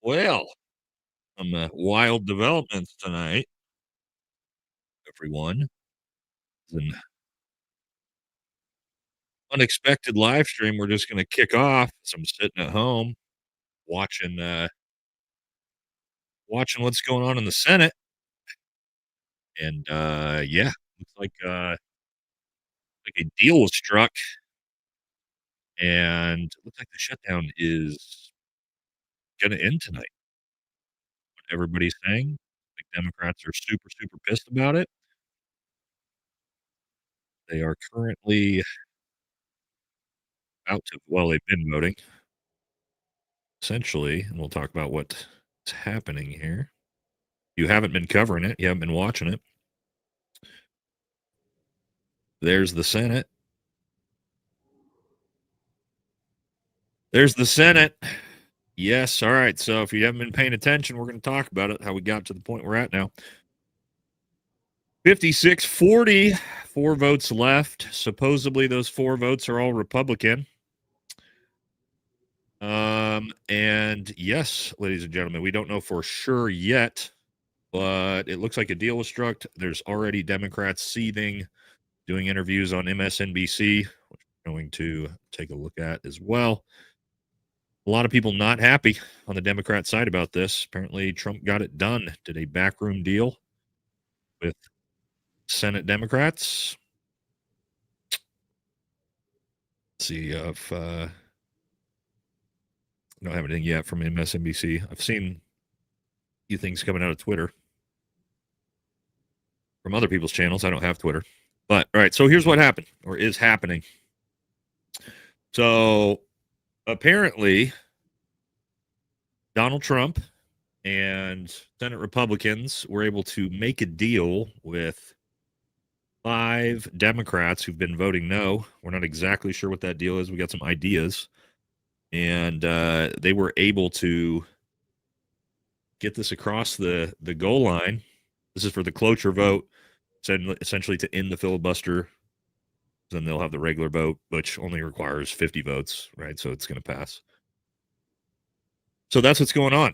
Well, some wild developments tonight, everyone. It's an unexpected live stream. We're just going to kick off. So I'm sitting at home watching watching what's going on in the Senate, and yeah, looks like a deal was struck, and looks like the shutdown is going to end tonight. What everybody's saying, like Democrats are super super pissed about it. They are currently out to well, they've been voting essentially, and we'll talk about what's happening here. You haven't been covering it. You haven't been watching it. There's the Senate. There's the Senate. Yes. All right. So if you haven't been paying attention, we're going to talk about it, how we got to the point we're at now. 56-40, 4 votes left. Supposedly those 4 votes are all Republican. And yes, ladies and gentlemen, we don't know for sure yet, but it looks like a deal was struck. There's already Democrats seething, doing interviews on MSNBC, which we're going to take a look at as well. A lot of people not happy on the Democrat side about this. Apparently, Trump got it done, did a backroom deal with Senate Democrats. Let's see if I don't have anything yet from MSNBC. I've seen a few things coming out of Twitter from other people's channels. I don't have Twitter. But all right, so here's what happened or is happening. So apparently, Donald Trump and Senate Republicans were able to make a deal with 5 Democrats who've been voting no. We're not exactly sure what that deal is. We got some ideas. And they were able to get this across the goal line. This is for the cloture vote, essentially to end the filibuster. Then they'll have the regular vote, which only requires 50 votes, right? So it's going to pass. So that's what's going on.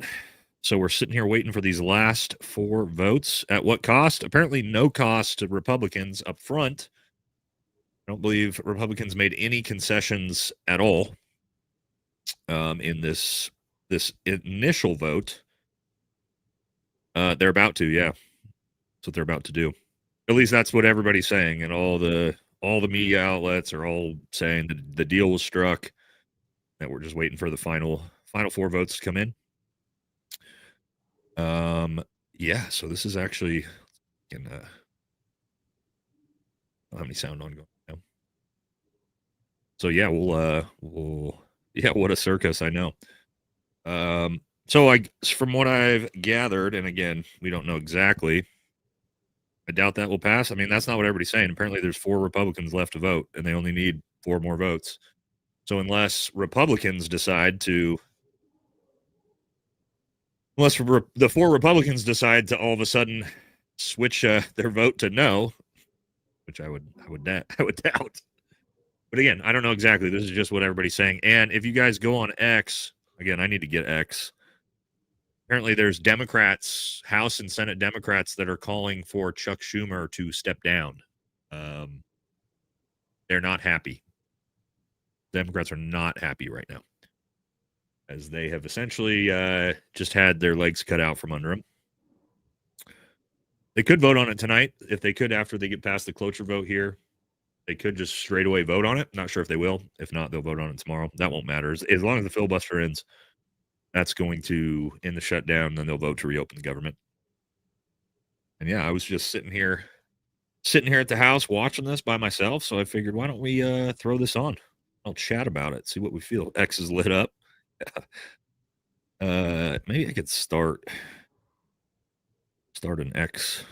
So we're sitting here waiting for these last 4 votes. At what cost? Apparently no cost to Republicans up front. I don't believe Republicans made any concessions at all in this initial vote. They're about to, yeah. That's what they're about to do. At least that's what everybody's saying, and all the media outlets are all saying that the deal was struck, that we're just waiting for the final 4 votes to come in. Yeah, so this is actually I don't have any sound on going now. So yeah, we'll yeah, what a circus, I know. So from what I've gathered, and again, we don't know exactly, I doubt that will pass. I mean, that's not what everybody's saying. Apparently there's 4 Republicans left to vote, and they only need 4 more votes. So unless Republicans decide to the 4 Republicans decide to all of a sudden switch their vote to no, which I would doubt. But again, I don't know exactly. This is just what everybody's saying. And if you guys go on X, again, I need to get X. Apparently there's Democrats, House and Senate Democrats, that are calling for Chuck Schumer to step down. They're not happy. Democrats are not happy right now, as they have essentially just had their legs cut out from under them. They could vote on it tonight. If they could, after they get past the cloture vote here, they could just straight away vote on it. Not sure if they will. If not, they'll vote on it tomorrow. That won't matter. As long as the filibuster ends, that's going to end the shutdown. Then they'll vote to reopen the government. And yeah, I was just sitting here at the house watching this by myself. So I figured, why don't we throw this on? I'll chat about it, see what we feel. X is lit up. Maybe I could start an X.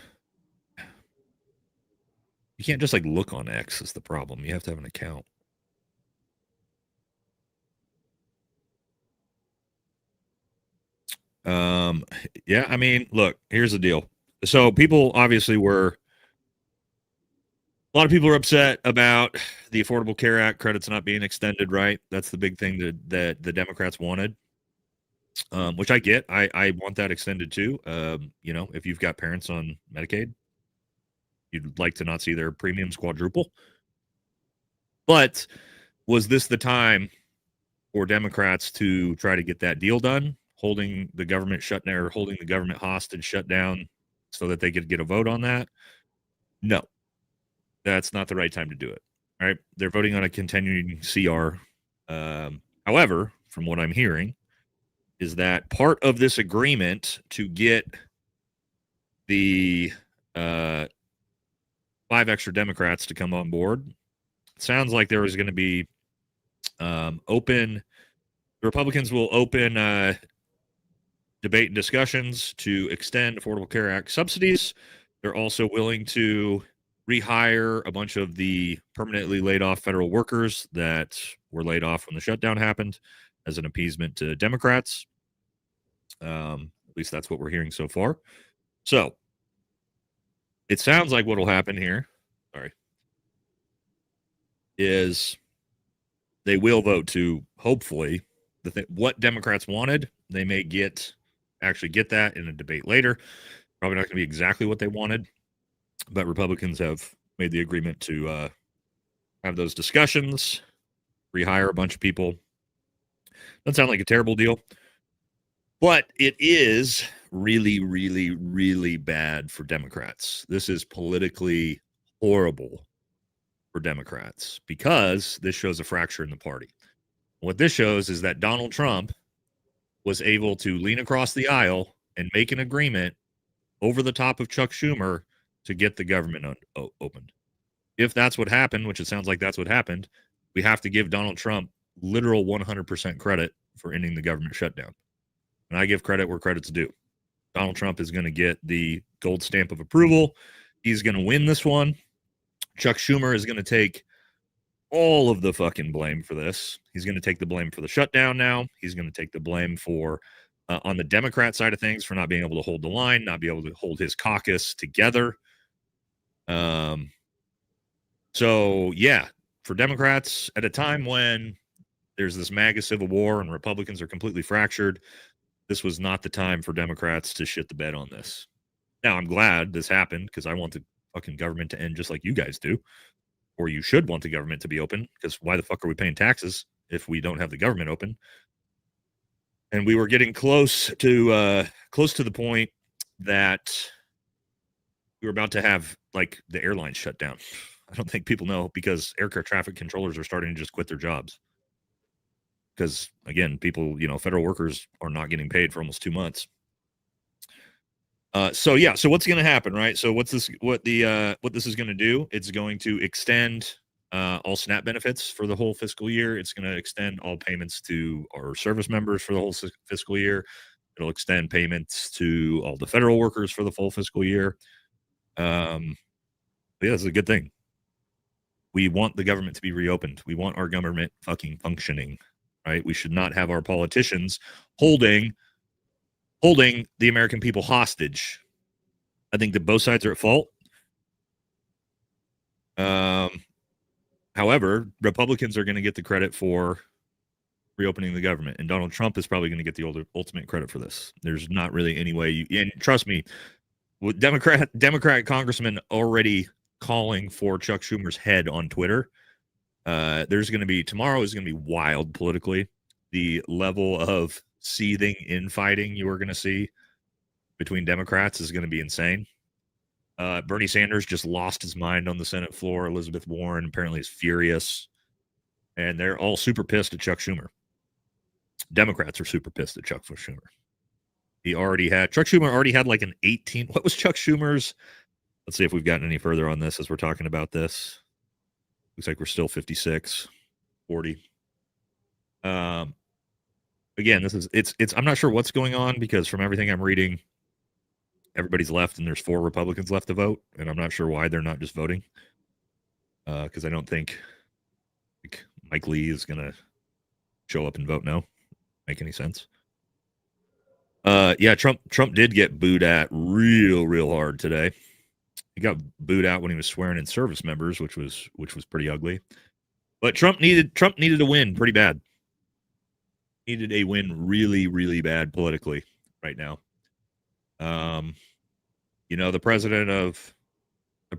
You can't just like look on X is the problem. You have to have an account. Yeah, I mean, look, here's the deal. So people obviously a lot of people are upset about the Affordable Care Act credits not being extended, right? That's the big thing that the Democrats wanted. which I get. I want that extended too. You know, if you've got parents on Medicaid, you'd like to not see their premiums quadruple. But was this the time for Democrats to try to get that deal done, holding the government shut down, or holding the government hostage shut down so that they could get a vote on that? No, that's not the right time to do it. All right. They're voting on a continuing CR. However, from what I'm hearing, is that part of this agreement to get the 5 extra Democrats to come on board, it sounds like there is going to be open, the Republicans will open debate and discussions to extend Affordable Care Act subsidies. They're also willing to rehire a bunch of the permanently laid off federal workers that were laid off when the shutdown happened as an appeasement to Democrats. At least that's what we're hearing so far. So it sounds like what will happen here, is they will vote to hopefully what Democrats wanted. They may actually get that in a debate later. Probably not going to be exactly what they wanted, but Republicans have made the agreement to have those discussions, rehire a bunch of people. Doesn't sound like a terrible deal, but it is really, really, really bad for Democrats. This is politically horrible for Democrats because this shows a fracture in the party. What this shows is that Donald Trump was able to lean across the aisle and make an agreement over the top of Chuck Schumer to get the government opened. If that's what happened, which it sounds like that's what happened, we have to give Donald Trump literal 100% credit for ending the government shutdown. And I give credit where credit's due. Donald Trump is going to get the gold stamp of approval. He's going to win this one. Chuck Schumer is going to take all of the fucking blame for this. He's going to take the blame for the shutdown now. He's going to take the blame for, on the Democrat side of things, for not being able to hold the line, not be able to hold his caucus together. So, yeah, for Democrats, at a time when there's this MAGA civil war and Republicans are completely fractured, this was not the time for Democrats to shit the bed on this. Now, I'm glad this happened because I want the fucking government to end just like you guys do. Or you should want the government to be open, because why the fuck are we paying taxes if we don't have the government open? And we were getting close to the point that we were about to have like the airlines shut down. I don't think people know, because air traffic controllers are starting to just quit their jobs. Because again, people, federal workers are not getting paid for almost 2 months. So what's going to happen, right? So what this is going to do? It's going to extend all SNAP benefits for the whole fiscal year. It's going to extend all payments to our service members for the whole fiscal year. It'll extend payments to all the federal workers for the full fiscal year. Yeah, this is a good thing. We want the government to be reopened. We want our government fucking functioning, right? We should not have our politicians holding the American people hostage. I think that both sides are at fault. However, Republicans are going to get the credit for reopening the government, and Donald Trump is probably going to get the ultimate credit for this. There's not really any way and trust me, with Democrat congressman already calling for Chuck Schumer's head on Twitter. Tomorrow is going to be wild politically. The level of seething infighting you are going to see between Democrats is going to be insane. Bernie Sanders just lost his mind on the Senate floor. Elizabeth Warren apparently is furious, and they're all super pissed at Chuck Schumer. Democrats are super pissed at Chuck Schumer. Chuck Schumer already had like an 18. What was Chuck Schumer's? Let's see if we've gotten any further on this as we're talking about this. Looks like we're still 56, 40. Again, I'm not sure what's going on, because from everything I'm reading, everybody's left and there's 4 Republicans left to vote. And I'm not sure why they're not just voting. Because I don't think Mike Lee is going to show up and vote no. Make any sense? Yeah, Trump did get booed at real hard today. He got booed out when he was swearing in service members, which was pretty ugly. But Trump needed to win pretty bad. Needed a win really, really bad politically right now. You know, the president of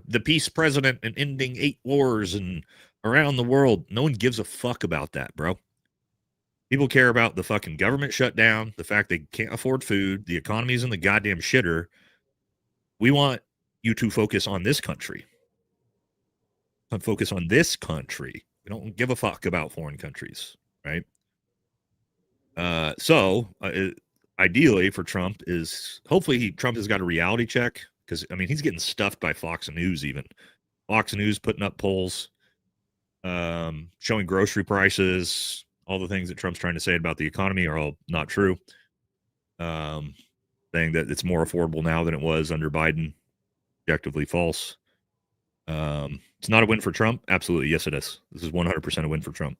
the peace president and ending 8 wars and around the world. No one gives a fuck about that, bro. People care about the fucking government shutdown, the fact they can't afford food, the economy's in the goddamn shitter. We want you to focus on this country. Focus on this country. We don't give a fuck about foreign countries, right? So ideally for Trump is hopefully Trump has got a reality check because I mean he's getting stuffed by Fox News even. Fox News putting up polls, showing grocery prices, all the things that Trump's trying to say about the economy are all not true. Saying that it's more affordable now than it was under Biden, objectively false. It's not a win for Trump. Absolutely, yes, it is. This is 100% a win for Trump.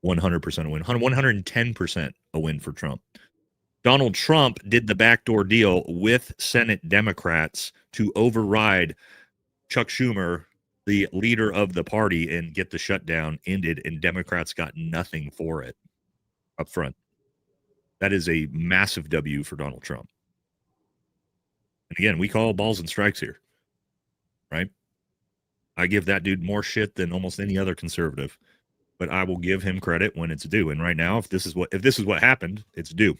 100% a win. 110% a win for Trump. Donald Trump did the backdoor deal with Senate Democrats to override Chuck Schumer, the leader of the party, and get the shutdown ended, and Democrats got nothing for it up front. That is a massive W for Donald Trump. And again, we call balls and strikes here, right? I give that dude more shit than almost any other conservative, but I will give him credit when it's due. And right now, if this is what happened, it's due.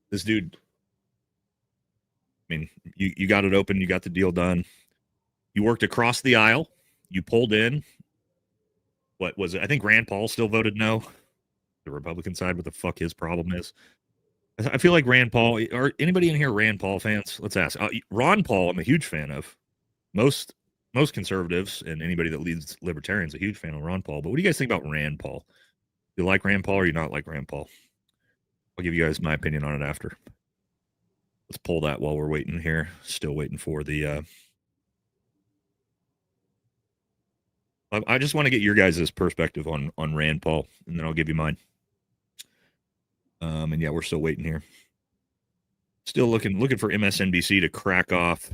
This dude, I mean, you got it open, you got the deal done. You worked across the aisle. You pulled in. What was it? I think Rand Paul still voted no. The Republican side, what the fuck his problem is. I feel like Rand Paul, or anybody in here Rand Paul fans? Let's ask. Ron Paul, I'm a huge fan of. Most conservatives and anybody that leads libertarians a huge fan of Ron Paul. But what do you guys think about Rand Paul? You like Rand Paul or you not like Rand Paul? I'll give you guys my opinion on it after. Let's pull that while we're waiting here. Still waiting for the I just want to get your guys' perspective on Rand Paul, and then I'll give you mine. And yeah, we're still waiting here. Still looking for MSNBC to crack off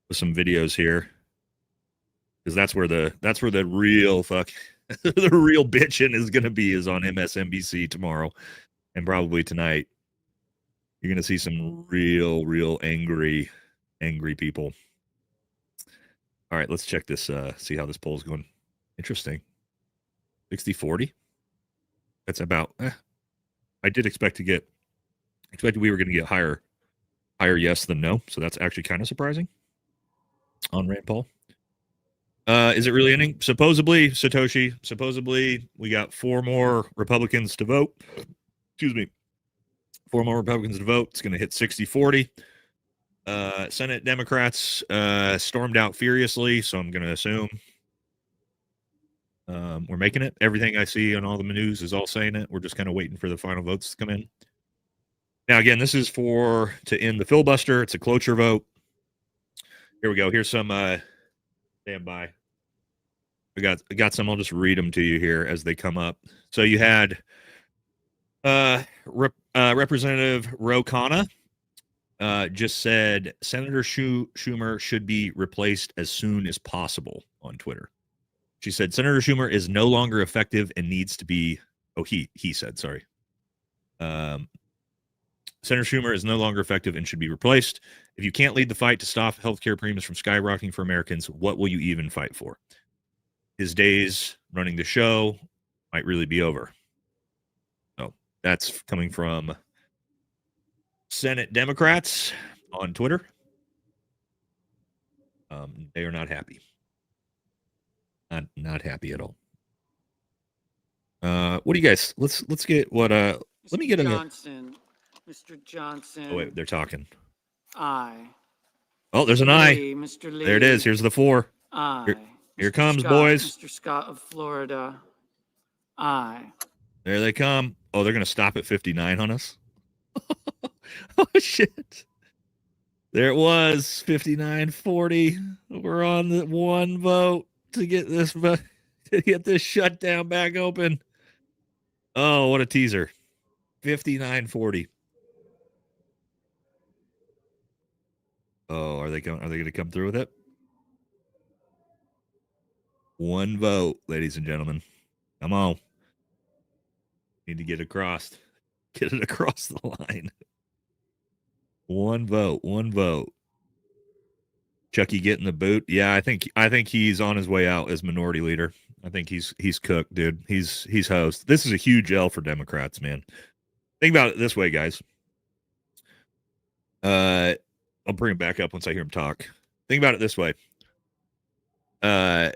with some videos here, because that's where the real fuck the real bitching is going to be is on MSNBC tomorrow, and probably tonight. You're going to see some real angry people. All right, let's check this. See how this poll's going. Interesting. 60-40. That's about. I did expected we were going to get higher yes than no. So that's actually kind of surprising on Rand Paul. Is it really ending? Supposedly, Satoshi. Supposedly, we got 4 more Republicans to vote. Excuse me. 4 more Republicans to vote. It's going to hit 60-40. Senate Democrats stormed out furiously, so I'm going to assume we're making it. Everything I see on all the news is all saying it. We're just kind of waiting for the final votes to come in. Now, again, this is to end the filibuster. It's a cloture vote. Here we go. Here's some stand by. I got some. I'll just read them to you here as they come up. So you had Representative Ro Khanna just said Senator Schumer should be replaced as soon as possible on Twitter. She said Senator Schumer is no longer effective and needs to be. Oh, he said, sorry. Senator Schumer is no longer effective and should be replaced. If you can't lead the fight to stop healthcare premiums from skyrocketing for Americans, what will you even fight for? His days running the show might really be over. So that's coming from Senate Democrats on Twitter. They are not happy. Not happy at all. What do you guys? Let's get what. Let me get Mr. Johnson. Oh wait, they're talking. Aye. Oh, there's an aye. Mr. Lee. There it is. Here's the 4. Aye. Here comes, Scott, boys. Mr. Scott of Florida. Aye. There they come. Oh, they're gonna stop at 59 on us. Oh shit. There it was, 59-40. We're on the 1 vote to get this shutdown back open. Oh, what a teaser. 59-40. Oh, are they going to come through with it? 1 vote, ladies and gentlemen. Come on. Need to get across. Get it across the line. One vote. One vote. Chucky getting the boot. Yeah, I think he's on his way out as minority leader. I think he's cooked, dude. He's host. This is a huge L for Democrats, man. Think about it this way, guys. I'll bring him back up once I hear him talk. Think about it this way. The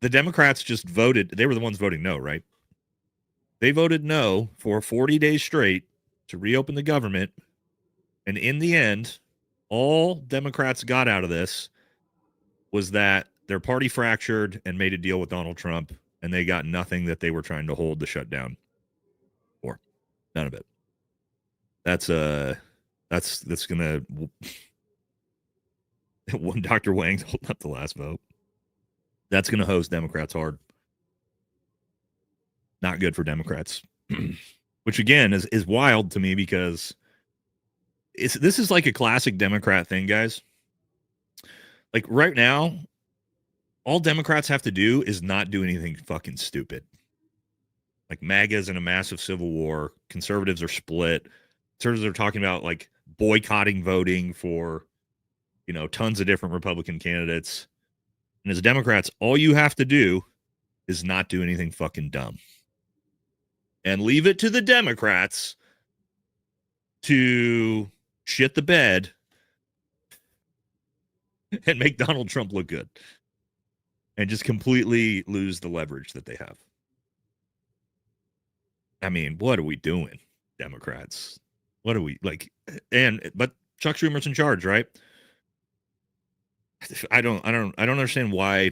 Democrats just voted. They were the ones voting no, right? They voted no for 40 days straight to reopen the government. And in the end, all Democrats got out of this was that their party fractured and made a deal with Donald Trump, and they got nothing that they were trying to hold the shutdown for. None of it. That's gonna one Dr. Wang's holding up the last vote. That's gonna hose Democrats hard. Not good for Democrats. Which again is wild to me because this is like a classic Democrat thing, guys. Like right now, all Democrats have to do is not do anything fucking stupid. Like MAGA's in a massive civil war. Conservatives are split. Conservatives are talking about like boycotting voting for, tons of different Republican candidates. And as Democrats, all you have to do is not do anything fucking dumb. And leave it to the Democrats to shit the bed and make Donald Trump look good. And just completely lose the leverage that they have. I mean, what are we doing, Democrats? What are we like? But Chuck Schumer's in charge, right? I don't understand why.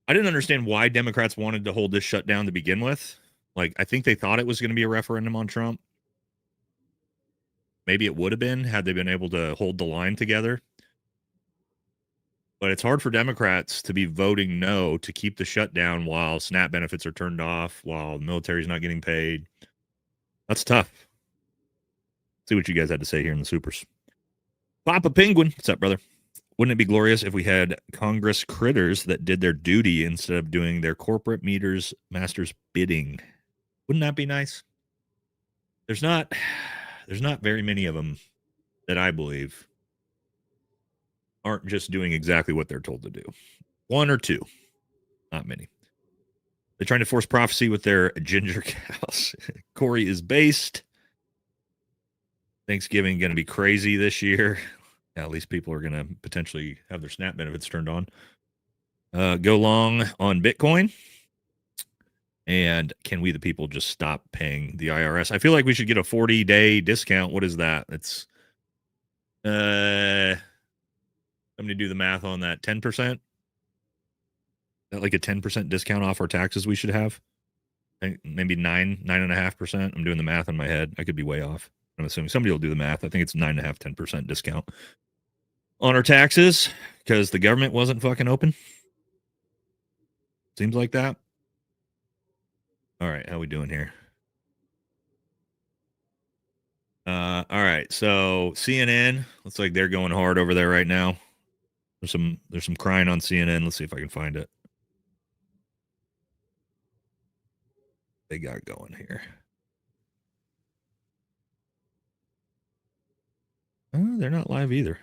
I didn't understand why Democrats wanted to hold this shutdown to begin with. Like, I think they thought it was going to be a referendum on Trump. Maybe it would have been had they been able to hold the line together. But it's hard for Democrats to be voting no to keep the shutdown while SNAP benefits are turned off, while the military's not getting paid. That's tough. See what you guys had to say here in the supers. Papa Penguin, what's up, brother? Wouldn't it be glorious if we had Congress critters that did their duty instead of doing their corporate masters bidding? Wouldn't that be nice? There's not very many of them that I believe aren't just doing exactly what they're told to do. One or two, not many. They're trying to force prophecy with their ginger cows. Corey is based. Thanksgiving going to be crazy this year. At least people are going to potentially have their SNAP benefits turned on. Go long on Bitcoin. And can we, the people, just stop paying the IRS? I feel like we should get a 40-day discount. What is that? It's I'm going to do the math on that. 10%? That like a 10% discount off our taxes we should have? Maybe 9.5%. I'm doing the math in my head. I could be way off. I'm assuming somebody will do the math. I think it's 9.5%, 10% discount on our taxes because the government wasn't fucking open. Seems like that. All right, how we doing here? All right, so CNN looks like they're going hard over there right now. There's some crying on CNN. Let's see if I can find it. They got going here. Oh, they're not live either.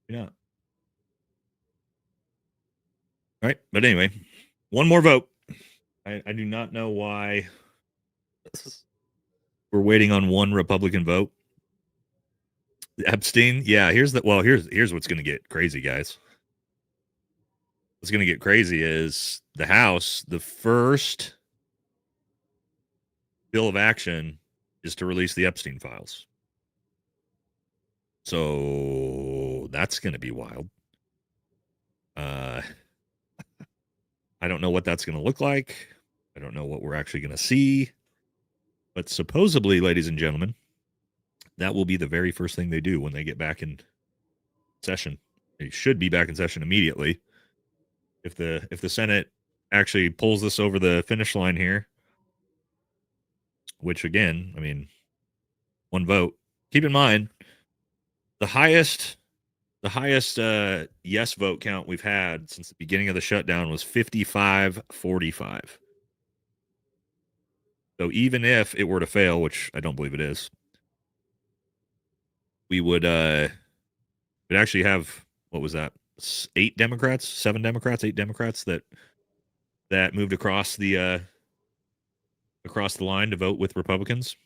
Yeah. All right, but anyway, one more vote. I do not know why we're waiting on one Republican vote. Epstein, yeah. Here's what's going to get crazy, guys. What's going to get crazy is the House. The first bill of action is to release the Epstein files. So that's going to be wild. I don't know what that's going to look like. I don't know what we're actually going to see. But supposedly, ladies and gentlemen, that will be the very first thing they do when they get back in session. They should be back in session immediately. If the Senate actually pulls this over the finish line here, which again, I mean, one vote. Keep in mind, the highest The highest yes vote count we've had since the beginning of the shutdown was 55-45. So even if it were to fail, which I don't believe it is, we would we'd actually have, what was that? 8 Democrats that moved across the line to vote with Republicans.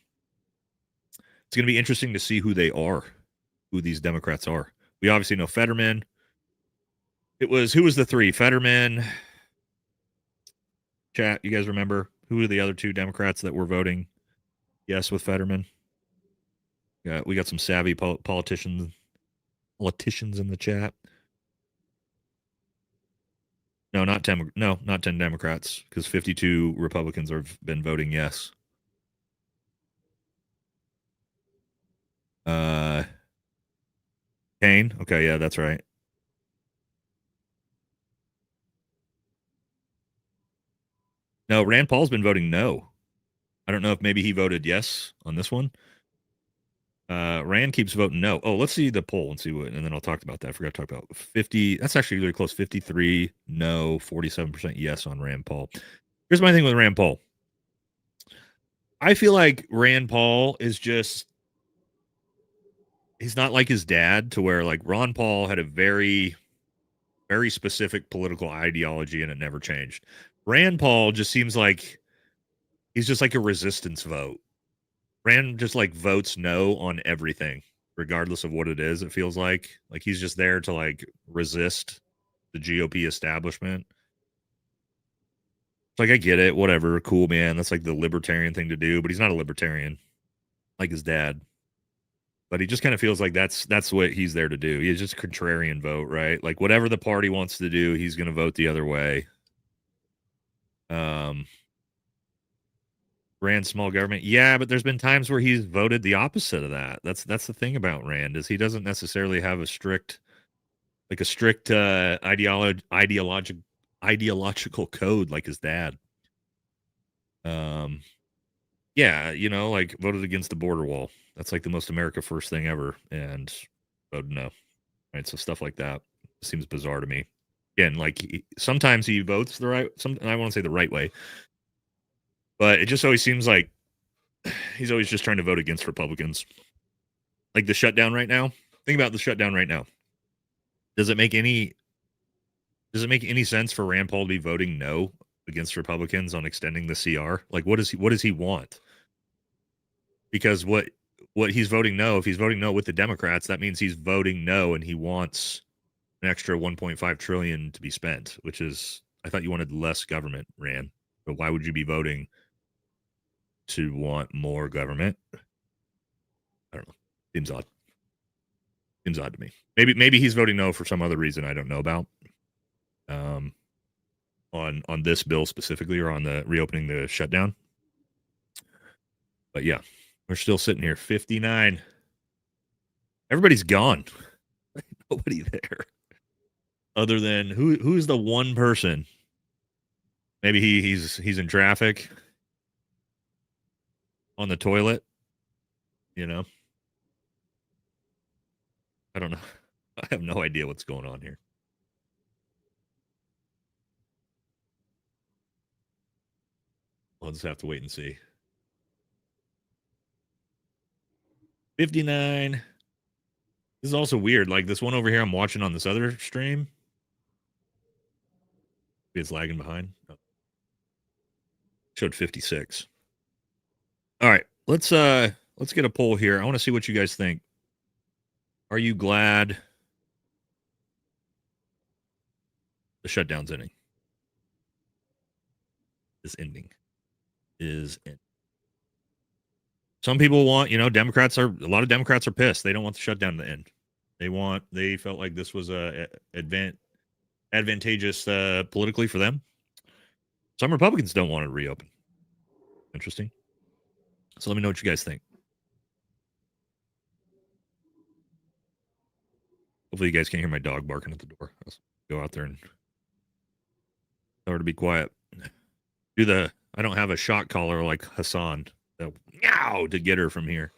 It's going to be interesting to see who these Democrats are. We obviously know Fetterman. Who was the 3? Fetterman. Chat, you guys remember who were the other 2 Democrats that were voting yes with Fetterman? Yeah, we got some savvy politicians in the chat. No, not 10. No, not 10 Democrats, because 52 Republicans have been voting yes. Kane. Okay, yeah, that's right. No, Rand Paul's been voting no. I don't know if maybe he voted yes on this one. Rand keeps voting no. Oh, let's see the poll and see what, and then I'll talk about that. I forgot to talk about 50. That's actually really close. 53 no, 47% yes on Rand Paul. Here's my thing with Rand Paul. I feel like Rand Paul is just, he's not like his dad, to where like Ron Paul had a very, very specific political ideology and it never changed. Rand Paul just seems like he's just like a resistance vote. Rand just like votes no on everything, regardless of what it is. It feels like he's just there to like resist the GOP establishment. It's like, I get it, whatever, cool, man. That's like the libertarian thing to do, but he's not a libertarian like his dad. But he just kind of feels like that's what he's there to do. He's just a contrarian vote, right? Like whatever the party wants to do, he's going to vote the other way. Rand small government, yeah, but there's been times where he's voted the opposite of that. That's the thing about Rand, is he doesn't necessarily have a strict ideological code like his dad. Yeah, like voted against the border wall. That's like the most America first thing ever, and voted no. Right, so stuff like that seems bizarre to me. Again, like sometimes he votes the right, I won't say the right way, but it just always seems like he's always just trying to vote against Republicans. Like the shutdown right now. Think about the shutdown right now. Does it make any sense for Rand Paul to be voting no against Republicans on extending the CR? Like what does he want? Because what he's voting no, if he's voting no with the Democrats, that means he's voting no and he wants an extra 1.5 trillion to be spent, which is, I thought you wanted less government, Rand. But why would you be voting to want more government? I don't know. Seems odd. Seems odd to me. Maybe he's voting no for some other reason I don't know about. On this bill specifically, or on the reopening the shutdown. But yeah, we're still sitting here. 59. Everybody's gone. Nobody there. Other than who's the one person? Maybe he's in traffic on the toilet. I don't know. I have no idea what's going on here. We'll just have to wait and see. 59. This is also weird. Like this one over here I'm watching on this other stream. It's lagging behind. Oh. Showed 56. All right. Let's get a poll here. I want to see what you guys think. Are you glad the shutdown's ending? Is ending. Some people want, a lot of Democrats are pissed. They don't want the shutdown to end. They felt like this was advantageous politically for them. Some Republicans don't want it to reopen. Interesting. So let me know what you guys think. Hopefully you guys can't hear my dog barking at the door. I'll go out there and tell her to be quiet. I don't have a shot collar like Hassan. Meow to get her from here.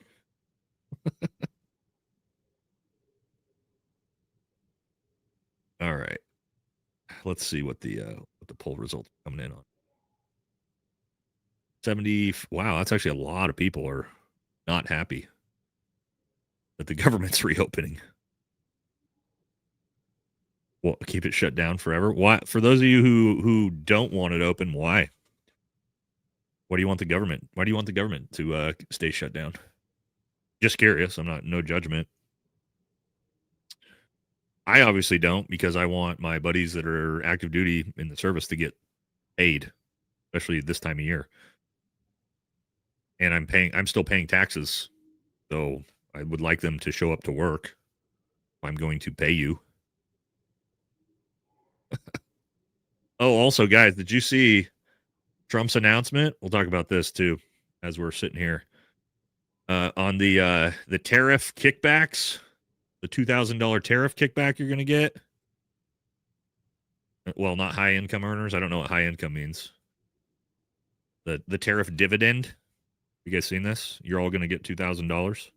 All right. Let's see what the poll results are coming in on. 70. Wow, that's actually a lot of people are not happy that the government's reopening. Well, keep it shut down forever. Why? For those of you who don't want it open, why? What do you want the government? Why do you want the government to stay shut down? Just curious. I'm not no judgment. I obviously don't because I want my buddies that are active duty in the service to get paid, especially this time of year. And I'm still paying taxes. So I would like them to show up to work. I'm going to pay you. Oh, also, guys, did you see Trump's announcement? We'll talk about this too as we're sitting here. On the tariff kickbacks, the $2,000 tariff kickback you're going to get. Well, not high income earners. I don't know what high income means. The tariff dividend. You guys seen this? You're all going to get $2,000.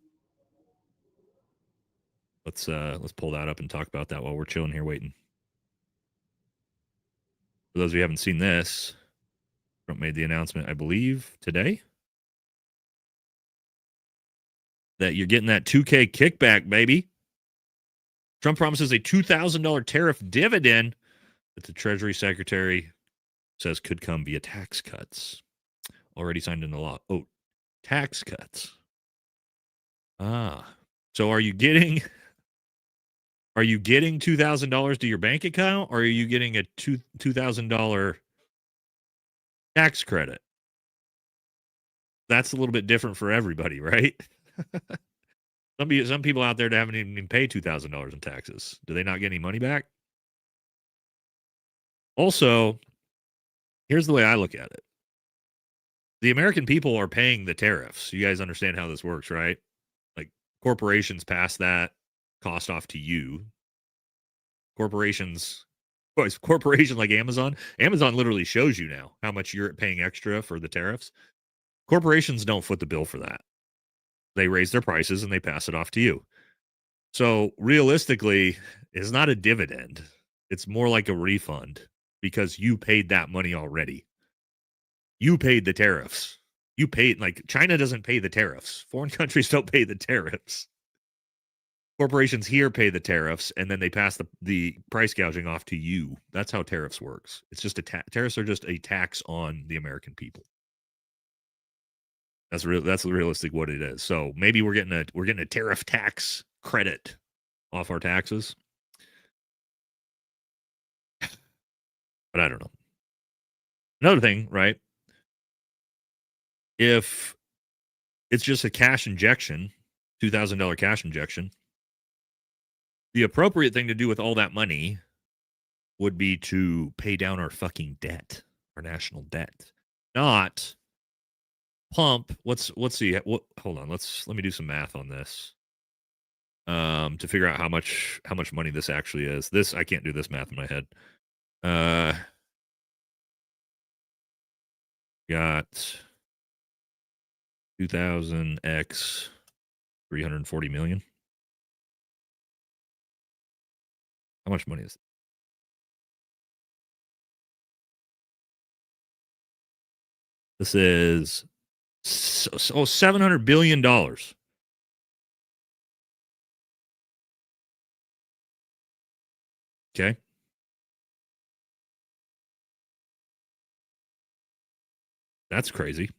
Let's pull that up and talk about that while we're chilling here waiting. For those of you who haven't seen this, Trump made the announcement, I believe, today, that you're getting that 2K kickback, baby. Trump promises a $2,000 tariff dividend that the Treasury Secretary says could come via tax cuts. Already signed into law. Oh, tax cuts. So are you getting $2,000 to your bank account, or are you getting a $2,000 tax credit? That's a little bit different for everybody, right? Some people out there that haven't even paid $2,000 in taxes. Do they not get any money back? Also, here's the way I look at it. The American people are paying the tariffs. You guys understand how this works, right? Like corporations pass that cost off to you. Corporations like Amazon literally shows you now how much you're paying extra for the tariffs. Corporations don't foot the bill for that. They raise their prices and they pass it off to you. So realistically, it's not a dividend. It's more like a refund because you paid that money already. You paid the tariffs. You paid, like China doesn't pay the tariffs. Foreign countries don't pay the tariffs. Corporations here pay the tariffs, and then they pass the price gouging off to you. That's how tariffs works. It's just tariffs are just a tax on the American people. That's realistic what it is. So maybe we're getting a tariff tax credit off our taxes, but I don't know. Another thing, right? If it's just a cash injection, $2,000 cash injection, the appropriate thing to do with all that money would be to pay down our fucking debt, our national debt, not pump. Let's see. Hold on. Let me do some math on this. To figure out how much money this actually is. This I can't do this math in my head. Got 2,000 x 340 million. How much money is it? This is $700 billion. Okay. That's crazy.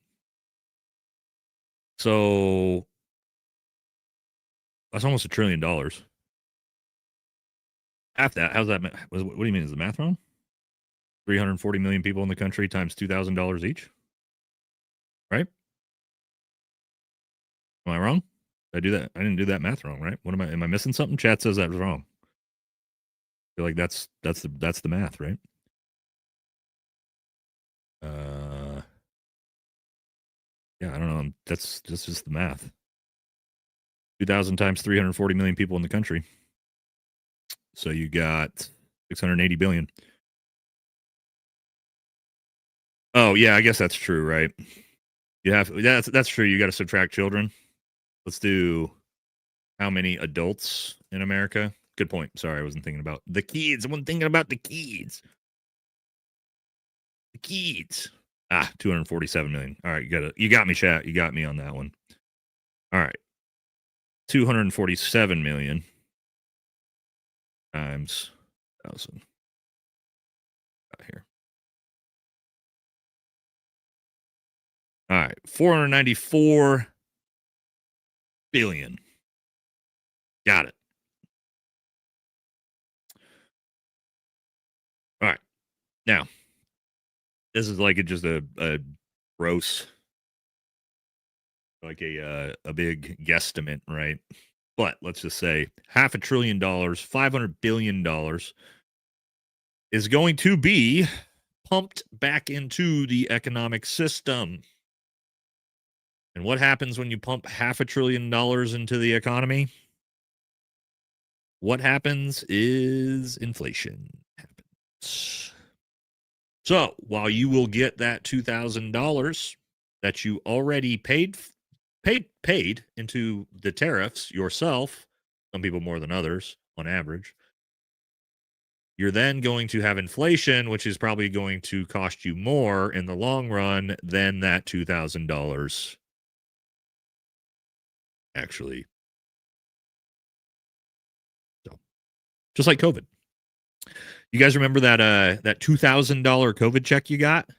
So that's almost $1 trillion. Half that. How's that? What do you mean? Is the math wrong? 340 million people in the country times $2,000 each. Right? Am I wrong? Did I do that? I didn't do that math wrong, right? Am I missing something? Chat says that's wrong. I feel like that's the math, right? Yeah, I don't know. That's just the math. 2,000 times 340 million people in the country. So you got 680 billion. Oh yeah, I guess that's true, right? That's true. You got to subtract children. Let's do how many adults in America? Good point. Sorry, I wasn't thinking about the kids. I wasn't thinking about the kids. The kids. 247 million. All right, you got me, chat. You got me on that one. All right. 247 million times 1,000. Here. All right, 494 billion. Got it. All right. Now, this is like just a gross, like a big guesstimate, right? But let's just say $500 billion, $500 billion is going to be pumped back into the economic system. And what happens when you pump $500 billion into the economy? What happens is inflation happens. So while you will get that $2,000 that you already paid into the tariffs yourself, some people more than others on average, you're then going to have inflation, which is probably going to cost you more in the long run than that $2,000 actually. So, just like COVID. You guys remember that that $2,000 COVID check you got?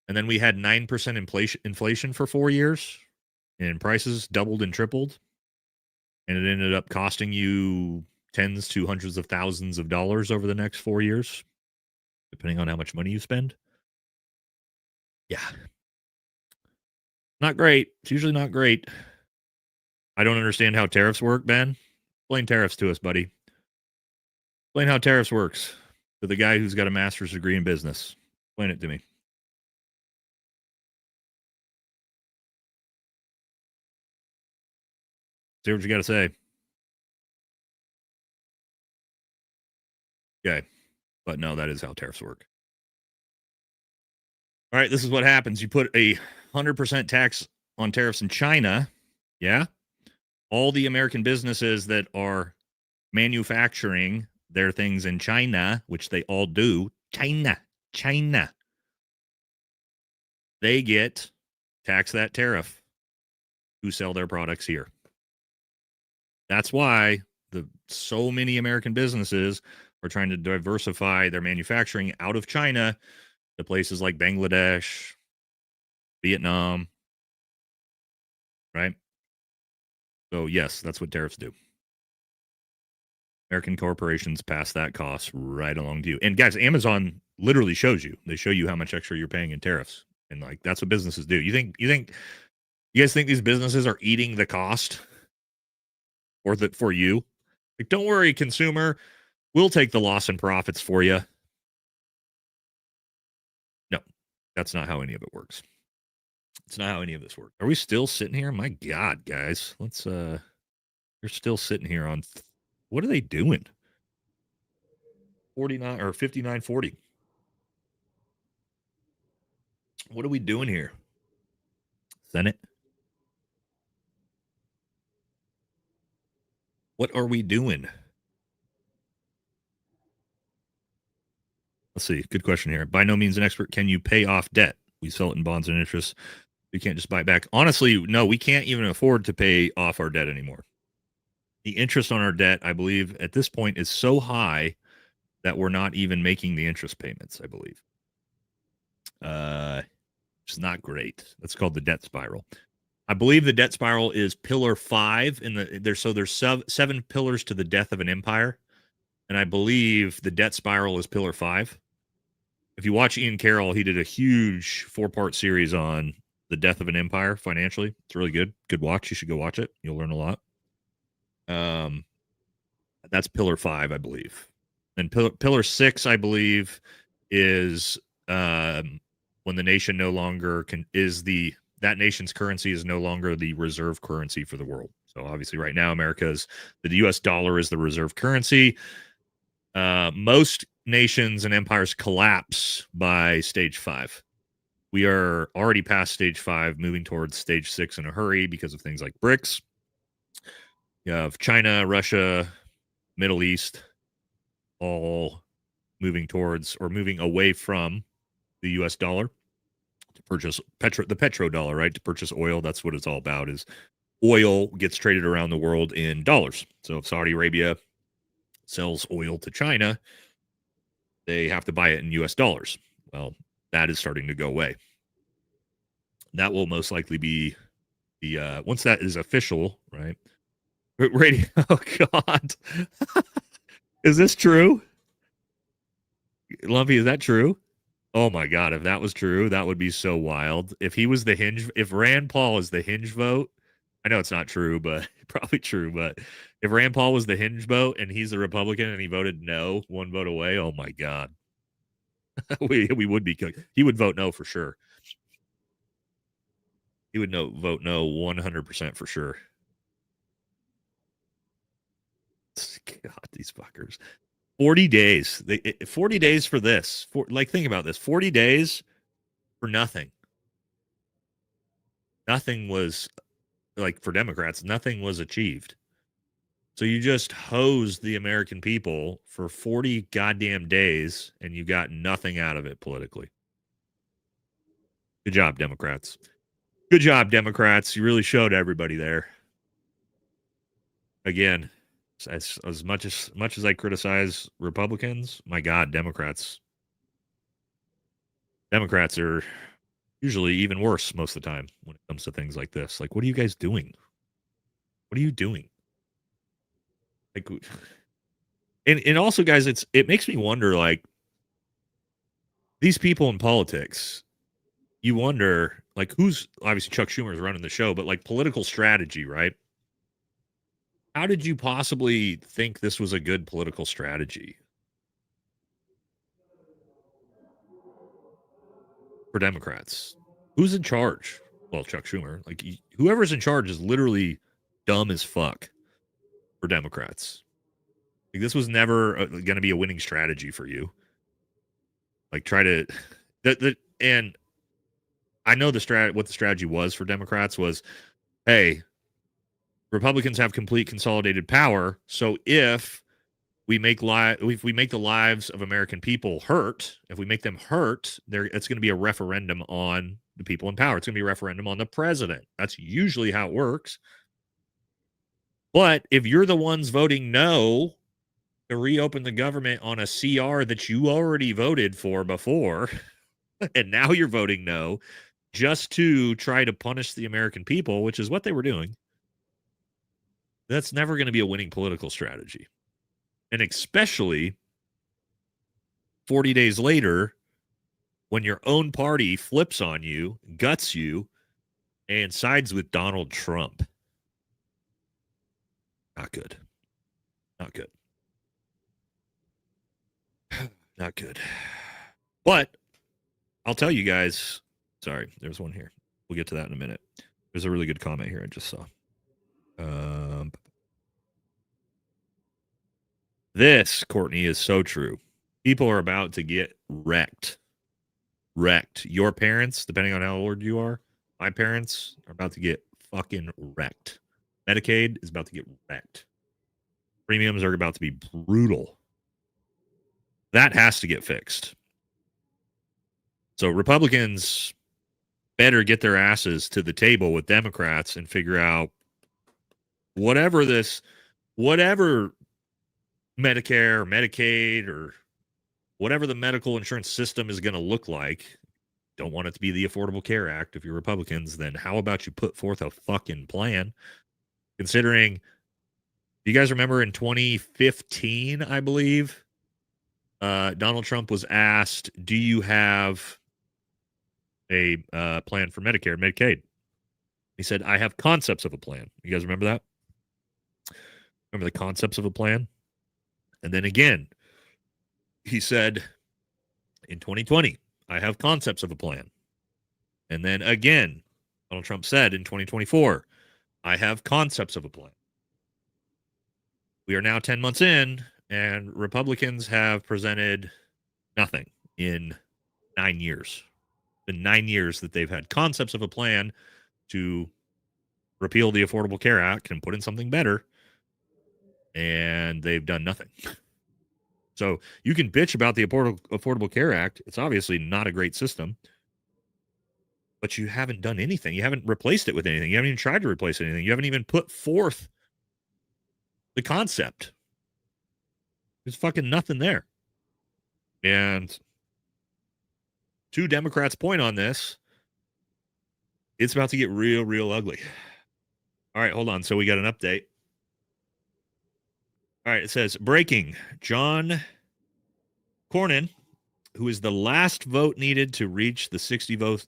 And then we had 9% inflation for 4 years, and prices doubled and tripled. And it ended up costing you tens to hundreds of thousands of dollars over the next 4 years, depending on how much money you spend. Yeah. Not great. It's usually not great. I don't understand how tariffs work, Ben. Explain tariffs to us, buddy. Explain how tariffs works to the guy who's got a master's degree in business. Explain it to me. Say what you got to say. Okay. But no, that is how tariffs work. All right, this is what happens. You put a 100% tax on tariffs in China. Yeah. All the American businesses that are manufacturing their things in China, which they all do, China, they get tax that tariff who sell their products here. That's why so many American businesses are trying to diversify their manufacturing out of China to places like Bangladesh, Vietnam, right? So yes, that's what tariffs do. American corporations pass that cost right along to you. And guys, Amazon literally shows you. They show you how much extra you're paying in tariffs. And like that's what businesses do. You guys think these businesses are eating the cost for you? Like, don't worry, consumer. We'll take the loss in profits for you. No, that's not how any of it works. It's not how any of this works. Are we still sitting here? My God, guys. Let's you're still sitting here on what are they doing? 49 or 59.40. What are we doing here? Senate? What are we doing? Let's see. Good question here. By no means an expert. Can you pay off debt? We sell it in bonds and interest. We can't just buy it back. Honestly, no, we can't even afford to pay off our debt anymore. The interest on our debt, I believe, at this point is so high that we're not even making the interest payments, I believe. It's not great. That's called the debt spiral. I believe the debt spiral is pillar 5 there's 7 pillars to the death of an empire. And I believe the debt spiral is pillar 5. If you watch Ian Carroll, he did a huge 4-part series on the death of an empire financially. It's really good. Good watch. You should go watch it. You'll learn a lot. That's pillar 5, I believe. And pillar 6, I believe, is when the nation no longer that nation's currency is no longer the reserve currency for the world. So obviously right now, the US dollar is the reserve currency. Most nations and empires collapse by stage 5. We are already past stage 5, moving towards stage 6 in a hurry because of things like BRICS. You have China, Russia, Middle East, all moving towards or moving away from the U.S. dollar to purchase the petrodollar, right? To purchase oil. That's what it's all about. Is oil gets traded around the world in dollars. So if Saudi Arabia sells oil to China, they have to buy it in U.S. dollars. Well, that is starting to go away. That will most likely be the once that is official, right? Radio. Oh God, is this true? Lumpy, is that true? Oh my God, if that was true, that would be so wild. If he was the hinge, if Rand Paul is the hinge vote, I know it's not true, but probably true. But if Rand Paul was the hinge vote and he's a Republican and he voted no, one vote away, oh my God, we would be cooked. He would vote no for sure. He would vote no 100% for sure. God, these fuckers. 40 days. 40 days for this. Think about this. 40 days for nothing. Nothing was, for Democrats, nothing was achieved. So you just hosed the American people for 40 goddamn days and you got nothing out of it politically. Good job, Democrats. Good job, Democrats. You really showed everybody there. Again, as much as I criticize Republicans, my God, Democrats are usually even worse most of the time when it comes to things like this. Like, what are you guys doing? What are you doing? Like, and also, guys, it makes me wonder, like, these people in politics, you wonder, like, who's obviously Chuck Schumer is running the show, but like political strategy, right? How did you possibly think this was a good political strategy for Democrats? Who's in charge? Well, Chuck Schumer. Like, whoever's in charge is literally dumb as fuck for Democrats. Like, this was never going to be a winning strategy for you. Like, try to and I know what the strategy was for Democrats was, hey, Republicans have complete consolidated power, so if we make the lives of American people hurt, if we make them hurt, it's going to be a referendum on the people in power. It's going to be a referendum on the president. That's usually how it works. But if you're the ones voting no to reopen the government on a CR that you already voted for before, and now you're voting no just to try to punish the American people, which is what they were doing, that's never going to be a winning political strategy. And especially 40 days later, when your own party flips on you, guts you, and sides with Donald Trump. Not good. Not good. Not good. But I'll tell you guys, sorry, there's one here. We'll get to that in a minute. There's a really good comment here I just saw. This, Courtney, is so true. People are about to get wrecked. Wrecked. Your parents, depending on how old you are, my parents are about to get fucking wrecked. Medicaid is about to get wrecked. Premiums are about to be brutal. That has to get fixed. So Republicans better get their asses to the table with Democrats and figure out whatever Medicare or Medicaid or whatever the medical insurance system is going to look like. Don't want it to be the Affordable Care Act. If you're Republicans, then how about you put forth a fucking plan? Considering, you guys remember in 2015, I believe, Donald Trump was asked, do you have a plan for Medicare, Medicaid? He said, I have concepts of a plan. You guys remember that? Remember the concepts of a plan? And then again, he said in 2020, I have concepts of a plan. And then again, Donald Trump said in 2024, I have concepts of a plan. We are now 10 months in, and Republicans have presented nothing in 9 years. In 9 years that they've had concepts of a plan to repeal the Affordable Care Act and put in something better. and they've done nothing. So you can bitch about the Affordable Care Act. It's obviously not a great system, but you haven't done anything. You haven't replaced it with anything. You haven't even tried to replace anything. You haven't even put forth the concept. There's fucking nothing there. And to Democrats' point on this, it's about to get real, real ugly. All right, hold on. So we got an update. All right, it says breaking. John Cornyn, who is the last vote needed to reach the 60 vote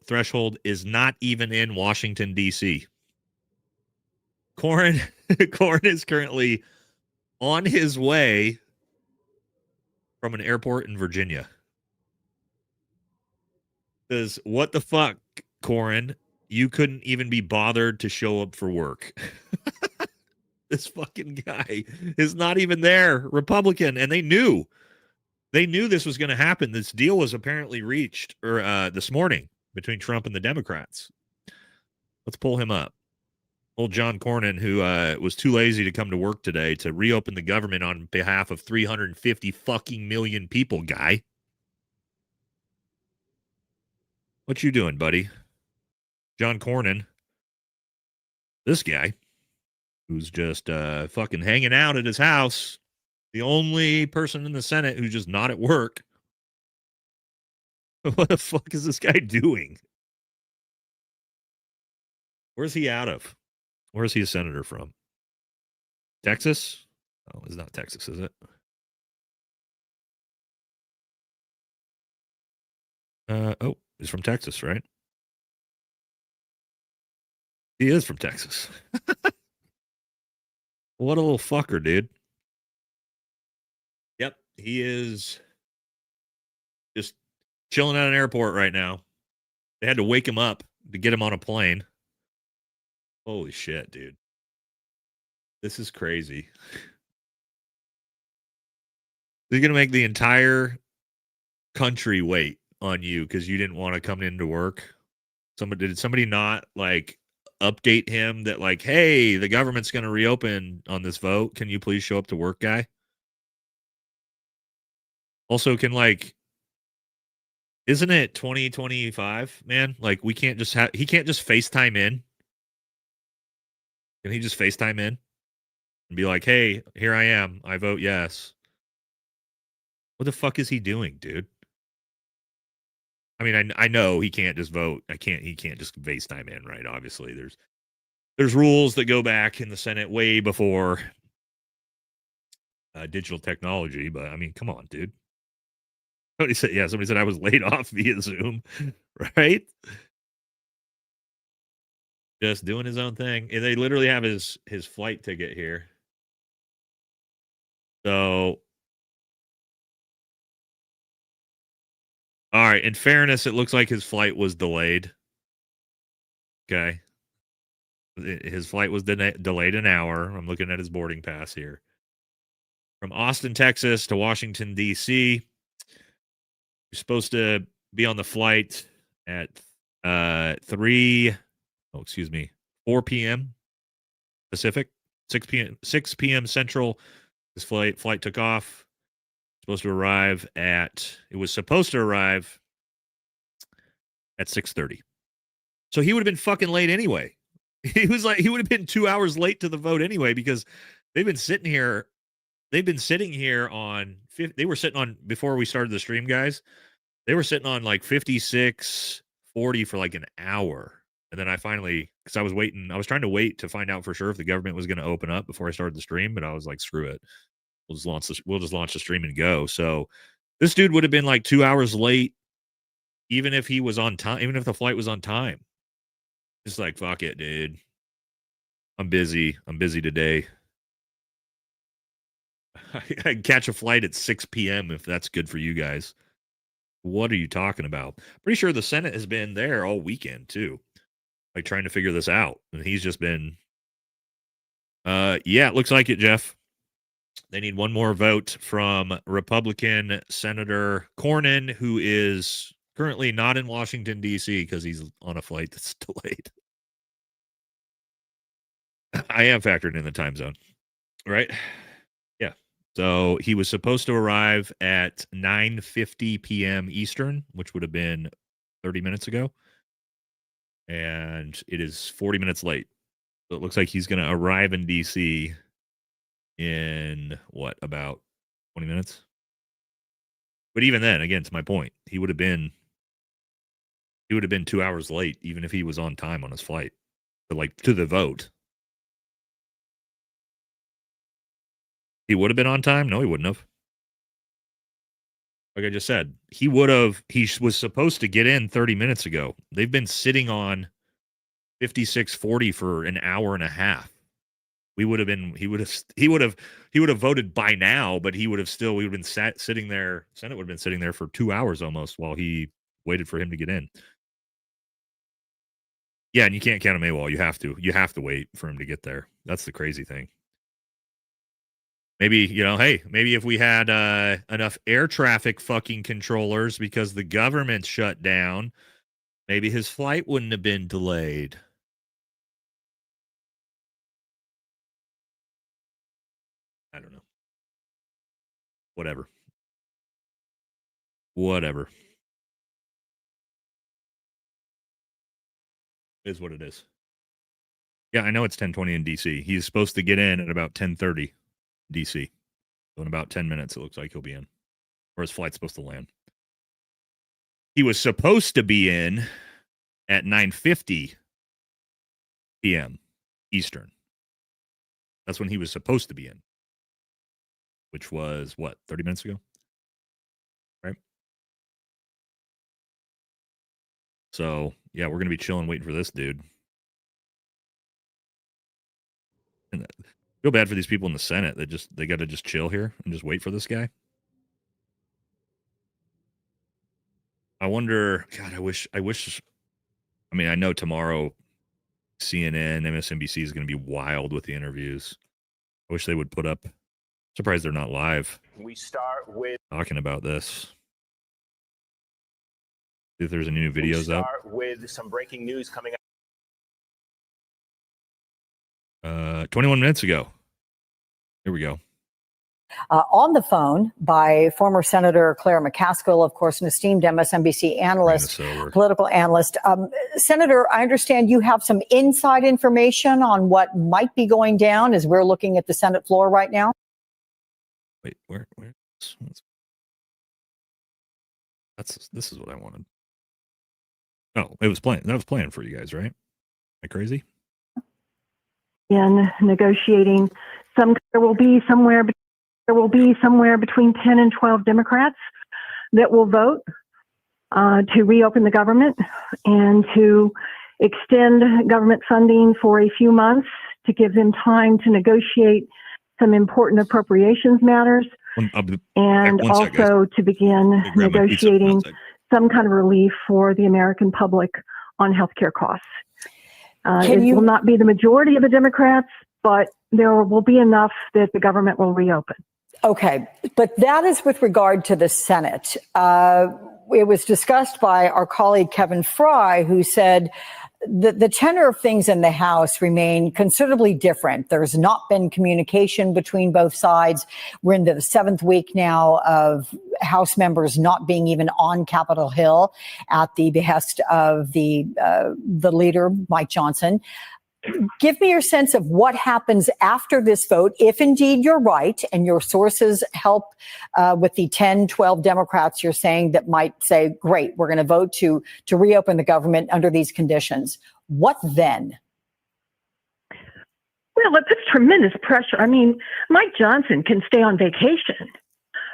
threshold, is not even in Washington, D.C. Cornyn is currently on his way from an airport in Virginia. Says, what the fuck, Cornyn? You couldn't even be bothered to show up for work. This fucking guy is not even there, Republican, and they knew this was going to happen. This deal was apparently reached this morning between Trump and the Democrats. Let's pull him up. Old John Cornyn, who was too lazy to come to work today to reopen the government on behalf of 350 fucking million people, guy. What you doing, buddy? John Cornyn, this guy, who's just fucking hanging out at his house, the only person in the Senate who's just not at work. What the fuck is this guy doing? Where's he out of? Where's he a senator from? Texas? Oh, it's not Texas, is it? Oh, he's from Texas, right? He is from Texas. What a little fucker, dude. Yep, he is just chilling at an airport right now. They had to wake him up to get him on a plane. Holy shit, dude. This is crazy. They're going to make the entire country wait on you because you didn't want to come into work. Did somebody not like update him that like, hey, the government's going to reopen on this vote. Can you please show up to work, guy? Also, isn't it 2025, man? Like he can't just FaceTime in. Can he just FaceTime in and be like, hey, here I am. I vote yes. What the fuck is he doing, dude? I mean, I know he can't just vote. He can't just FaceTime in, right? Obviously, there's rules that go back in the Senate way before digital technology. But I mean, come on, dude. Somebody said I was laid off via Zoom, right? Just doing his own thing. And they literally have his flight ticket here. So, all right. In fairness, it looks like his flight was delayed. Okay. His flight was delayed an hour. I'm looking at his boarding pass here. From Austin, Texas to Washington, D.C. You're supposed to be on the flight at 4 p.m. Pacific, 6 p.m. Central. This flight took off. It was supposed to arrive at 6:30. So he would have been fucking late anyway. He would have been 2 hours late to the vote anyway because they've been sitting here on they were sitting on before we started the stream, guys. They were sitting on like 56:40 for like an hour. And then I finally, because I was trying to wait to find out for sure if the government was going to open up before I started the stream, but I was like, screw it. We'll just launch the stream and go. So this dude would have been like 2 hours late, even if he was on time, even if the flight was on time. It's like, fuck it, dude. I'm busy today. I can catch a flight at 6 p.m. if that's good for you guys. What are you talking about? Pretty sure the Senate has been there all weekend too, like trying to figure this out. And he's just been, it looks like it, Jeff. They need one more vote from Republican Senator Cornyn, who is currently not in Washington, D.C. because he's on a flight that's delayed. I am factored in the time zone. Right? Yeah. So he was supposed to arrive at 9:50 p.m. Eastern, which would have been 30 minutes ago. And it is 40 minutes late. So it looks like he's going to arrive in DC in what, about 20 minutes? But even then, again, to my point, he would have been 2 hours late, even if he was on time on his flight, to the vote. He would have been on time? No, he wouldn't have. Like I just said, he was supposed to get in 30 minutes ago. They've been sitting on 5640 for an hour and a half. He would have voted by now, but we would have been sitting there. Senate would have been sitting there for 2 hours almost while he waited for him to get in. Yeah, and you can't count him AWOL. You have to wait for him to get there. That's the crazy thing. Maybe, maybe if we had enough air traffic fucking controllers because the government shut down, maybe his flight wouldn't have been delayed. I don't know. Whatever. It is what it is. Yeah, I know it's 10:20 in DC. He's supposed to get in at about 10:30 DC. So in about 10 minutes, it looks like he'll be in. Or his flight's supposed to land. He was supposed to be in at 9:50 p.m. Eastern. That's when he was supposed to be in. Which was, 30 minutes ago? Right? So, yeah, we're going to be chilling waiting for this dude. And I feel bad for these people in the Senate that they got to just chill here and just wait for this guy. I wonder, God, I wish, I mean, I know tomorrow CNN, MSNBC is going to be wild with the interviews. I wish they would put up, surprised they're not live. We start with talking about this. See if there's any new videos up. We start with some breaking news coming up. 21 minutes ago. Here we go. On the phone by former Senator Claire McCaskill, of course, an esteemed MSNBC analyst, political analyst. Senator, I understand you have some inside information on what might be going down as we're looking at the Senate floor right now. Wait, where? This is what I wanted. Oh, it was playing. That was playing for you guys, right? Am I crazy? In negotiating, there will be somewhere between 10 and 12 Democrats that will vote to reopen the government and to extend government funding for a few months to give them time to negotiate some important appropriations matters and also to begin negotiating some kind of relief for the American public on healthcare costs. It will not be the majority of the Democrats, but there will be enough that the government will reopen. Okay, but that is with regard to the Senate. It was discussed by our colleague Kevin Fry, who said the tenor of things in the House remain considerably different. There's not been communication between both sides. We're into the 7th week now of House members not being even on Capitol Hill at the behest of the leader, Mike Johnson. Give me your sense of what happens after this vote, if indeed you're right and your sources help with the 10, 12 Democrats you're saying that might say, great, we're going to vote to reopen the government under these conditions. What then? Well, it puts tremendous pressure. I mean, Mike Johnson can stay on vacation.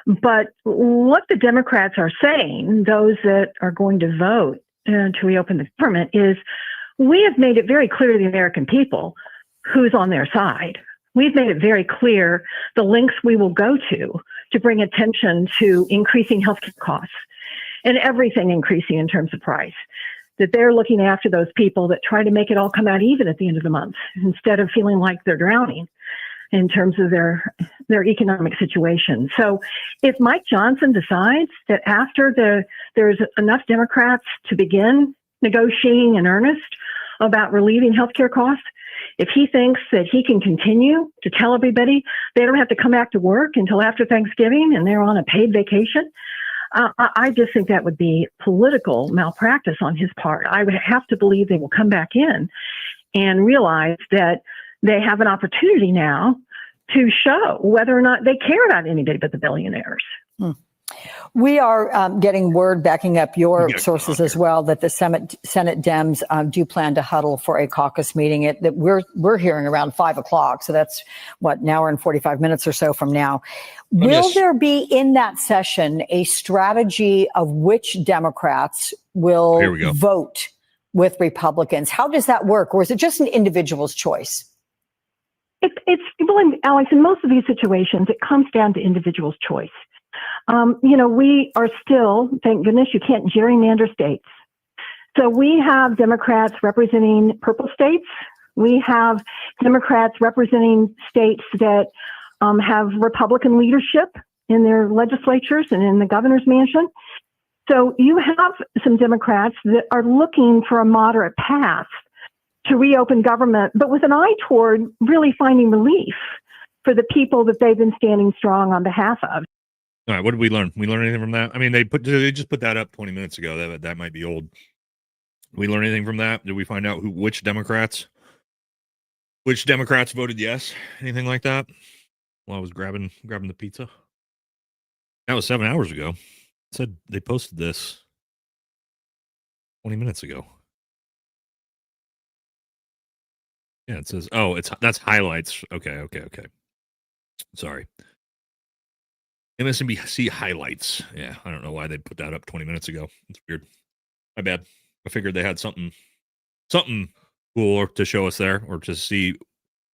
But what the Democrats are saying, those that are going to vote to reopen the government, is we have made it very clear to the American people who's on their side. We've made it very clear the lengths we will go to bring attention to increasing healthcare costs and everything increasing in terms of price, that they're looking after those people that try to make it all come out even at the end of the month instead of feeling like they're drowning in terms of their economic situation. So if Mike Johnson decides that after there's enough Democrats to begin negotiating in earnest about relieving healthcare costs, if he thinks that he can continue to tell everybody they don't have to come back to work until after Thanksgiving and they're on a paid vacation, I just think that would be political malpractice on his part. I would have to believe they will come back in and realize that they have an opportunity now to show whether or not they care about anybody but the billionaires. We are getting word backing up your sources as well that the Senate Dems do plan to huddle for a caucus meeting that we're hearing around 5 o'clock. So that's an hour and 45 minutes or so from now. Will there be in that session a strategy of which Democrats will vote with Republicans? How does that work? Or is it just an individual's choice? Well, Alex, in most of these situations, it comes down to individual's choice. We are still, thank goodness, you can't gerrymander states. So we have Democrats representing purple states. We have Democrats representing states that have Republican leadership in their legislatures and in the governor's mansion. So you have some Democrats that are looking for a moderate path to reopen government, but with an eye toward really finding relief for the people that they've been standing strong on behalf of. All right, what did we learn? We learn anything from that? I mean, they just put that up 20 minutes ago. That might be old. Did we learn anything from that? Did we find out which Democrats voted yes? Anything like that? While I was grabbing the pizza. That was 7 hours ago. It said they posted this 20 minutes ago. Yeah, it says, that's highlights. Okay. Sorry. MSNBC highlights. Yeah, I don't know why they put that up 20 minutes ago. It's weird. My bad. I figured they had something cool to show us there, or to see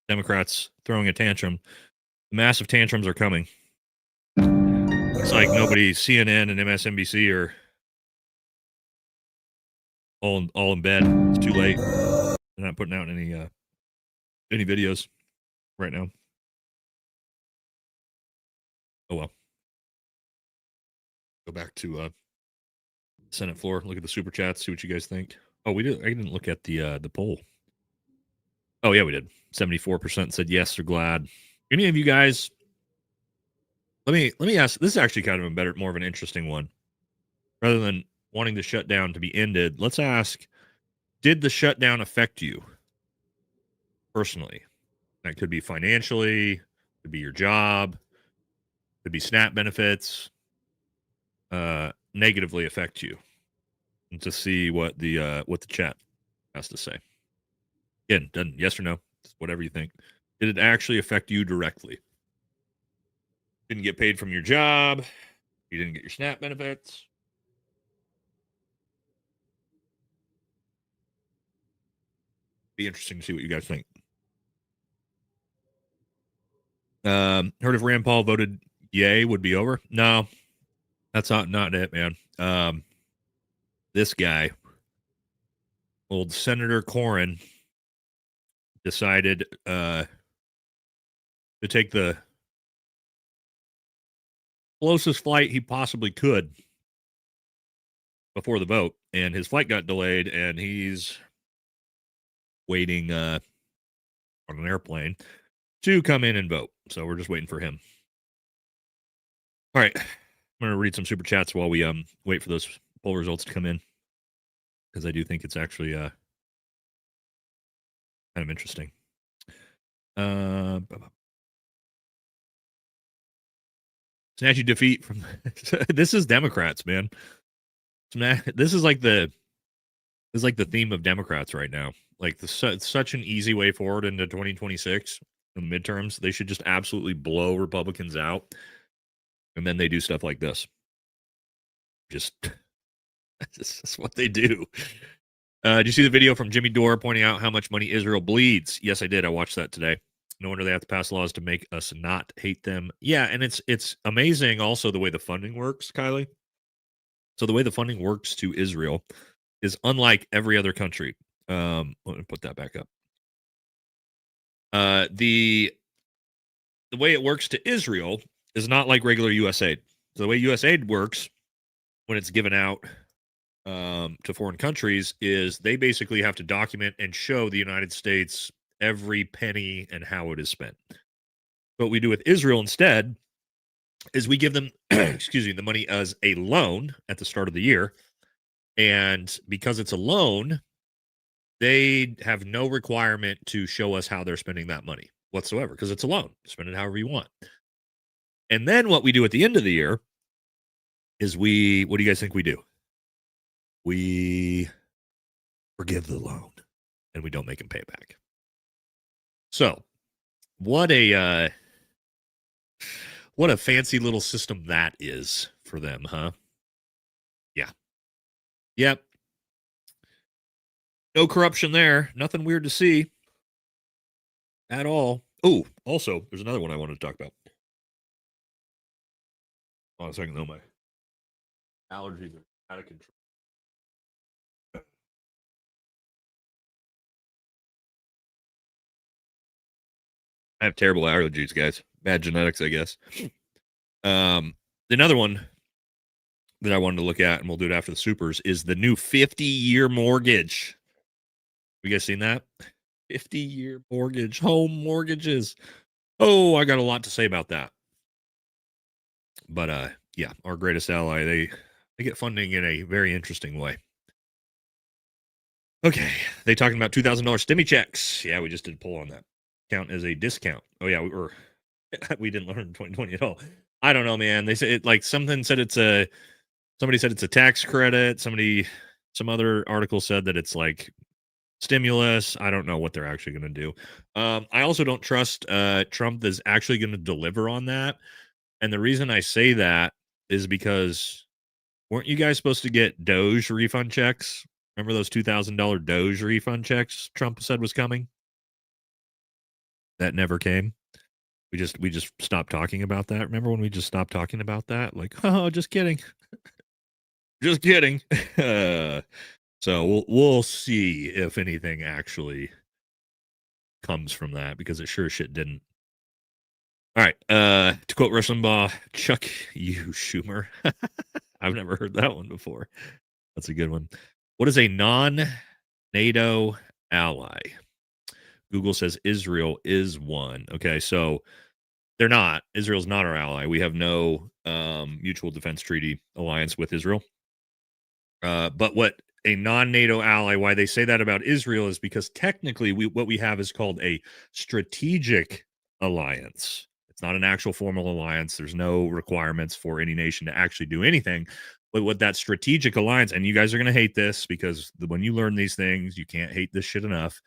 Democrats throwing a tantrum. Massive tantrums are coming. It's like nobody, CNN and MSNBC are all in bed. It's too late. They're not putting out any videos right now. Oh well. Go back to Senate floor. Look at the super chats. See what you guys think. Oh, we did. I didn't look at the poll. Oh yeah, we did. 74% said yes. They're glad. Any of you guys? Let me ask. This is actually kind of more of an interesting one. Rather than wanting the shutdown to be ended, let's ask: did the shutdown affect you personally? That could be financially, could be your job, could be SNAP benefits. Negatively affect you, and to see what the chat has to say. Again, done yes or no, whatever you think. Did it actually affect you directly? Didn't get paid from your job. You didn't get your SNAP benefits. Be interesting to see what you guys think. Heard if Rand Paul voted yay would be over. No, that's not it, man. This guy, old Senator Cornyn, decided to take the closest flight he possibly could before the vote, and his flight got delayed, and he's waiting on an airplane to come in and vote. So we're just waiting for him. All right, I'm going to read some super chats while we wait for those poll results to come in, because I do think it's actually kind of interesting. Snatchy defeat from this is Democrats, man. This is like the theme of Democrats right now. Like it's such an easy way forward into 2026 in the midterms. They should just absolutely blow Republicans out, and then they do stuff like this. Just this is what they do. Did you see the video from Jimmy Dore pointing out how much money Israel bleeds? Yes, I did. I watched that today. No wonder they have to pass laws to make us not hate them. Yeah, and it's amazing also the way the funding works, Kylie. So the way the funding works to Israel is unlike every other country. Let me put that back up. The way it works to Israel is not like regular USAID. So the way USAID works when it's given out to foreign countries is they basically have to document and show the United States every penny and how it is spent. What we do with Israel instead is we give them, excuse me, the money as a loan at the start of the year. And because it's a loan, they have no requirement to show us how they're spending that money whatsoever, because it's a loan. Spend it however you want. And then what we do at the end of the year is what do you guys think we do? We forgive the loan and we don't make them pay it back. So what a fancy little system that is for them, huh? Yeah. Yep. No corruption there. Nothing weird to see at all. Oh, also, there's another one I wanted to talk about. Hold on a second, though. My allergies are out of control. I have terrible allergies, guys. Bad genetics, I guess. Another one that I wanted to look at, and we'll do it after the supers, is the new 50-year mortgage. You guys seen that? 50-year mortgage, home mortgages. Oh, I got a lot to say about that. But yeah, our greatest ally, they get funding in a very interesting way. Okay, they talking about $2,000 stimmy checks. Yeah, we just did a poll on that. Count as a discount. Oh yeah, we didn't learn in 2020 at all. I don't know, man. They said it like somebody said it's a tax credit. Some other article said that it's like stimulus. I don't know what they're actually going to do. I also don't trust Trump is actually going to deliver on that. And the reason I say that is because weren't you guys supposed to get Doge refund checks? Remember those $2,000 Doge refund checks Trump said was coming? That never came. We just stopped talking about that. Remember when we just stopped talking about that? Like, oh, just kidding. Just kidding. So we'll see if anything actually comes from that, because it sure shit didn't. All right. To quote Rush Limbaugh, "Chuck you, Schumer." I've never heard that one before. That's a good one. What is a non-NATO ally? Google says Israel is one. Okay, so they're not. Israel's not our ally. We have no mutual defense treaty alliance with Israel. But what a non-NATO ally, why they say that about Israel is because technically what we have is called a strategic alliance. It's not an actual formal alliance. There's no requirements for any nation to actually do anything. But what that strategic alliance, and you guys are going to hate this because when you learn these things, you can't hate this shit enough.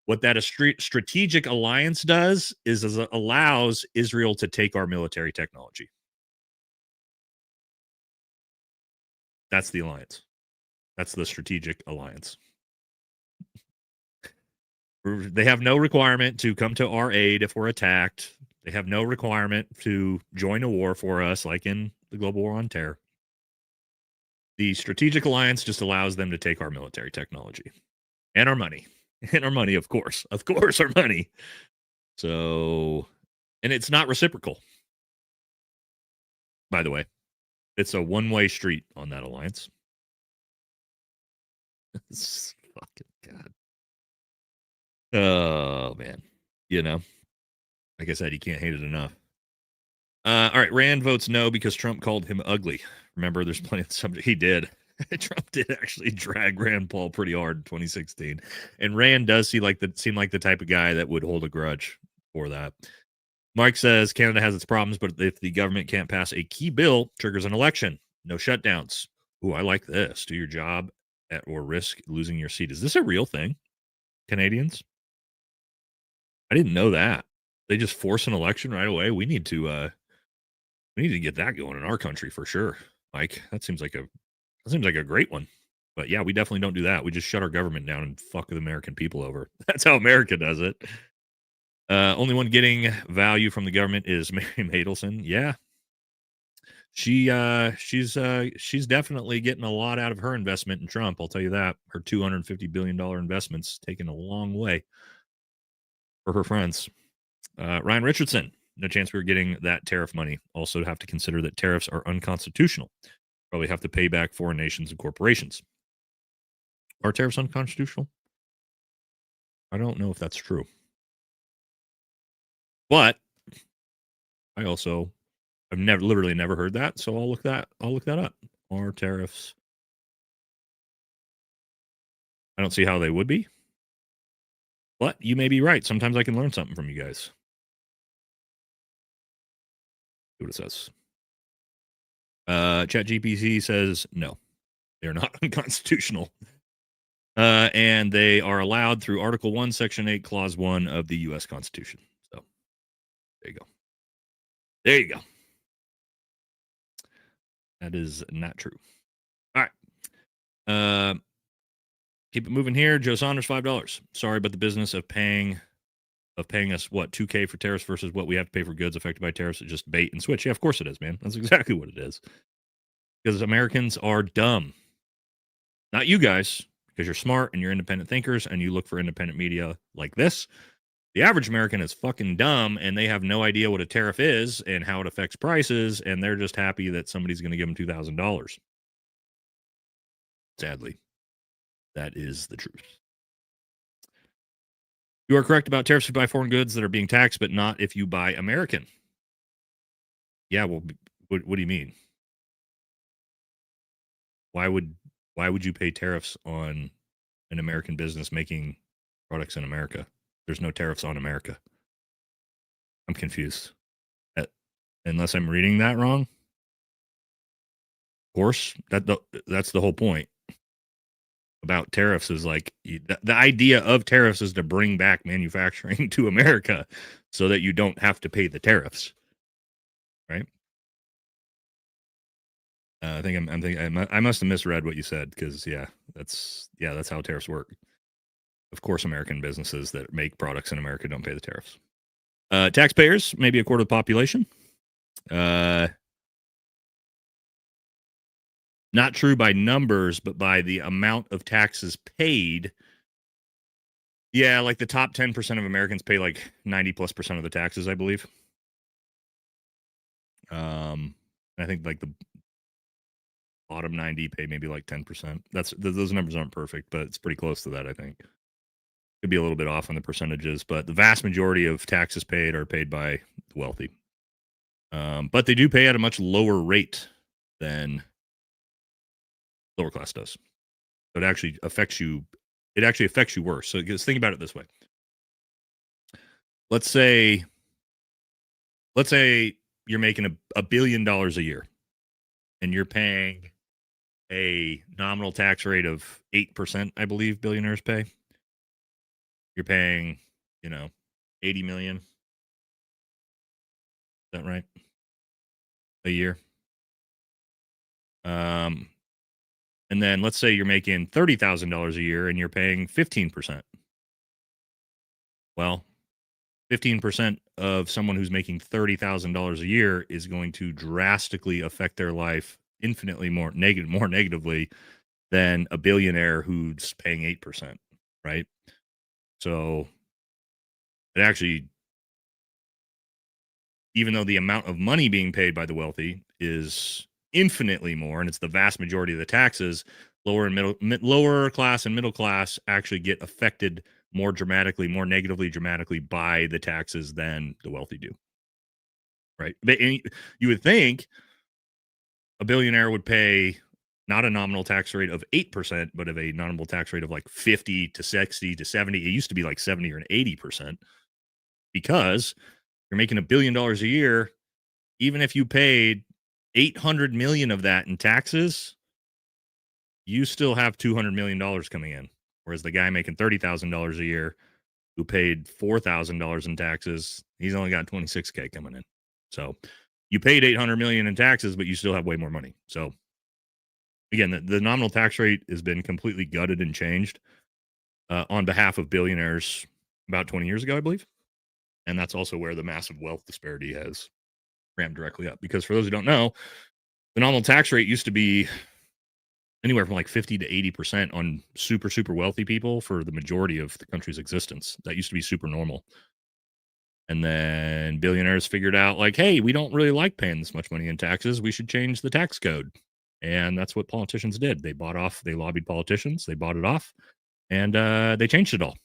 What that strategic alliance does is it allows Israel to take our military technology. That's the alliance. That's the strategic alliance. They have no requirement to come to our aid if we're attacked. They have no requirement to join a war for us, like in the global war on terror. The strategic alliance just allows them to take our military technology and our money. And our money, of course, our money. So, and it's not reciprocal. By the way, it's a one-way street on that alliance. Fucking God. Oh, man. You know, like I said, you can't hate it enough. All right, Rand votes no because Trump called him ugly. Remember, there's plenty of subject. He did. Trump did actually drag Rand Paul pretty hard in 2016. And Rand does seem like the type of guy that would hold a grudge for that. Mike says Canada has its problems, but if the government can't pass a key bill, triggers an election. No shutdowns. Ooh, I like this. Do your job or risk losing your seat. Is this a real thing, Canadians? I didn't know that. They just force an election right away. We need to get that going in our country for sure, Mike. That seems like a great one. But yeah, we definitely don't do that. We just shut our government down and fuck the American people over. That's how America does it. Only one getting value from the government is Mary Madelson. Yeah. She's definitely getting a lot out of her investment in Trump. I'll tell you that. Her $250 billion investment's taken a long way for her friends. Ryan Richardson, no chance we're getting that tariff money. Also have to consider that tariffs are unconstitutional. Probably have to pay back foreign nations and corporations. Are tariffs unconstitutional? I don't know if that's true. But I've literally never heard that, so I'll look that up. Are tariffs? I don't see how they would be, but you may be right. Sometimes I can learn something from you guys. See what it says. ChatGPT says no, they're not unconstitutional. And they are allowed through Article 1, Section 8, Clause 1 of the U.S. Constitution. So there you go. There you go. That is not true. All right. Keep it moving here. Joe Saunders, $5. Sorry, but the business of paying us what, $2K for tariffs versus what we have to pay for goods affected by tariffs is just bait and switch. Yeah, of course it is, man. That's exactly what it is. Because Americans are dumb. Not you guys, because you're smart and you're independent thinkers and you look for independent media like this. The average American is fucking dumb and they have no idea what a tariff is and how it affects prices, and they're just happy that somebody's going to give them $2,000. Sadly, that is the truth. You are correct about tariffs if you buy foreign goods that are being taxed, but not if you buy American. Yeah, well, what do you mean? Why would you pay tariffs on an American business making products in America? There's no tariffs on America. I'm confused. Unless I'm reading that wrong. Of course, that's the whole point about tariffs is like the idea of tariffs is to bring back manufacturing to America so that you don't have to pay the tariffs. Right? I think I must have misread what you said because that's how tariffs work. Of course, American businesses that make products in America don't pay the tariffs. Taxpayers, maybe a quarter of the population. Not true by numbers, but by the amount of taxes paid. Yeah, like the top 10% of Americans pay like 90+% of the taxes, I believe. I think like the bottom 90 pay maybe like 10%. Those numbers aren't perfect, but it's pretty close to that, I think. Could be a little bit off on the percentages, but the vast majority of taxes paid are paid by the wealthy. But they do pay at a much lower rate than lower class does. So it actually affects you. It actually affects you worse. So just think about it this way. Let's say you're making $1 billion a year and you're paying a nominal tax rate of 8%, I believe billionaires pay. You're paying, 80 million. Is that right? A year. And then let's say you're making $30,000 a year and you're paying 15%. Well, 15% of someone who's making $30,000 a year is going to drastically affect their life infinitely more negatively than a billionaire who's paying 8%, right? So it actually, even though the amount of money being paid by the wealthy is infinitely more, and it's the vast majority of the taxes, lower class and middle class actually get affected more negatively dramatically by the taxes than the wealthy do. Right? But you would think a billionaire would pay not a nominal tax rate of 8%, but of a nominal tax rate of like 50 to 60 to 70. It used to be like 70 or 80%, because you're making $1 billion a year. Even if you paid 800 million of that in taxes, you still have $200 million coming in. Whereas the guy making $30,000 a year who paid $4,000 in taxes, he's only got 26K coming in. So you paid 800 million in taxes, but you still have way more money. So again, the nominal tax rate has been completely gutted and changed on behalf of billionaires about 20 years ago, I believe. And that's also where the massive wealth disparity has ramped directly up. Because for those who don't know, the nominal tax rate used to be anywhere from like 50 to 80% on super, super wealthy people for the majority of the country's existence. That used to be super normal. And then billionaires figured out like, hey, we don't really like paying this much money in taxes. We should change the tax code. And that's what politicians did. They lobbied politicians, they bought it off, and they changed it all.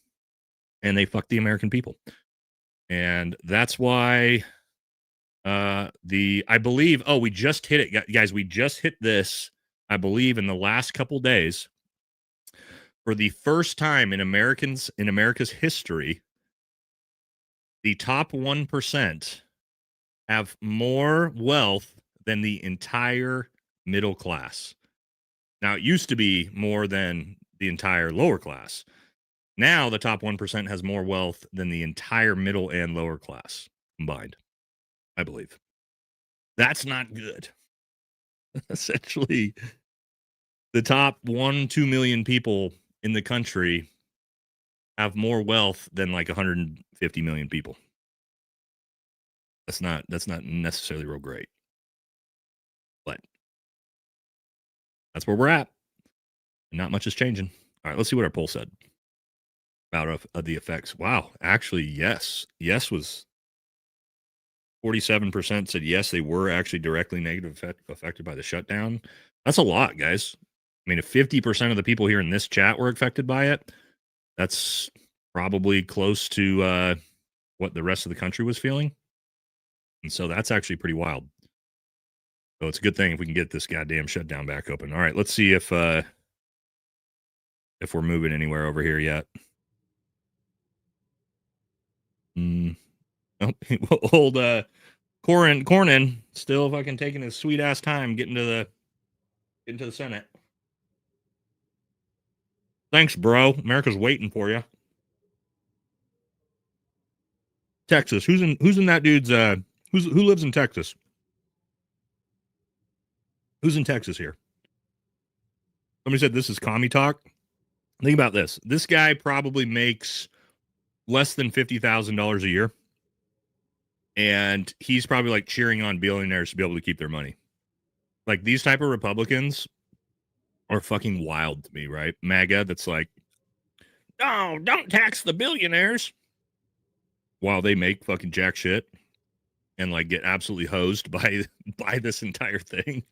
And they fucked the American people. And that's why I believe, we just hit it, guys. We just hit this, I believe, in the last couple days. For the first time in America's history, the top 1% have more wealth than the entire middle class. Now, it used to be more than the entire lower class. Now, the top 1% has more wealth than the entire middle and lower class combined, I believe. That's not good. Essentially, the top 2 million people in the country have more wealth than like 150 million people. That's not necessarily real great. But that's where we're at. And not much is changing. All right, let's see what our poll said about the effects. Wow, actually, yes. Yes was 47% said yes, they were actually directly negative affected by the shutdown. That's a lot, guys. I mean, if 50% of the people here in this chat were affected by it, that's probably close to what the rest of the country was feeling. And so that's actually pretty wild. So it's a good thing if we can get this goddamn shutdown back open. All right, let's see if we're moving anywhere over here yet. Oh, old Cornyn still fucking taking his sweet ass time getting to the Senate. Thanks, bro. America's waiting for you. Texas. Who's in that dude's who lives in Texas? Who's in Texas here? Somebody said this is commie talk. Think about this. This guy probably makes less than $50,000 a year. And he's probably like cheering on billionaires to be able to keep their money. Like these type of Republicans are fucking wild to me, right? MAGA, that's like, no, don't tax the billionaires. While they make fucking jack shit and like get absolutely hosed by this entire thing.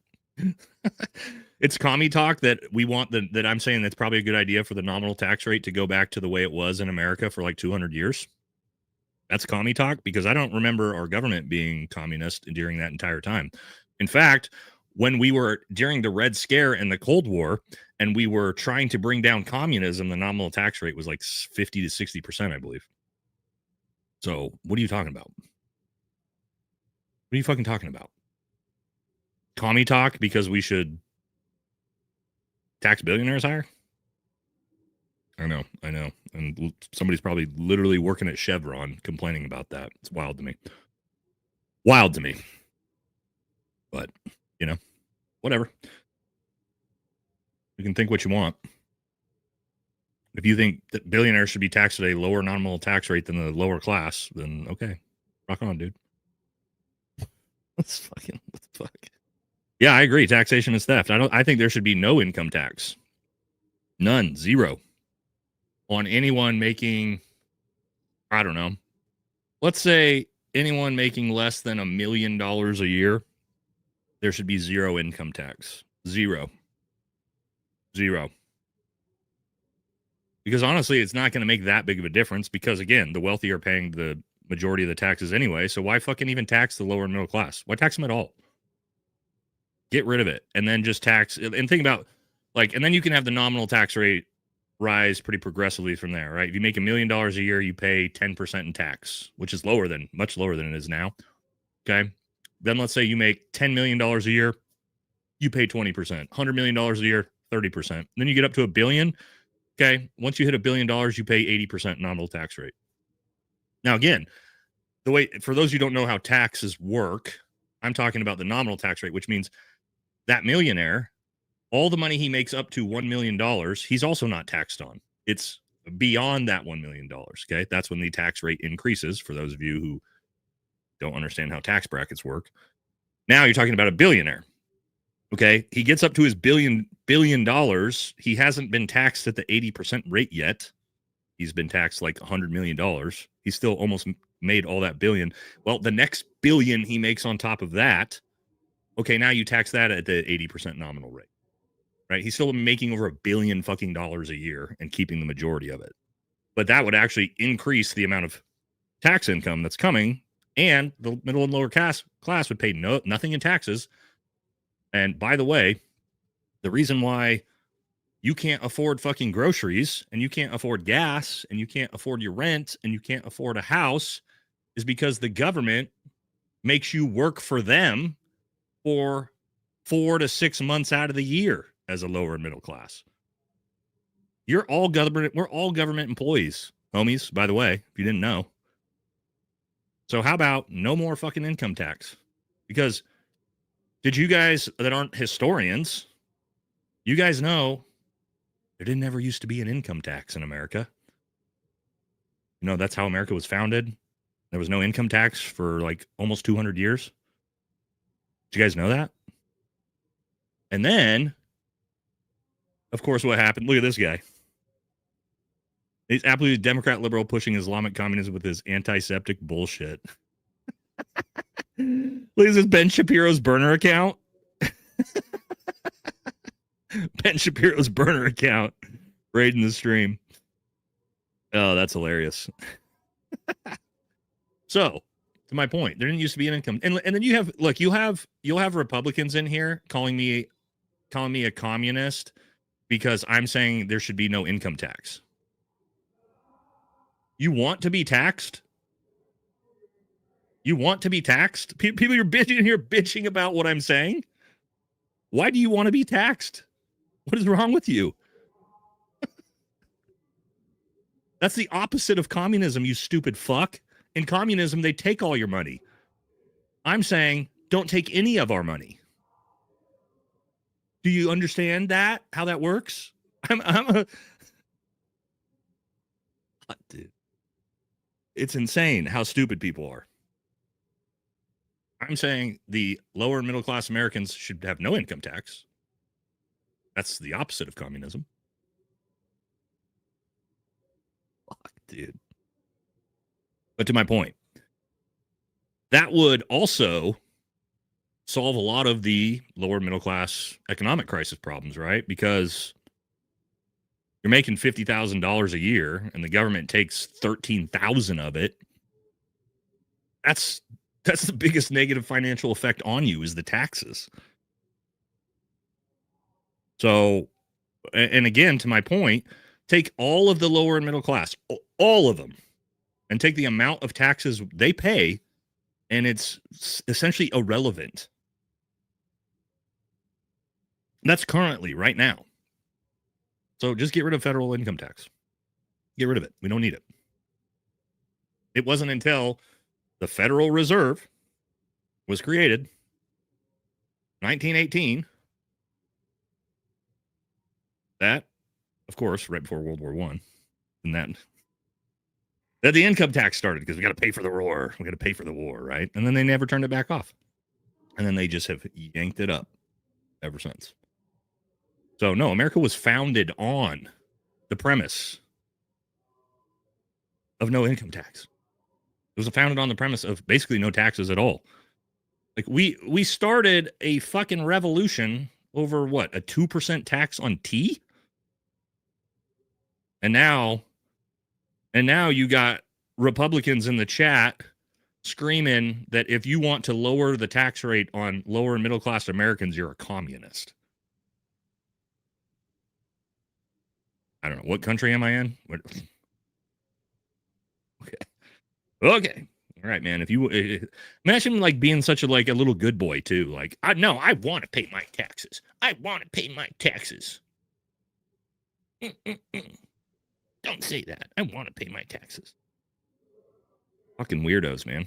It's commie talk that we want that I'm saying that's probably a good idea for the nominal tax rate to go back to the way it was in America for like 200 years. That's commie talk because I don't remember our government being communist during that entire time. In fact, when we were during the Red Scare and the Cold War and we were trying to bring down communism, the nominal tax rate was like 50 to 60%, I believe. So what are you talking about? What are you fucking talking about? Commie talk because we should tax billionaires higher? I know. And somebody's probably literally working at Chevron complaining about that. It's wild to me. But, whatever. You can think what you want. If you think that billionaires should be taxed at a lower nominal tax rate than the lower class, then okay. Rock on, dude. What the fuck? Yeah, I agree. Taxation is theft. I think there should be no income tax. None. Zero. On anyone making, I don't know. Let's say anyone making less than $1 million a year, there should be zero income tax. Zero. Because honestly, it's not going to make that big of a difference because, again, the wealthy are paying the majority of the taxes anyway. So why fucking even tax the lower middle class? Why tax them at all? Get rid of it and then just tax. And think about, and then you can have the nominal tax rate rise pretty progressively from there, right? If you make $1 million a year, you pay 10% in tax, which is much lower than it is now. Okay. Then let's say you make $10 million a year, you pay 20%. $100 million a year, 30%. Then you get up to $1 billion. Okay. Once you hit $1 billion, you pay 80% nominal tax rate. Now, again, the way, for those who don't know how taxes work, I'm talking about the nominal tax rate, which means that millionaire, all the money he makes up to $1 million, he's also not taxed on. It's beyond that $1 million. Okay. That's when the tax rate increases for those of you who don't understand how tax brackets work. Now you're talking about a billionaire. Okay. He gets up to his billion dollars. He hasn't been taxed at the 80% rate yet. He's been taxed like $100 million. He's still almost made all that billion. Well, the next billion he makes on top of that, okay, now you tax that at the 80% nominal rate, right? He's still making over $1 billion fucking dollars a year and keeping the majority of it. But that would actually increase the amount of tax income that's coming, and the middle and lower class would pay nothing in taxes. And by the way, the reason why you can't afford fucking groceries and you can't afford gas and you can't afford your rent and you can't afford a house is because the government makes you work for them for 4 to 6 months out of the year as a lower and middle class. We're all government employees, homies, by the way, if you didn't know. So how about no more fucking income tax? Because did you guys that aren't historians, you guys know there didn't ever used to be an income tax in America. You know, that's how America was founded. There was no income tax for like almost 200 years. Did you guys know that? And then, of course, what happened? Look at this guy. He's absolutely Democrat liberal pushing Islamic communism with his antiseptic bullshit. Look at this Ben Shapiro's burner account. Ben Shapiro's burner account raiding the stream. Oh, that's hilarious. So, to my point, there didn't used to be an income, and then you have you'll have Republicans in here calling me a communist because I'm saying there should be no income tax. You want to be taxed? You want to be taxed? People are bitching about what I'm saying. Why do you want to be taxed? What is wrong with you? That's the opposite of communism, you stupid fuck. In communism, they take all your money. I'm saying don't take any of our money. Do you understand that? How that works? Dude. It's insane how stupid people are. I'm saying the lower and middle class Americans should have no income tax. That's the opposite of communism. Fuck, dude. But to my point, that would also solve a lot of the lower middle class economic crisis problems, right? Because you're making $50,000 a year and the government takes 13,000 of it. That's the biggest negative financial effect on you is the taxes. So, and again, to my point, take all of the lower and middle class, all of them, and take the amount of taxes they pay, and it's essentially irrelevant. That's currently right now. So just get rid of federal income tax. Get rid of it. We don't need it. It wasn't until the Federal Reserve was created, 1918, that, of course, right before World War I, and that the income tax started because we got to pay for the war. We got to pay for the war, right? And then they never turned it back off. And then they just have yanked it up ever since. So, no, America was founded on the premise of no income tax. It was founded on the premise of basically no taxes at all. Like we started a fucking revolution over what, a 2% tax on tea? And now you got Republicans in the chat screaming that if you want to lower the tax rate on lower and middle class Americans, you're a communist. I don't know. What country am I in? Okay. All right, man. If you imagine like being such a little good boy too. Like, I want to pay my taxes. I want to pay my taxes. Don't say that. I want to pay my taxes. Fucking weirdos, man.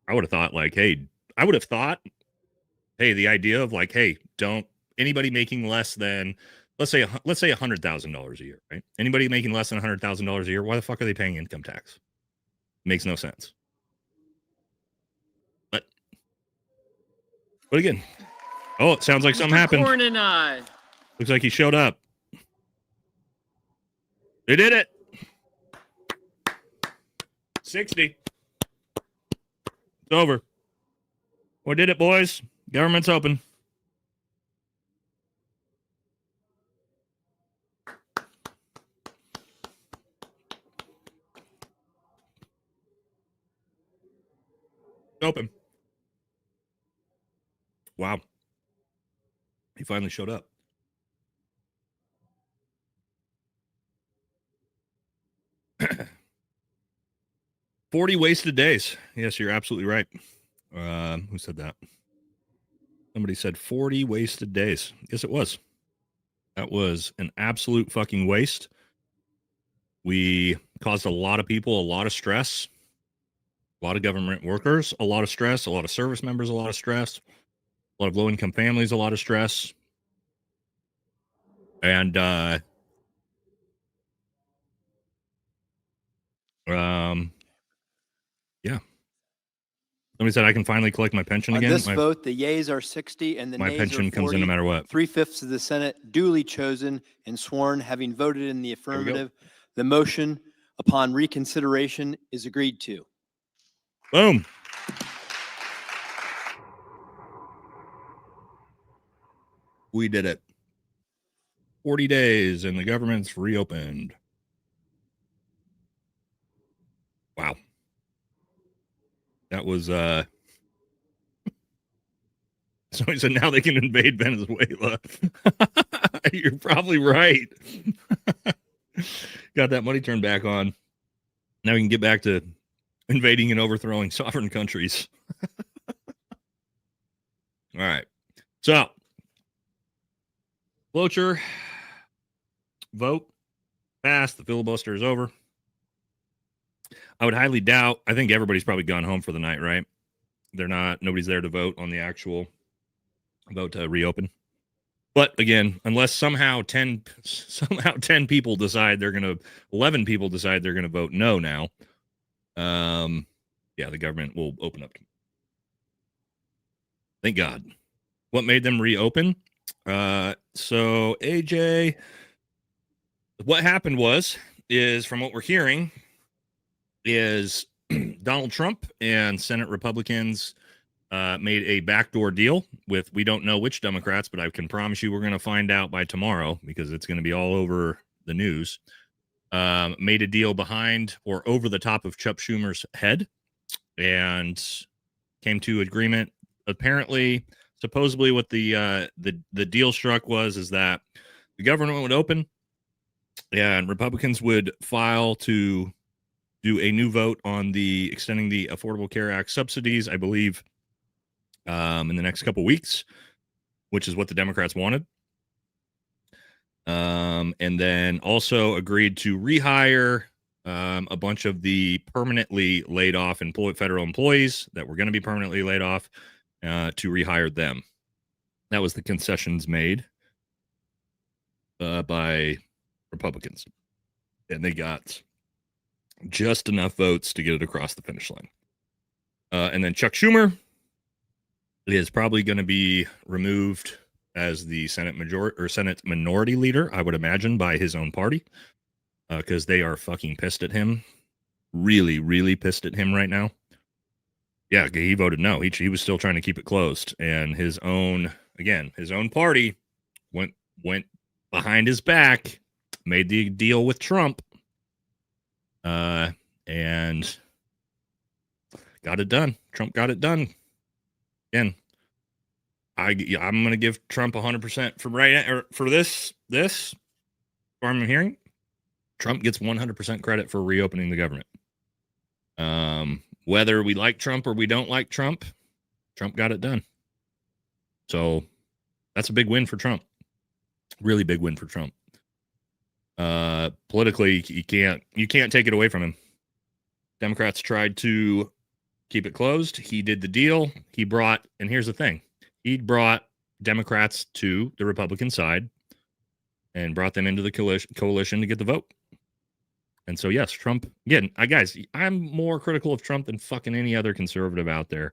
I would have thought the idea of don't anybody making less than let's say $100,000 a year, right? Anybody making less than $100,000 a year, why the fuck are they paying income tax? Makes no sense. But again, oh, it sounds like something happened. Corn and I. Looks like he showed up. They did it. 60. It's over. We did it, boys. Government's open. Open. Wow. He finally showed up. "40 wasted days." Yes, you're absolutely right. Who said that? Somebody said 40 wasted days. Yes, it was. That was an absolute fucking waste. We caused a lot of people a lot of stress, a lot of government workers a lot of stress, a lot of service members a lot of stress, a lot of low-income families a lot of stress. And yeah. Somebody said I can finally collect my pension On again. this vote, the yeas are 60 and the My nays pension are comes in no 40. matter what. 3/5 of the Senate duly chosen and sworn, having voted in the we go. affirmative. The motion upon reconsideration is agreed to. Boom. We did it. 40 days and the government's reopened. Wow. That was somebody said now they can invade Venezuela. You're probably right. Got that money turned back on. Now we can get back to invading and overthrowing sovereign countries. All right. So, cloture, vote, passed. The filibuster is over. I would highly doubt. I think everybody's probably gone home for the night, right? Nobody's there to vote on the actual vote to reopen. But again, unless somehow 10 people decide 11 people decide they're gonna vote no now. Yeah, the government will open up. Thank God. What made them reopen? So AJ, what happened is from what we're hearing, is Donald Trump and Senate Republicans made a backdoor deal with, we don't know which Democrats, but I can promise you we're going to find out by tomorrow because it's going to be all over the news. Made a deal behind or over the top of Chuck Schumer's head and came to agreement. Apparently, supposedly what the deal struck is that the government would open and Republicans would file to do a new vote on the extending the Affordable Care Act subsidies, I believe, in the next couple weeks, which is what the Democrats wanted. And then also agreed to rehire a bunch of the permanently laid off federal employees that were going to be permanently laid off to rehire them. That was the concessions made by Republicans. And they got just enough votes to get it across the finish line. And then Chuck Schumer is probably going to be removed as the Senate minority leader, I would imagine, by his own party, because they are fucking pissed at him. Really, really pissed at him right now. Yeah, he voted no. He was still trying to keep it closed, and his own party went behind his back, made the deal with Trump, and got it done. Trump got it done. Again, I'm going to give Trump 100% for this. What I'm hearing, Trump gets 100% credit for reopening the government. Whether we like Trump or we don't like Trump, Trump got it done. So that's a big win for Trump. Really big win for Trump. Politically, you can't take it away from him. Democrats tried to keep it closed. He did the deal. And here's the thing. He brought Democrats to the Republican side and brought them into the coalition to get the vote. And so, yes, Trump, again, guys, I'm more critical of Trump than fucking any other conservative out there.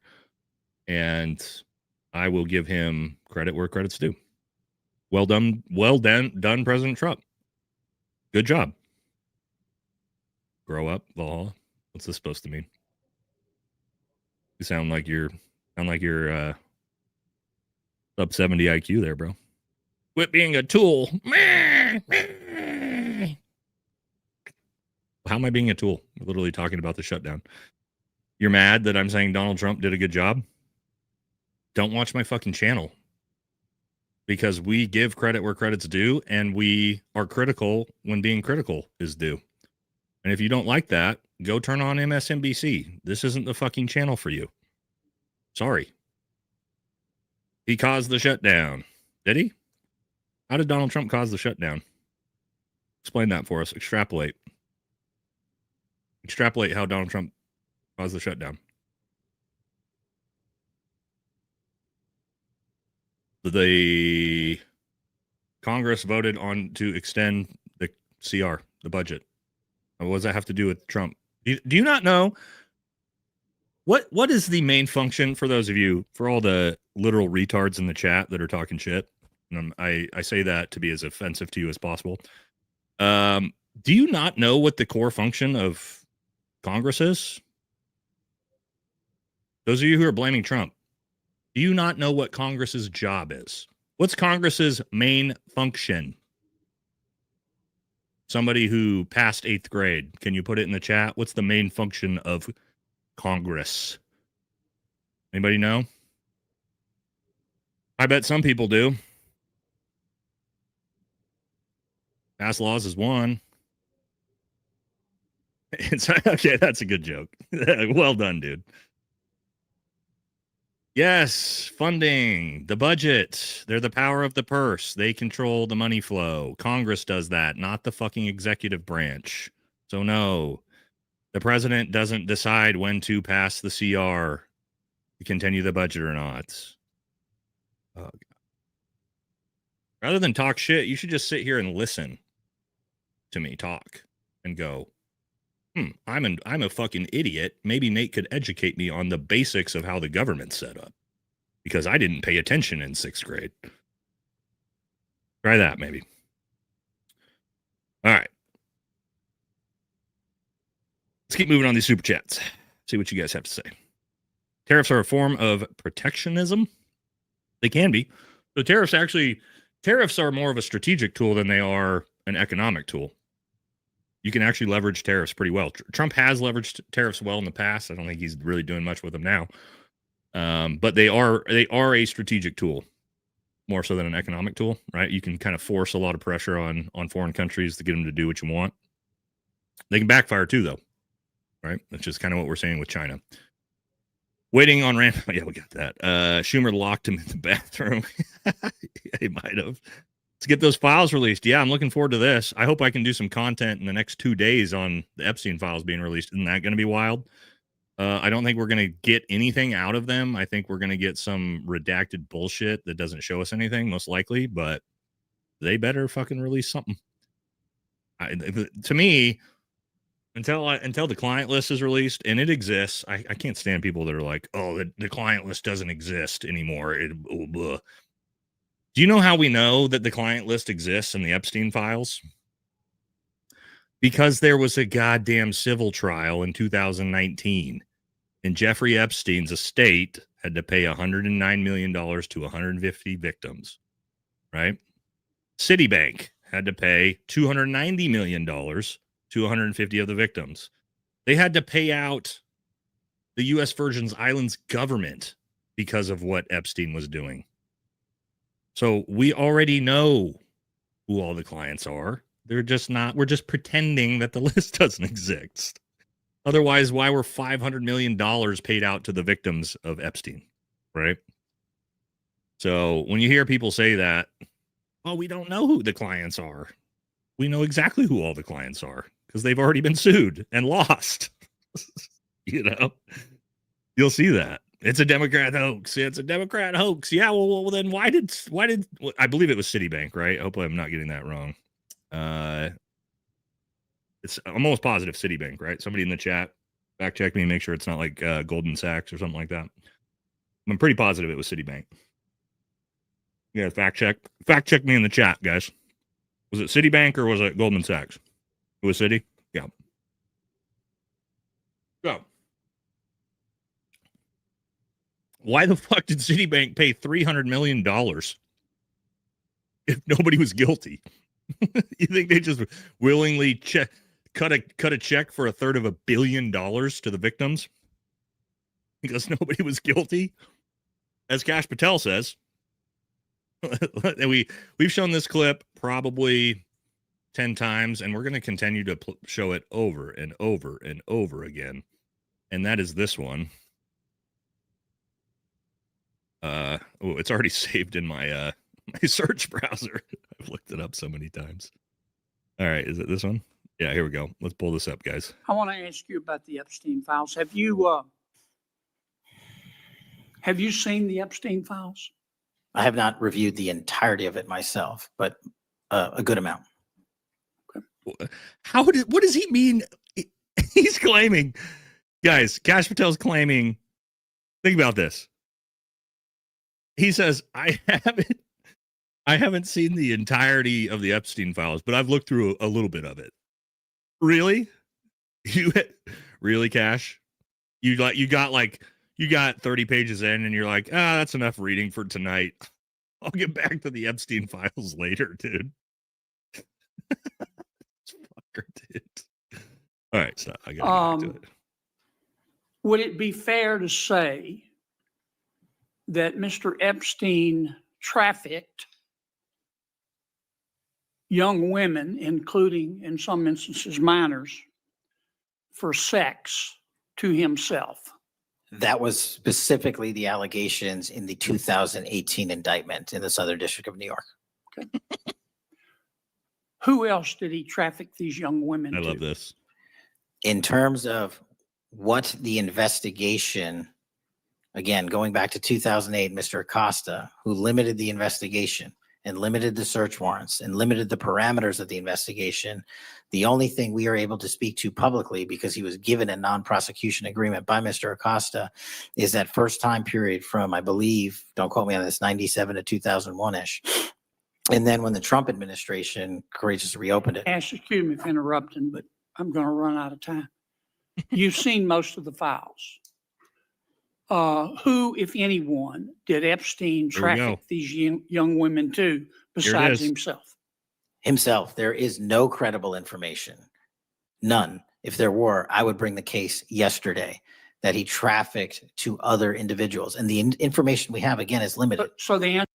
And I will give him credit where credit's due. Well done, President Trump. Good job. Grow up, Valhalla. What's this supposed to mean? You sound like you're sub 70 IQ there, bro. Quit being a tool. How am I being a tool? We're literally talking about the shutdown. You're mad that I'm saying Donald Trump did a good job? Don't watch my fucking channel. Because we give credit where credit's due, and we are critical when being critical is due. And if you don't like that, go turn on MSNBC. This isn't the fucking channel for you. Sorry. He caused the shutdown. Did he? How did Donald Trump cause the shutdown? Explain that for us. Extrapolate. Extrapolate how Donald Trump caused the shutdown. The Congress voted on to extend the CR, the budget. What does that have to do with Trump? Do you not know what is the main function, for those of you, for all the literal retards in the chat that are talking shit? And I say that to be as offensive to you as possible. Do you not know what the core function of Congress is? Those of you who are blaming Trump, do you not know what Congress's job is? What's Congress's main function? Somebody who passed 8th grade, can you put it in the chat? What's the main function of Congress? Anybody know? I bet some people do. Pass laws is one. It's okay. That's a good joke. Well done, dude. Yes, funding, the budget. They're the power of the purse. They control the money flow. Congress does that, not the fucking executive branch. So no, the president doesn't decide when to pass the CR to continue the budget or not. Oh, God. Rather than talk shit, you should just sit here and listen to me talk and go, I'm a fucking idiot. Maybe Nate could educate me on the basics of how the government's set up, because I didn't pay attention in 6th grade. Try that, maybe. All right. Let's keep moving on these super chats. See what you guys have to say. Tariffs are a form of protectionism. They can be. So tariffs are more of a strategic tool than they are an economic tool. You can actually leverage tariffs pretty well. Trump has leveraged tariffs well in the past. I don't think he's really doing much with them now. But they are a strategic tool, more so than an economic tool, right? You can kind of force a lot of pressure on foreign countries to get them to do what you want. They can backfire too, though, right? That's just kind of what we're saying with China. Waiting on Rand. Yeah, we got that. Schumer locked him in the bathroom. Yeah, he might have. To get those files released. Yeah, I'm looking forward to this. I hope I can do some content in the next 2 days on the Epstein files being released. Isn't that going to be wild? I don't think we're going to get anything out of them. I think we're going to get some redacted bullshit that doesn't show us anything, most likely, but they better fucking release something. To me, until the client list is released, and it exists, I can't stand people that are like, oh, the client list doesn't exist anymore. Do you know how we know that the client list exists in the Epstein files? Because there was a goddamn civil trial in 2019, and Jeffrey Epstein's estate had to pay $109 million to 150 victims, right? Citibank had to pay $290 million to 150 of the victims. They had to pay out the U.S. Virgin Islands government because of what Epstein was doing. So we already know who all the clients are. They're just not, we're just pretending that the list doesn't exist. Otherwise, why were $500 million paid out to the victims of Epstein, right? So when you hear people say that, well, we don't know who the clients are. We know exactly who all the clients are because they've already been sued and lost. You know, you'll see that. It's a Democrat hoax. It's a Democrat hoax. Yeah, well then why did I believe it was Citibank, right? Hopefully I'm not getting that wrong. I'm almost positive Citibank, right? Somebody in the chat, fact check me and make sure it's not like Goldman Sachs or something like that. I'm pretty positive it was Citibank. Yeah, fact check me in the chat, guys. Was it Citibank or was it Goldman Sachs? It was Citi? Yeah. So, why the fuck did Citibank pay $300 million if nobody was guilty? You think they just willingly cut a check for $333 million to the victims? because nobody was guilty, as Kash Patel says. And we've shown this clip probably 10 times, and we're going to continue to show it over and over and over again. And that is this one. It's already saved in my my search browser. I've looked it up so many times. All right, is it this one? Yeah, here we go. Let's pull this up, guys. I want to ask you about the Epstein files. Have you seen the Epstein files? I have not reviewed the entirety of it myself, but a good amount. What does he mean? He's claiming, guys, Kash Patel's claiming, think about this. He says, I haven't seen the entirety of the Epstein files, but I've looked through a little bit of it. Really? Really, Kash? You got 30 pages in and you're like, that's enough reading for tonight. I'll get back to the Epstein files later, dude. Fucker, dude. All right, stop. I gotta get back to it. Would it be fair to say that Mr. Epstein trafficked young women, including in some instances minors, for sex to himself? That was specifically the allegations in the 2018 indictment in the Southern District of New York. Okay. Who else did he traffic these young women to? I love this. In terms of what the investigation, again, going back to 2008, Mr. Acosta, who limited the investigation and limited the search warrants and limited the parameters of the investigation, the only thing we are able to speak to publicly, because he was given a non-prosecution agreement by Mr. Acosta, is that first time period from, I believe, don't quote me on this, 97 to 2001-ish. And then when the Trump administration courageously reopened it. Excuse me for interrupting, but I'm going to run out of time. You've seen most of the files. Who, if anyone, did Epstein traffic these young women to besides himself? Himself. There is no credible information. None. If there were, I would bring the case yesterday that he trafficked to other individuals. And the information we have, again, is limited. So the answer.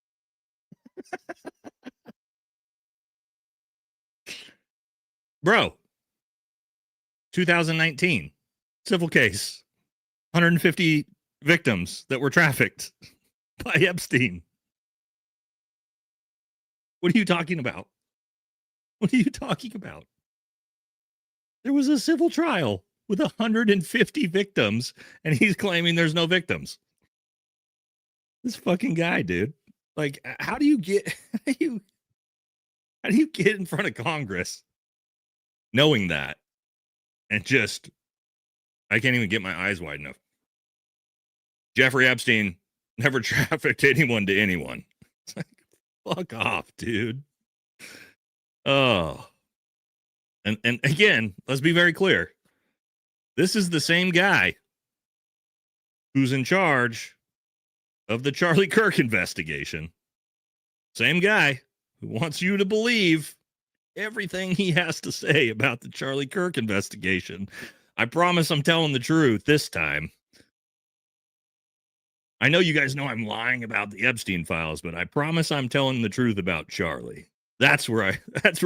Bro, 2019, civil case, 150 victims that were trafficked by Epstein. What are you talking about? What are you talking about? There was a civil trial with 150 victims, and he's claiming there's no victims. This fucking guy, dude. Like, how do you get in front of Congress knowing that and just, I can't even get my eyes wide enough. Jeffrey Epstein never trafficked anyone to anyone. It's like, fuck off, dude. Oh. And again, let's be very clear. This is the same guy who's in charge of the Charlie Kirk investigation. Same guy who wants you to believe everything he has to say about the Charlie Kirk investigation. I promise I'm telling the truth this time. I know you guys know I'm lying about the Epstein files, but I promise I'm telling the truth about Charlie. That's where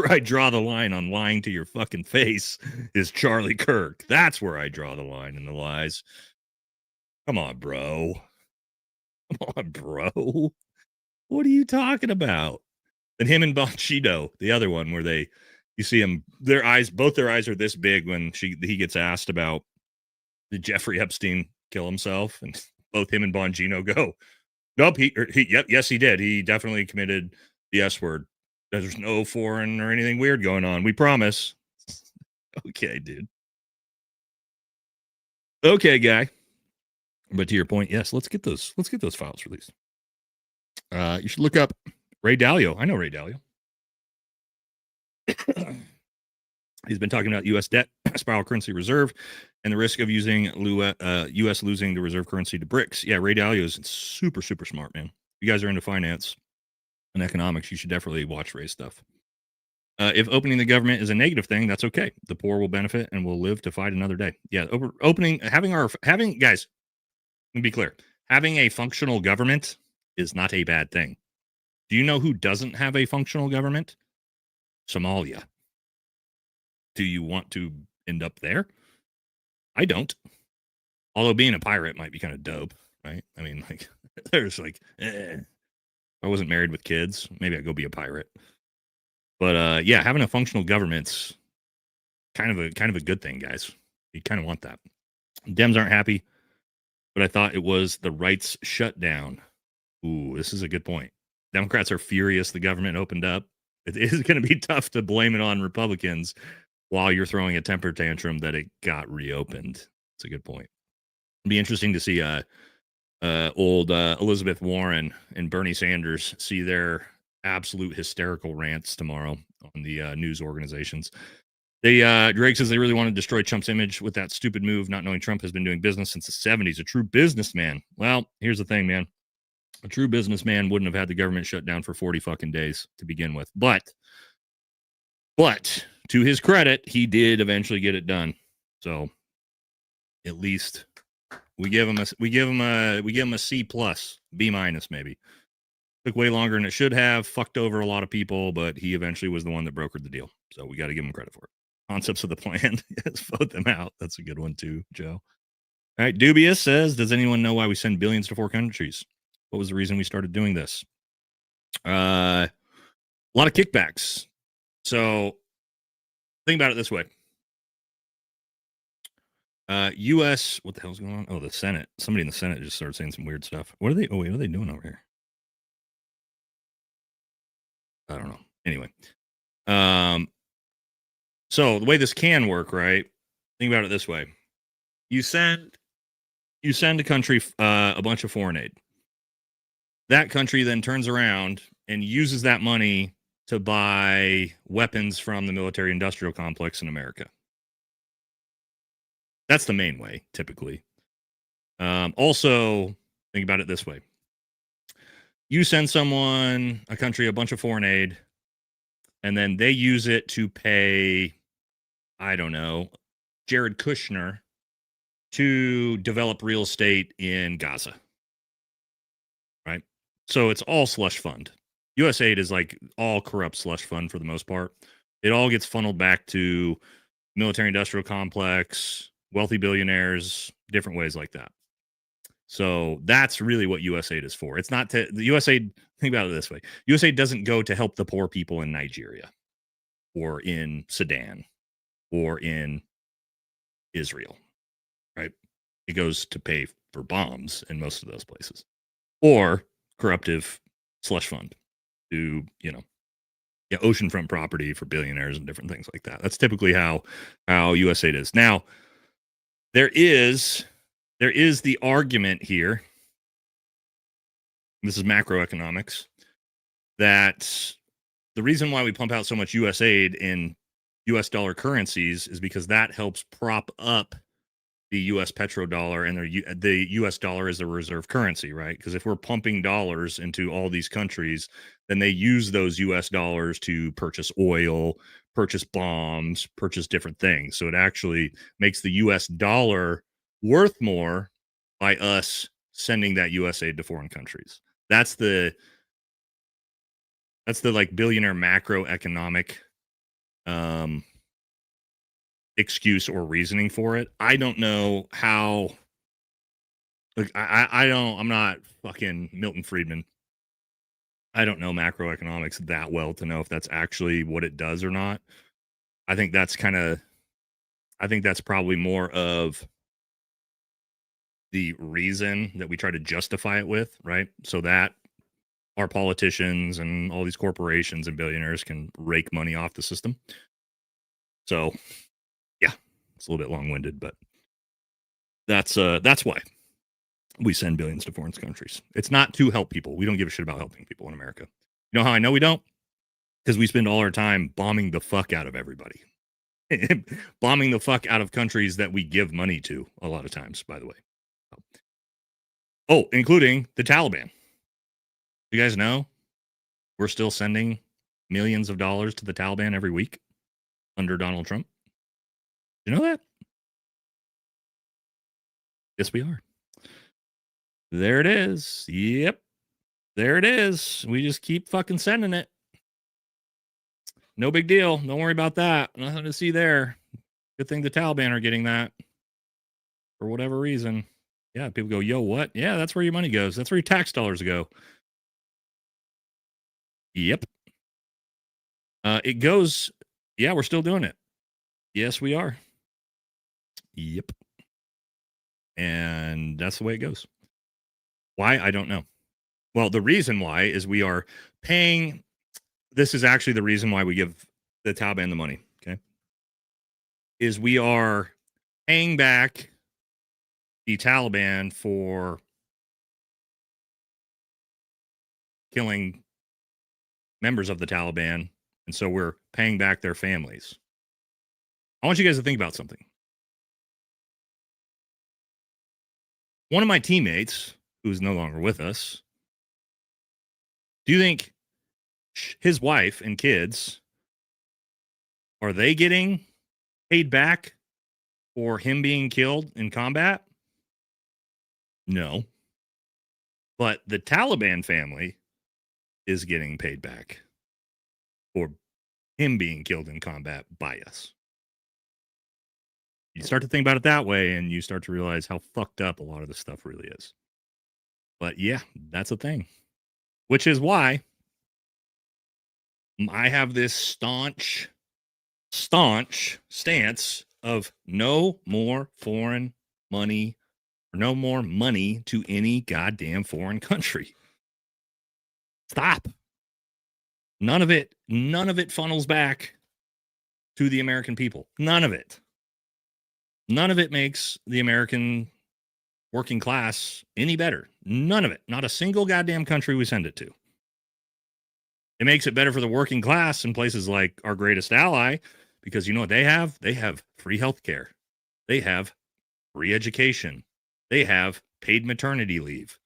I draw the line on lying to your fucking face is Charlie Kirk. That's where I draw the line in the lies. Come on, bro. Come on, bro. What are you talking about? And him and Bongino, the other one, where you see him, both their eyes are this big when he gets asked about, did Jeffrey Epstein kill himself? And both him and Bongino go, nope, yes, he did. He definitely committed the S word. There's no foreign or anything weird going on. We promise. Okay, dude. Okay, guy. But to your point, yes, let's get those files released. You should look up Ray Dalio. I know Ray Dalio. He's been talking about U.S. debt, spiral currency reserve, and the risk of using U.S. losing the reserve currency to BRICS. Yeah, Ray Dalio is super, super smart, man. If you guys are into finance and economics, you should definitely watch Ray's stuff. If opening the government is a negative thing, that's okay. The poor will benefit and will live to fight another day. Yeah, guys, me be clear. Having a functional government is not a bad thing. Do you know who doesn't have a functional government? Somalia. Do you want to end up there? I don't. Although being a pirate might be kind of dope, right? I mean, like, there's like, if I wasn't married with kids, maybe I'd go be a pirate. But yeah, having a functional government's kind of a good thing, guys. You kind of want that. Dems aren't happy, but I thought it was the right's shutdown. Ooh, this is a good point. Democrats are furious the government opened up. It is going to be tough to blame it on Republicans while you're throwing a temper tantrum that it got reopened. It's a good point. It'd be interesting to see old Elizabeth Warren and Bernie Sanders see their absolute hysterical rants tomorrow on the news organizations. Drake says they really want to destroy Trump's image with that stupid move, not knowing Trump has been doing business since the 70s. A true businessman. Well, here's the thing, man. A true businessman wouldn't have had the government shut down for 40 fucking days to begin with. But to his credit, he did eventually get it done. So at least we give him a C plus, B minus maybe. Took way longer than it should have, fucked over a lot of people, but he eventually was the one that brokered the deal. So we got to give him credit for it. Concepts of the plan. Yes, vote them out. That's a good one too, Joe. All right, Dubious says, does anyone know why we send billions to 4 countries? What was the reason we started doing this? A lot of kickbacks. So think about it this way. U.S. What the hell's going on? Oh, the Senate. Somebody in the Senate just started saying some weird stuff. What are they? Oh, wait, what are they doing over here? I don't know. Anyway. So the way this can work, right? Think about it this way. You send a country a bunch of foreign aid. That country then turns around and uses that money to buy weapons from the military industrial complex in America. That's the main way, typically. Also, think about it this way. You send a country, a bunch of foreign aid, and then they use it to pay, I don't know, Jared Kushner to develop real estate in Gaza. Right? So it's all slush fund. USAID is like all corrupt slush fund for the most part. It all gets funneled back to military industrial complex, wealthy billionaires, different ways like that. So that's really what USAID is for. It's not to the USAID. Think about it this way. USAID doesn't go to help the poor people in Nigeria or in Sudan or in Israel, right? It goes to pay for bombs in most of those places or corruptive slush fund to, oceanfront property for billionaires and different things like that. That's typically how USAID is. Now, there is the argument here, this is macroeconomics, that the reason why we pump out so much USAID in US dollar currencies is because that helps prop up the US petrodollar, and the US dollar is a reserve currency, right? Because if we're pumping dollars into all these countries, then they use those US dollars to purchase oil, purchase bombs, purchase different things. So it actually makes the US dollar worth more by us sending that US aid to foreign countries. That's the like billionaire macroeconomic excuse or reasoning for it. I don't know how. Like I'm not fucking Milton Friedman. I don't know macroeconomics that well to know if that's actually what it does or not. I think that's probably more of the reason that we try to justify it with, right? So that our politicians and all these corporations and billionaires can rake money off the system. So yeah, it's a little bit long-winded, but that's why we send billions to foreign countries. It's not to help people. We don't give a shit about helping people in America. You know how I know we don't? Because we spend all our time bombing the fuck out of everybody. Bombing the fuck out of countries that we give money to a lot of times, by the way. Oh, including the Taliban. You guys know we're still sending millions of dollars to the Taliban every week under Donald Trump. You know that? Yes, we are. There it is. Yep. There it is. We just keep fucking sending it. No big deal. Don't worry about that. Nothing to see there. Good thing the Taliban are getting that for whatever reason. Yeah, people go, yo, what? Yeah, that's where your money goes. That's where your tax dollars go. Yep. It goes, yeah, we're still doing it. Yes, we are. Yep. And that's the way it goes. Why? I don't know. Well, the reason why is we are paying. This is actually the reason why we give the Taliban the money. Okay. Is we are paying back the Taliban for killing members of the Taliban. And so we're paying back their families. I want you guys to think about something. One of my teammates, who's no longer with us, do you think his wife and kids, are they getting paid back for him being killed in combat? No. But the Taliban family is getting paid back for him being killed in combat by us. You start to think about it that way, and you start to realize how fucked up a lot of this stuff really is. But yeah, that's a thing. Which is why I have this staunch stance of no more foreign money, or no more money to any goddamn foreign country. Stop. None of it funnels back to the American people. None of it. None of it makes the American working class any better. None of it. Not a single goddamn country we send it to. It makes it better for the working class in places like our greatest ally, because you know what they have? They have free healthcare. They have free education. They have paid maternity leave.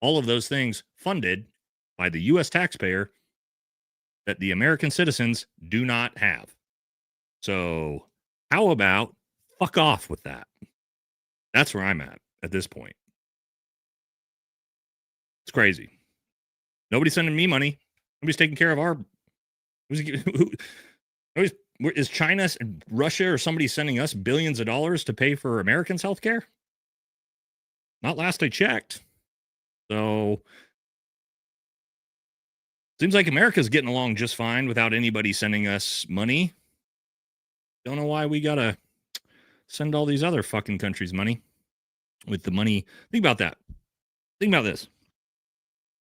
All of those things funded by the U.S. taxpayer that the American citizens do not have. So how about fuck off with that? That's where I'm at this point. It's crazy. Nobody's sending me money. Nobody's taking care of our... Is China, Russia, or somebody sending us billions of dollars to pay for Americans' health care? Not last I checked. So seems like America's getting along just fine without anybody sending us money. Don't know why we gotta send all these other fucking countries money. With the money, think about that. Think about this.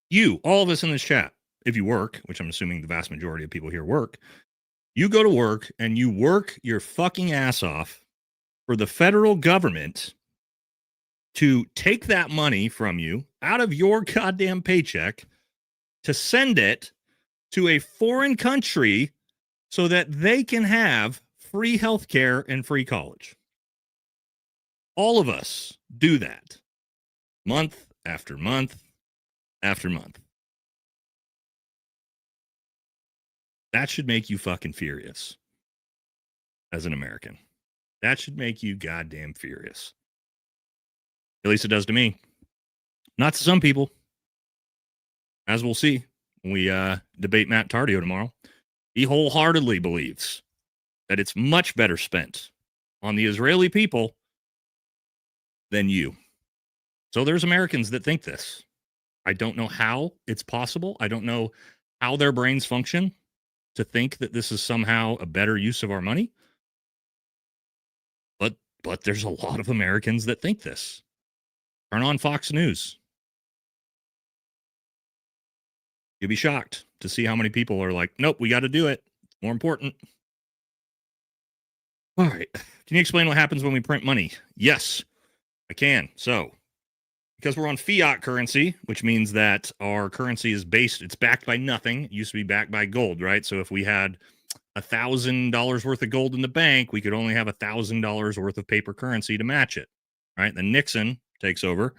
You, all of us in this chat, if you work, which I'm assuming the vast majority of people here work, you go to work and you work your fucking ass off for the federal government to take that money from you out of your goddamn paycheck to send it to a foreign country so that they can have free healthcare and free college. All of us do that month after month after month. That should make you fucking furious as an American. That should make you goddamn furious. At least it does to me. Not to some people. As we'll see when we debate Matt Tardio tomorrow. He wholeheartedly believes that it's much better spent on the Israeli people than you. So there's Americans that think this. I don't know how it's possible. I don't know how their brains function to think that this is somehow a better use of our money. But there's a lot of Americans that think this. Turn on Fox News. You'll be shocked to see how many people are like, nope, we got to do it. It's more important. All right. Can you explain what happens when we print money? Yes, I can. So, because we're on fiat currency, which means that our currency is it's backed by nothing. It used to be backed by gold, right? So if we had $1,000 worth of gold in the bank, we could only have $1,000 worth of paper currency to match it, right? Then Nixon takes over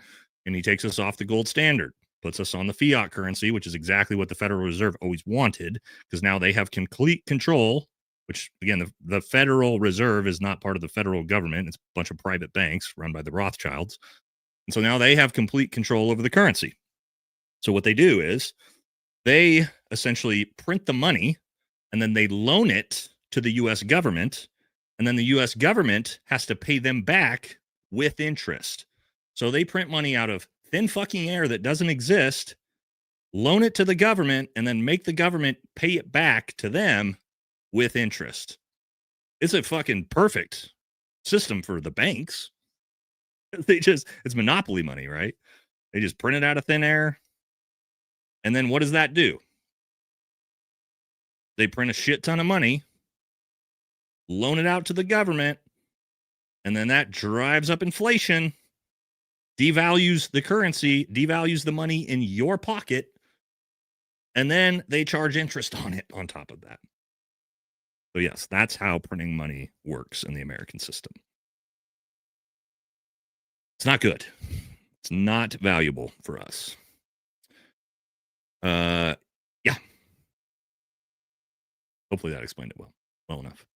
and he takes us off the gold standard, puts us on the fiat currency, which is exactly what the Federal Reserve always wanted, because now they have complete control, which again, the Federal Reserve is not part of the federal government. It's a bunch of private banks run by the Rothschilds. And so now they have complete control over the currency. So what they do is they essentially print the money and then they loan it to the US government. And then the US government has to pay them back with interest. So they print money out of thin fucking air that doesn't exist, loan it to the government, and then make the government pay it back to them with interest. It's a fucking perfect system for the banks. It's monopoly money, right? They just print it out of thin air. And then what does that do? They print a shit ton of money, loan it out to the government, and then that drives up inflation, devalues the currency, devalues the money in your pocket, and then they charge interest on it on top of that. So yes, that's how printing money works in the American system. It's not good. It's not valuable for us. Yeah. Hopefully that explained it well enough.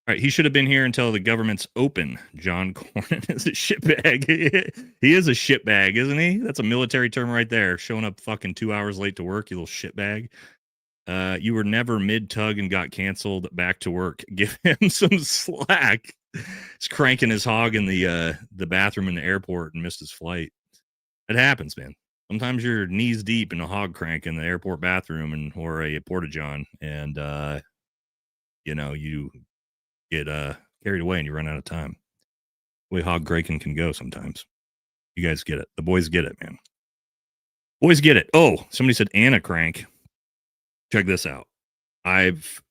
All right, he should have been here until the government's open. John Cornyn is a shitbag. He is a shitbag, isn't he? That's a military term right there. Showing up fucking 2 hours late to work, you little shitbag. You were never mid-tug and got canceled. Back to work. Give him some slack. He's cranking his hog in the bathroom in the airport and missed his flight. It happens, man. Sometimes you're knees deep in a hog crank in the airport bathroom or a porta-john, and you get carried away and you run out of time. The way hog cranking can go sometimes. You guys get it. The boys get it, man. Boys get it. Oh, somebody said Anna crank. Check this out. I've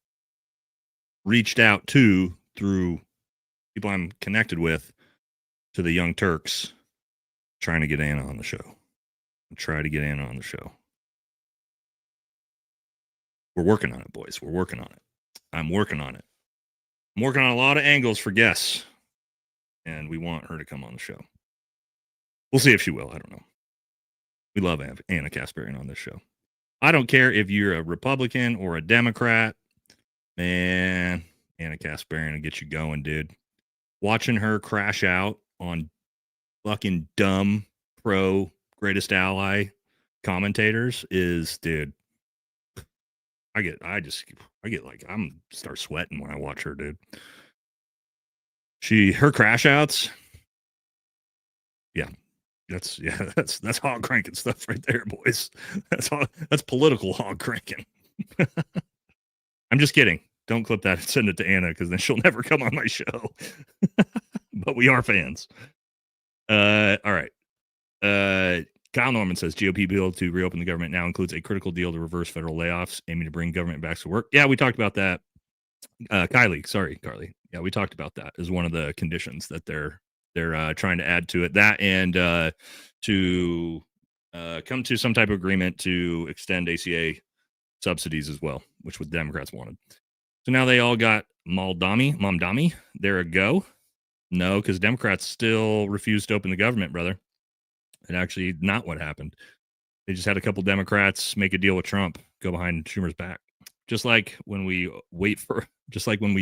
reached out through people I'm connected with, to the Young Turks, trying to get Anna on the show. We're working on it, boys. We're working on it. I'm working on it. I'm working on a lot of angles for guests, and we want her to come on the show. We'll see if she will. I don't know. We love Anna Kasparian on this show. I don't care if you're a Republican or a Democrat. Man, Anna Kasparian will get you going, dude. Watching her crash out on fucking dumb pro greatest ally commentators is, dude. I get like, start sweating when I watch her, dude. Her crash outs. Yeah. That's hog cranking stuff right there, boys. That's political hog cranking. I'm just kidding. Don't clip that and send it to Anna, because then she'll never come on my show. But we are fans. All right. Kyle Norman says GOP bill to reopen the government now includes a critical deal to reverse federal layoffs, aiming to bring government back to work. Yeah, we talked about that. Carly. Yeah, we talked about that as one of the conditions that they're trying to add to it. That and to come to some type of agreement to extend ACA subsidies as well, which what the Democrats wanted. So now they all got Momdami. There a go. No, because Democrats still refuse to open the government, brother. And actually not what happened. They just had a couple Democrats make a deal with Trump, go behind Schumer's back. Just like when we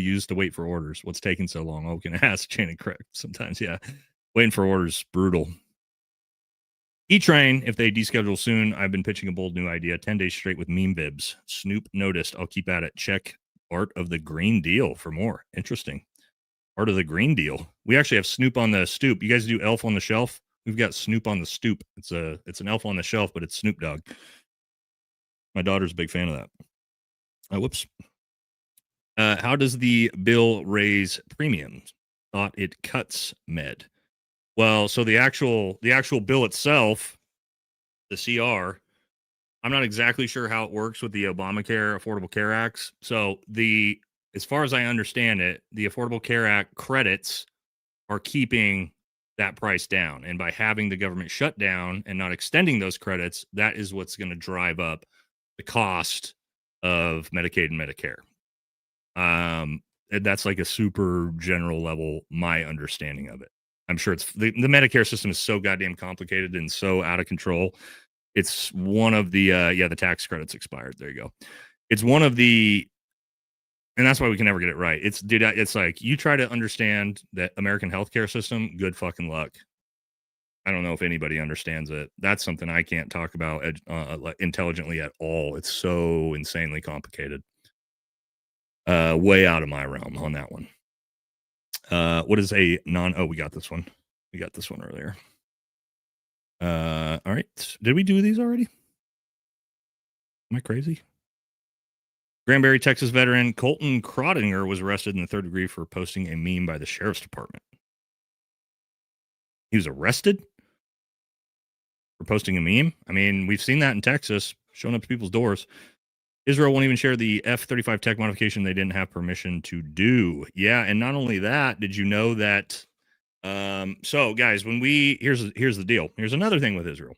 used to wait for orders. What's taking so long? Oh, we can ask Channing Craig sometimes. Yeah. Waiting for orders, brutal. E-Train, if they deschedule soon, I've been pitching a bold new idea. 10 days straight with meme bibs. Snoop noticed. I'll keep at it. Check Art of the Green Deal for more. Interesting. Art of the Green Deal. We actually have Snoop on the stoop. You guys do Elf on the Shelf? We've got Snoop on the stoop. It's an Elf on the Shelf, but it's Snoop Dogg. My daughter's a big fan of that. Whoops. How does the bill raise premiums? Thought it cuts med. Well, so the actual bill itself, the CR, I'm not exactly sure how it works with the Obamacare Affordable Care Acts. So as far as I understand it, the Affordable Care Act credits are keeping that price down. And by having the government shut down and not extending those credits, that is what's going to drive up the cost of Medicaid and Medicare. That's like a super general level, my understanding of it. I'm sure it's the Medicare system is so goddamn complicated and so out of control. It's one of the the tax credits expired. There you go. It's one of the, and that's why we can never get it right. It's like you try to understand that American healthcare system, good fucking luck. I don't know if anybody understands it. That's something I can't talk about intelligently at all. It's so insanely complicated. Way out of my realm on that one. What is a oh, we got this one. We got this one earlier. All right. Did we do these already? Am I crazy? Granbury, Texas veteran Colton Crottinger was arrested in the 3rd degree for posting a meme by the sheriff's department. He was arrested for posting a meme? I mean, we've seen that in Texas, showing up to people's doors. Israel won't even share the F-35 tech modification they didn't have permission to do. Yeah, and not only that, did you know that? So, guys, when here's the deal. Here's another thing with Israel.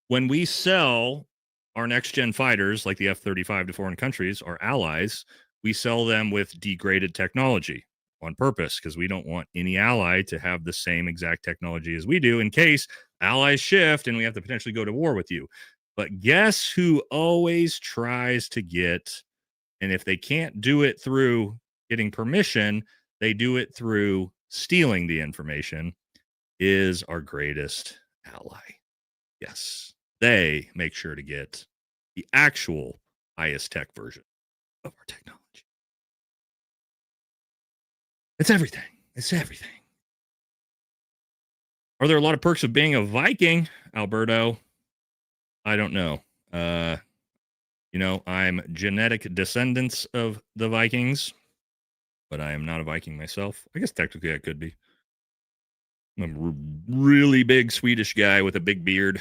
When we sell our next-gen fighters, like the F-35 to foreign countries, our allies, we sell them with degraded technology on purpose because we don't want any ally to have the same exact technology as we do in case allies shift and we have to potentially go to war with you. But guess who always tries to get, and if they can't do it through getting permission, they do it through stealing the information, is our greatest ally. Yes, they make sure to get the actual highest tech version of our technology. It's everything. It's everything. Are there a lot of perks of being a Viking, Alberto? I don't know. I'm genetic descendants of the Vikings, but I am not a Viking myself. I guess technically I could be. I'm a really big Swedish guy with a big beard.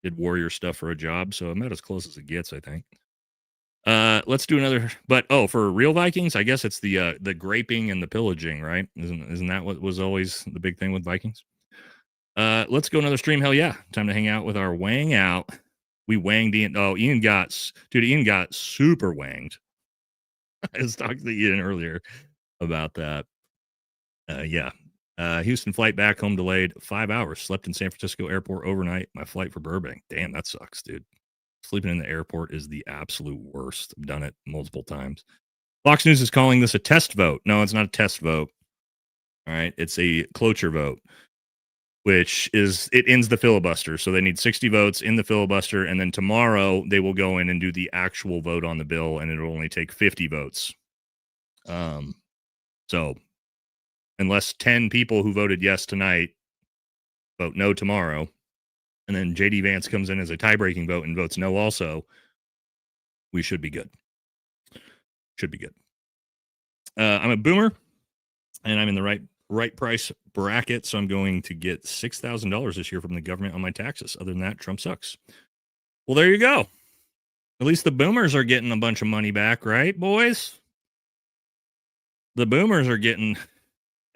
Did warrior stuff for a job, so I'm about as close as it gets, I think. Let's do another. But for real Vikings, I guess it's the graping and the pillaging, right? Isn't that what was always the big thing with Vikings? Let's go another stream. Hell yeah! Time to hang out with our wang out. We wanged Ian. Oh, Ian got super wanged. I was talking to Ian earlier about that. Yeah. Houston flight back home delayed 5 hours. Slept in San Francisco airport overnight. My flight for Burbank. Damn, that sucks, dude. Sleeping in the airport is the absolute worst. I've done it multiple times. Fox News is calling this a test vote. No, it's not a test vote. All right. It's a cloture vote, which it ends the filibuster. So they need 60 votes in the filibuster. And then tomorrow they will go in and do the actual vote on the bill. And it'll only take 50 votes. So unless 10 people who voted yes tonight vote no tomorrow, and then JD Vance comes in as a tie-breaking vote and votes no also, we should be good. Should be good. I'm a boomer, and I'm in the right price bracket, so I'm going to get $6,000 this year from the government on my taxes. Other than that, Trump sucks. Well, there you go. At least the boomers are getting a bunch of money back, right, boys? The boomers are getting...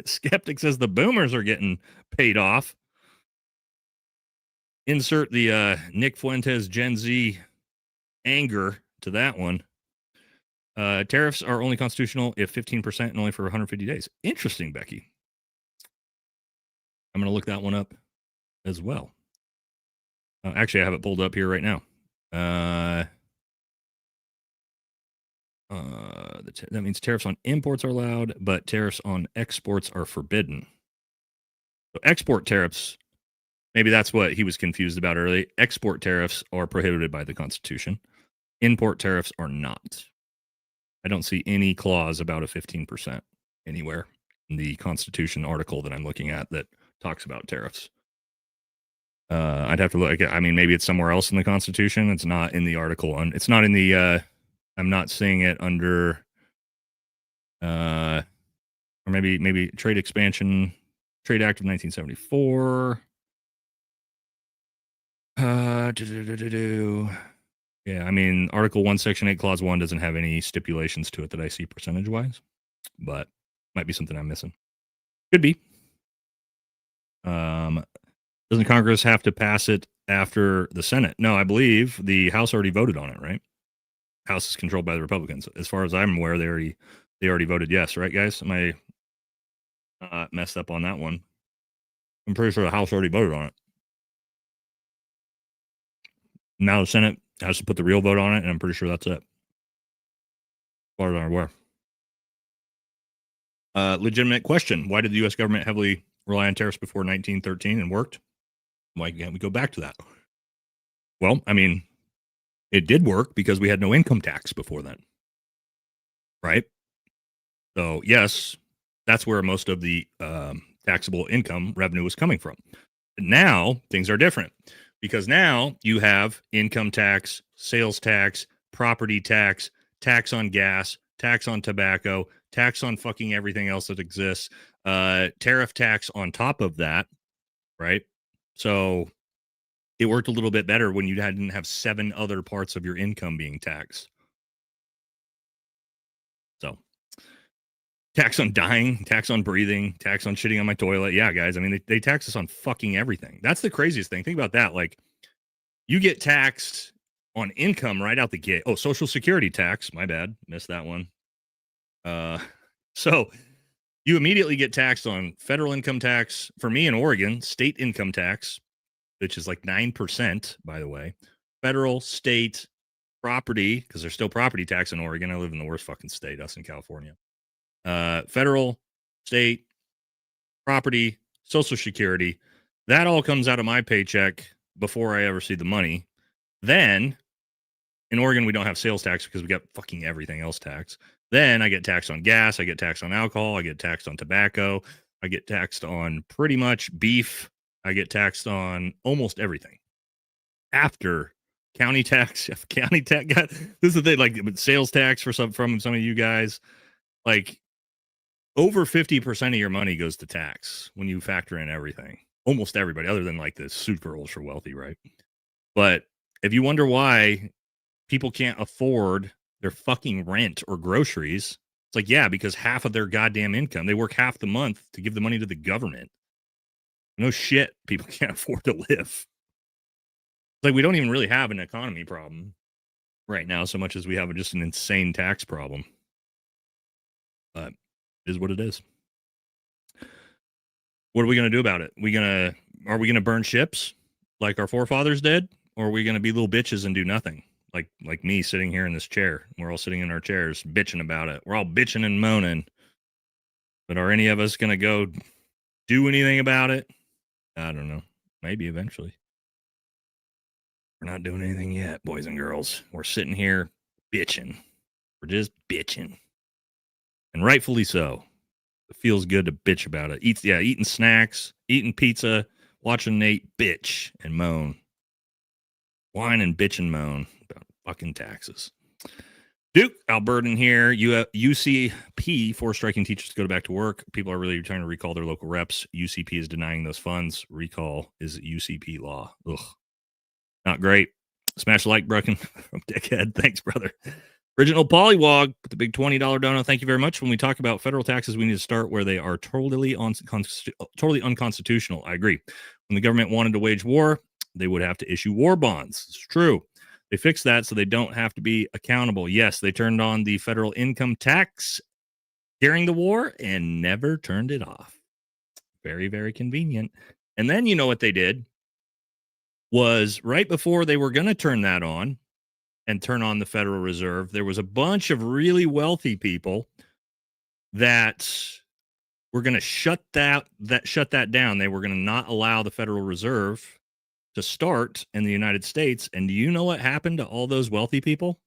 Skeptic says the boomers are getting paid off. Insert the Nick Fuentes Gen Z anger to that one. Tariffs are only constitutional if 15% and only for 150 days. Interesting, Becky. I'm going to look that one up as well. Actually, I have it pulled up here right now. That means tariffs on imports are allowed, but tariffs on exports are forbidden. So export tariffs, maybe that's what he was confused about earlier. Export tariffs are prohibited by the Constitution. Import tariffs are not. I don't see any clause about a 15% anywhere in the Constitution article that I'm looking at that talks about tariffs. I'd have to look. I mean, maybe it's somewhere else in the Constitution. It's not in the article. It's not in the... I'm not seeing it under, or maybe Trade Expansion, Trade Act of 1974. Yeah, I mean, Article 1, Section 8, Clause 1 doesn't have any stipulations to it that I see percentage-wise, but might be something I'm missing. Could be. Doesn't Congress have to pass it after the Senate? No, I believe the House already voted on it, right? House is controlled by the Republicans. As far as I'm aware, they already voted yes, right, guys? Am I messed up on that one? I'm pretty sure the House already voted on it. Now the Senate has to put the real vote on it, and I'm pretty sure that's it. As far as I'm aware. Legitimate question. Why did the U.S. government heavily rely on tariffs before 1913 and worked? Why can't we go back to that? Well, I mean, it did work because we had no income tax before then, right? So yes, that's where most of the taxable income revenue was coming from. But now things are different because now you have income tax, sales tax, property tax, tax on gas, tax on tobacco, tax on fucking everything else that exists, tariff tax on top of that, right? So it worked a little bit better when you didn't have 7 other parts of your income being taxed. So tax on dying, tax on breathing, tax on shitting on my toilet. Yeah, guys. I mean, they tax us on fucking everything. That's the craziest thing. Think about that. Like, you get taxed on income right out the gate. Oh, Social Security tax. My bad. Missed that one. So you immediately get taxed on federal income tax. For me in Oregon, state income tax, which is like 9%, by the way. Federal, state, property, because there's still property tax in Oregon. I live in the worst fucking state, us in California. Federal, state, property, Social Security. That all comes out of my paycheck before I ever see the money. Then in Oregon, we don't have sales tax because we got fucking everything else taxed. Then I get taxed on gas. I get taxed on alcohol. I get taxed on tobacco. I get taxed on pretty much beef. I get taxed on almost everything. After county tax, this is the thing, like sales tax from some of you guys, like over 50% of your money goes to tax when you factor in everything. Almost everybody, other than like the super ultra wealthy, right? But if you wonder why people can't afford their fucking rent or groceries, it's like, yeah, because half of their goddamn income, they work half the month to give the money to the government. No shit, people can't afford to live. It's like we don't even really have an economy problem right now so much as we have just an insane tax problem. But it is what it is. What are we going to do about it? Are we going to burn ships like our forefathers did? Or are we going to be little bitches and do nothing? Like me sitting here in this chair. We're all sitting in our chairs bitching about it. We're all bitching and moaning. But are any of us going to go do anything about it? I don't know. Maybe eventually. We're not doing anything yet, boys and girls. We're sitting here bitching. We're just bitching. And rightfully so. It feels good to bitch about it. Eating snacks, eating pizza, watching Nate bitch and moan. Whine and bitch and moan about fucking taxes. Duke, Albertan here. UCP, 4 striking teachers to go back to work. People are really trying to recall their local reps. UCP is denying those funds. Recall is UCP law. Ugh. Not great. Smash the like button from Dickhead. Thanks, brother. Original Pollywog with the big $20 donut. Thank you very much. When we talk about federal taxes, we need to start where they are totally unconstitutional. I agree. When the government wanted to wage war, they would have to issue war bonds. It's true. They fixed that so they don't have to be accountable. Yes, they turned on the federal income tax during the war and never turned it off. Very, very convenient. And then you know what they did was right before they were going to turn that on and turn on the Federal Reserve, there was a bunch of really wealthy people that were going to shut that down. They were going to not allow the Federal Reserve to start in the United States. And do you know what happened to all those wealthy people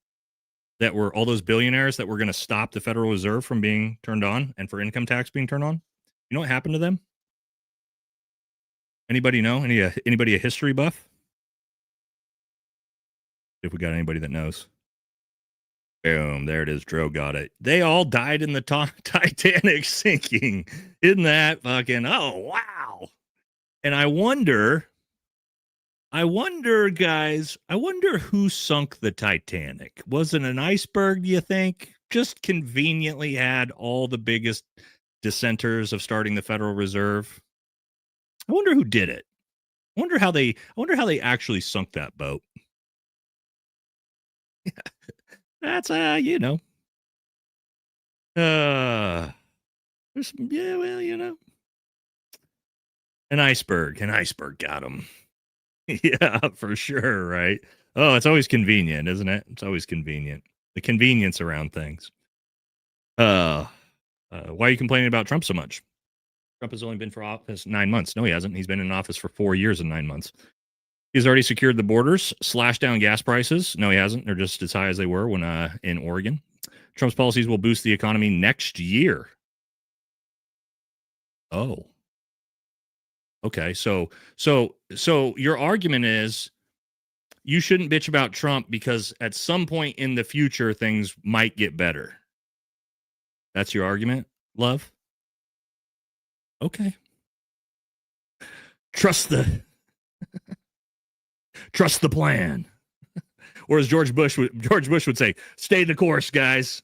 that were all those billionaires that were going to stop the Federal Reserve from being turned on and for income tax being turned on? You know what happened to them? Anybody know? Anybody a history buff? If we got anybody that knows. Boom, there it is. Dro got it. They all died in the Titanic sinking. Isn't that fucking, oh, wow. And I wonder, guys, who sunk the Titanic. Was it an iceberg, do you think? Just conveniently had all the biggest dissenters of starting the Federal Reserve. I wonder who did it. I wonder how they actually sunk that boat. That's there's some, yeah, well, an iceberg got him. Yeah, for sure, right? Oh, it's always convenient, isn't it? It's always convenient. The convenience around things. Why are you complaining about Trump so much? Trump has only been for office 9 months. No, he hasn't. He's been in office for 4 years and 9 months. He's already secured the borders, slashed down gas prices. No, he hasn't. They're just as high as they were when in Oregon. Trump's policies will boost the economy next year. Oh. Okay, so your argument is you shouldn't bitch about Trump because at some point in the future things might get better. That's your argument, love? Okay. Trust the plan. Or as George Bush would say, stay the course, guys.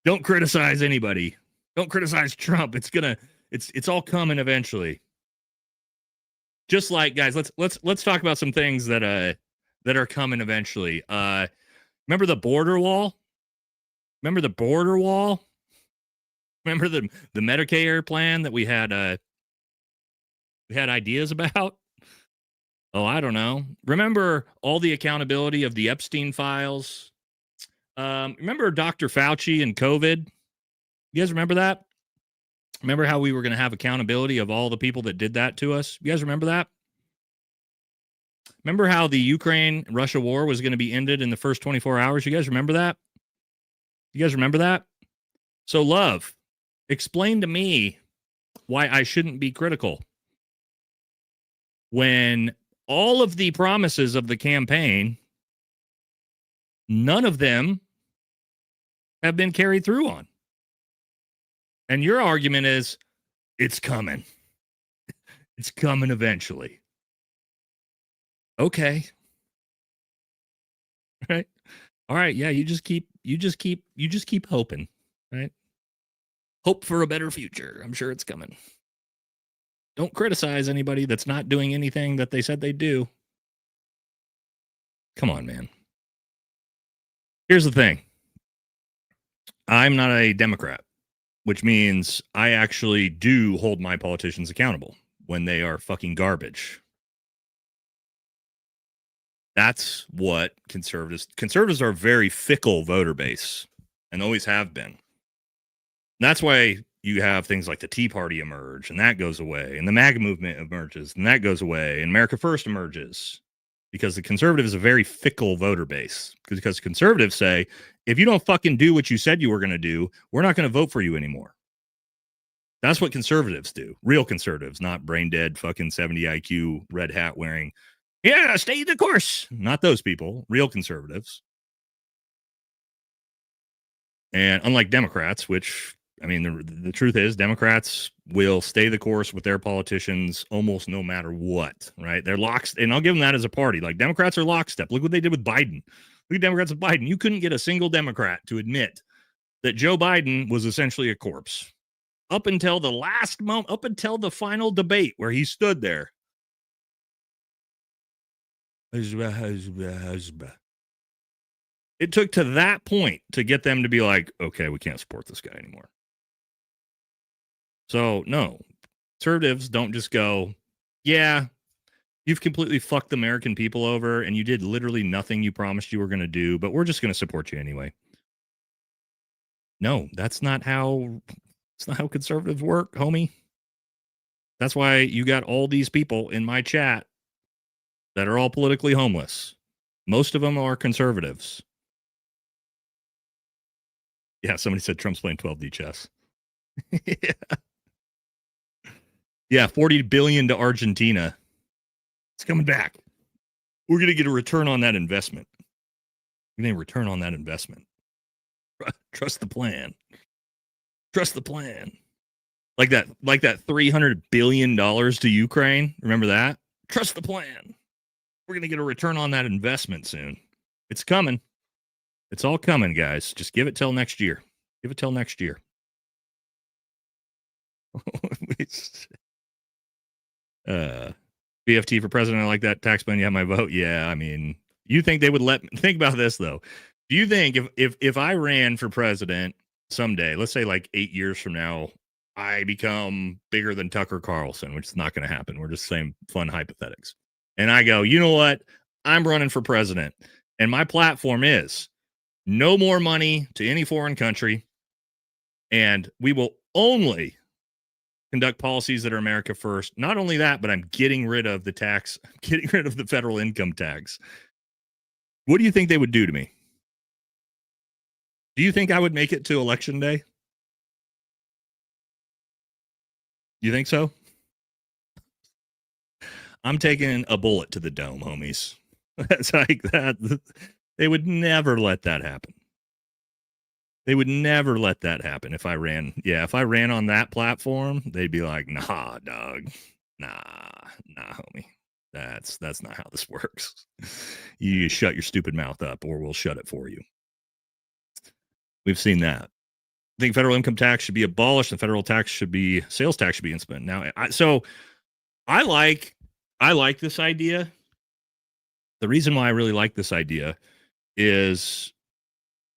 Don't criticize anybody. Don't criticize Trump. It's all coming eventually. Just like, guys, let's talk about some things that are coming eventually. Remember the border wall? Remember the border wall? Remember the Medicare plan that we had ideas about? Oh, I don't know. Remember all the accountability of the Epstein files? Remember Dr. Fauci and COVID? You guys remember that? Remember how we were going to have accountability of all the people that did that to us? You guys remember that? Remember how the Ukraine-Russia war was going to be ended in the first 24 hours? You guys remember that? You guys remember that? So, love, explain to me why I shouldn't be critical when all of the promises of the campaign, none of them have been carried through on. And your argument is, it's coming. It's coming eventually. Okay. Right. All right. Yeah. You just keep hoping, right? Hope for a better future. I'm sure it's coming. Don't criticize anybody that's not doing anything that they said they'd do. Come on, man. Here's the thing. I'm not a Democrat, which means I actually do hold my politicians accountable when they are fucking garbage. That's what conservatives are a very fickle voter base and always have been. That's why you have things like the Tea Party emerge and that goes away, and the MAGA movement emerges and that goes away, and America First emerges, because the conservative is a very fickle voter base. Because conservatives say, if you don't fucking do what you said you were going to do, we're not going to vote for you anymore. That's what conservatives do. Real conservatives, not brain dead fucking 70 IQ red hat wearing, yeah, stay the course. Not those people. Real conservatives. And unlike Democrats, which, I mean, the truth is Democrats will stay the course with their politicians almost no matter what, right? They're lockstep, and I'll give them that as a party. Like, Democrats are lockstep. Look what they did with Biden. Look at Democrats with Biden. You couldn't get a single Democrat to admit that Joe Biden was essentially a corpse up until the last moment, up until the final debate where he stood there. It took to that point to get them to be like, okay, we can't support this guy anymore. So, no, conservatives don't just go, yeah, you've completely fucked the American people over and you did literally nothing you promised you were going to do, but we're just going to support you anyway. No, that's not how conservatives work, homie. That's why you got all these people in my chat that are all politically homeless. Most of them are conservatives. Yeah, somebody said Trump's playing 12D chess. Yeah, $40 billion to Argentina. It's coming back. We're going to get a return on that investment. We're going to return on that investment. Trust the plan. Trust the plan. Like that $300 billion to Ukraine. Remember that? Trust the plan. We're going to get a return on that investment soon. It's coming. It's all coming, guys. Just give it till next year. Give it till next year. BFT for president. I like that tax plan. You have my vote. Yeah, I mean, you think they would think about this though. Do you think if I ran for president someday, let's say like 8 years from now, I become bigger than Tucker Carlson, which is not going to happen. We're just saying fun hypothetics. And I go, you know what? I'm running for president. And my platform is no more money to any foreign country. And we will only conduct policies that are America first. Not only that, but I'm getting rid of the tax, getting rid of the federal income tax. What do you think they would do to me? Do you think I would make it to election day? You think so? I'm taking a bullet to the dome, homies. That's like that. They would never let that happen. They would never let that happen if I ran. Yeah, if I ran on that platform, they'd be like, nah, dog. Nah, homie. That's not how this works. You shut your stupid mouth up or we'll shut it for you. We've seen that. I think federal income tax should be abolished and sales tax should be implemented. Now, I like this idea. The reason why I really like this idea is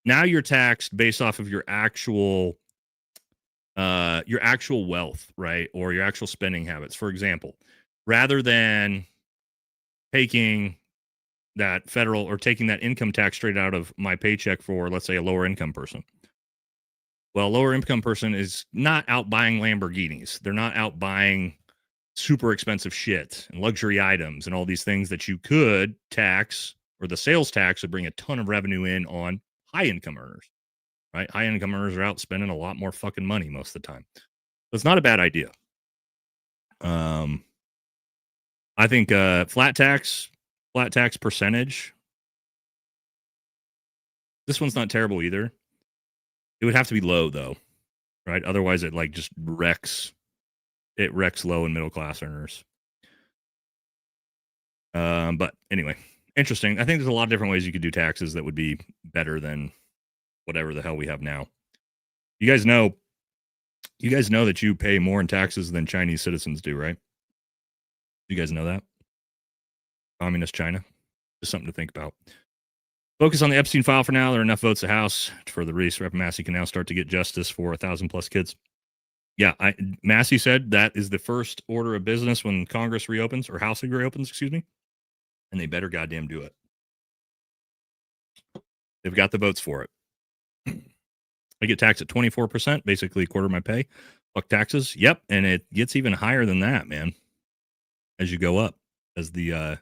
now you're taxed based off of your actual wealth, right? Or your actual spending habits. For example, rather than taking that income tax straight out of my paycheck for, let's say, a lower income person. Well, a lower income person is not out buying Lamborghinis. They're not out buying super expensive shit and luxury items and all these things that you could tax, or the sales tax would bring a ton of revenue in on high income earners, right? High income earners are out spending a lot more fucking money most of the time. So it's not a bad idea. I think flat tax percentage. This one's not terrible either. It would have to be low though, right? Otherwise it like just wrecks low and middle class earners. But anyway, interesting. I think there's a lot of different ways you could do taxes that would be better than whatever the hell we have now. You guys know that you pay more in taxes than Chinese citizens do, right? You guys know that? Communist China. Just something to think about. Focus on the Epstein file for now. There are enough votes in the House for the race. Rep. Massey can now start to get justice for 1,000+ kids. Yeah, Massey said that is the first order of business when Congress reopens, or House reopens, excuse me. And they better goddamn do it. They've got the votes for it. I get taxed at 24%, basically a quarter of my pay. Fuck taxes. Yep, and it gets even higher than that, man. As you go up, as the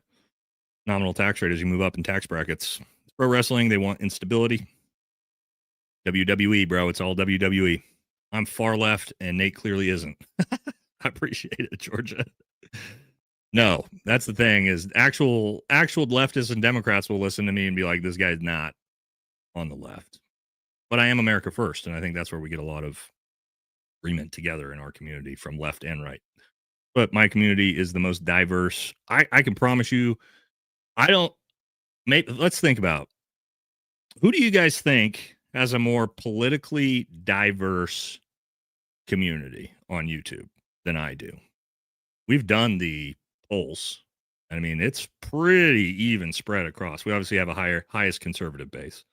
nominal tax rate, as you move up in tax brackets. Pro wrestling, they want instability. WWE, bro, it's all WWE. I'm far left, and Nate clearly isn't. I appreciate it, Georgia. No, that's the thing, is actual leftists and Democrats will listen to me and be like, this guy's not on the left. But I am America first, and I think that's where we get a lot of agreement together in our community from left and right. But my community is the most diverse. I can promise you, let's think about, who do you guys think has a more politically diverse community on YouTube than I do? We've done the polls. I mean, it's pretty even spread across. We obviously have a highest conservative base.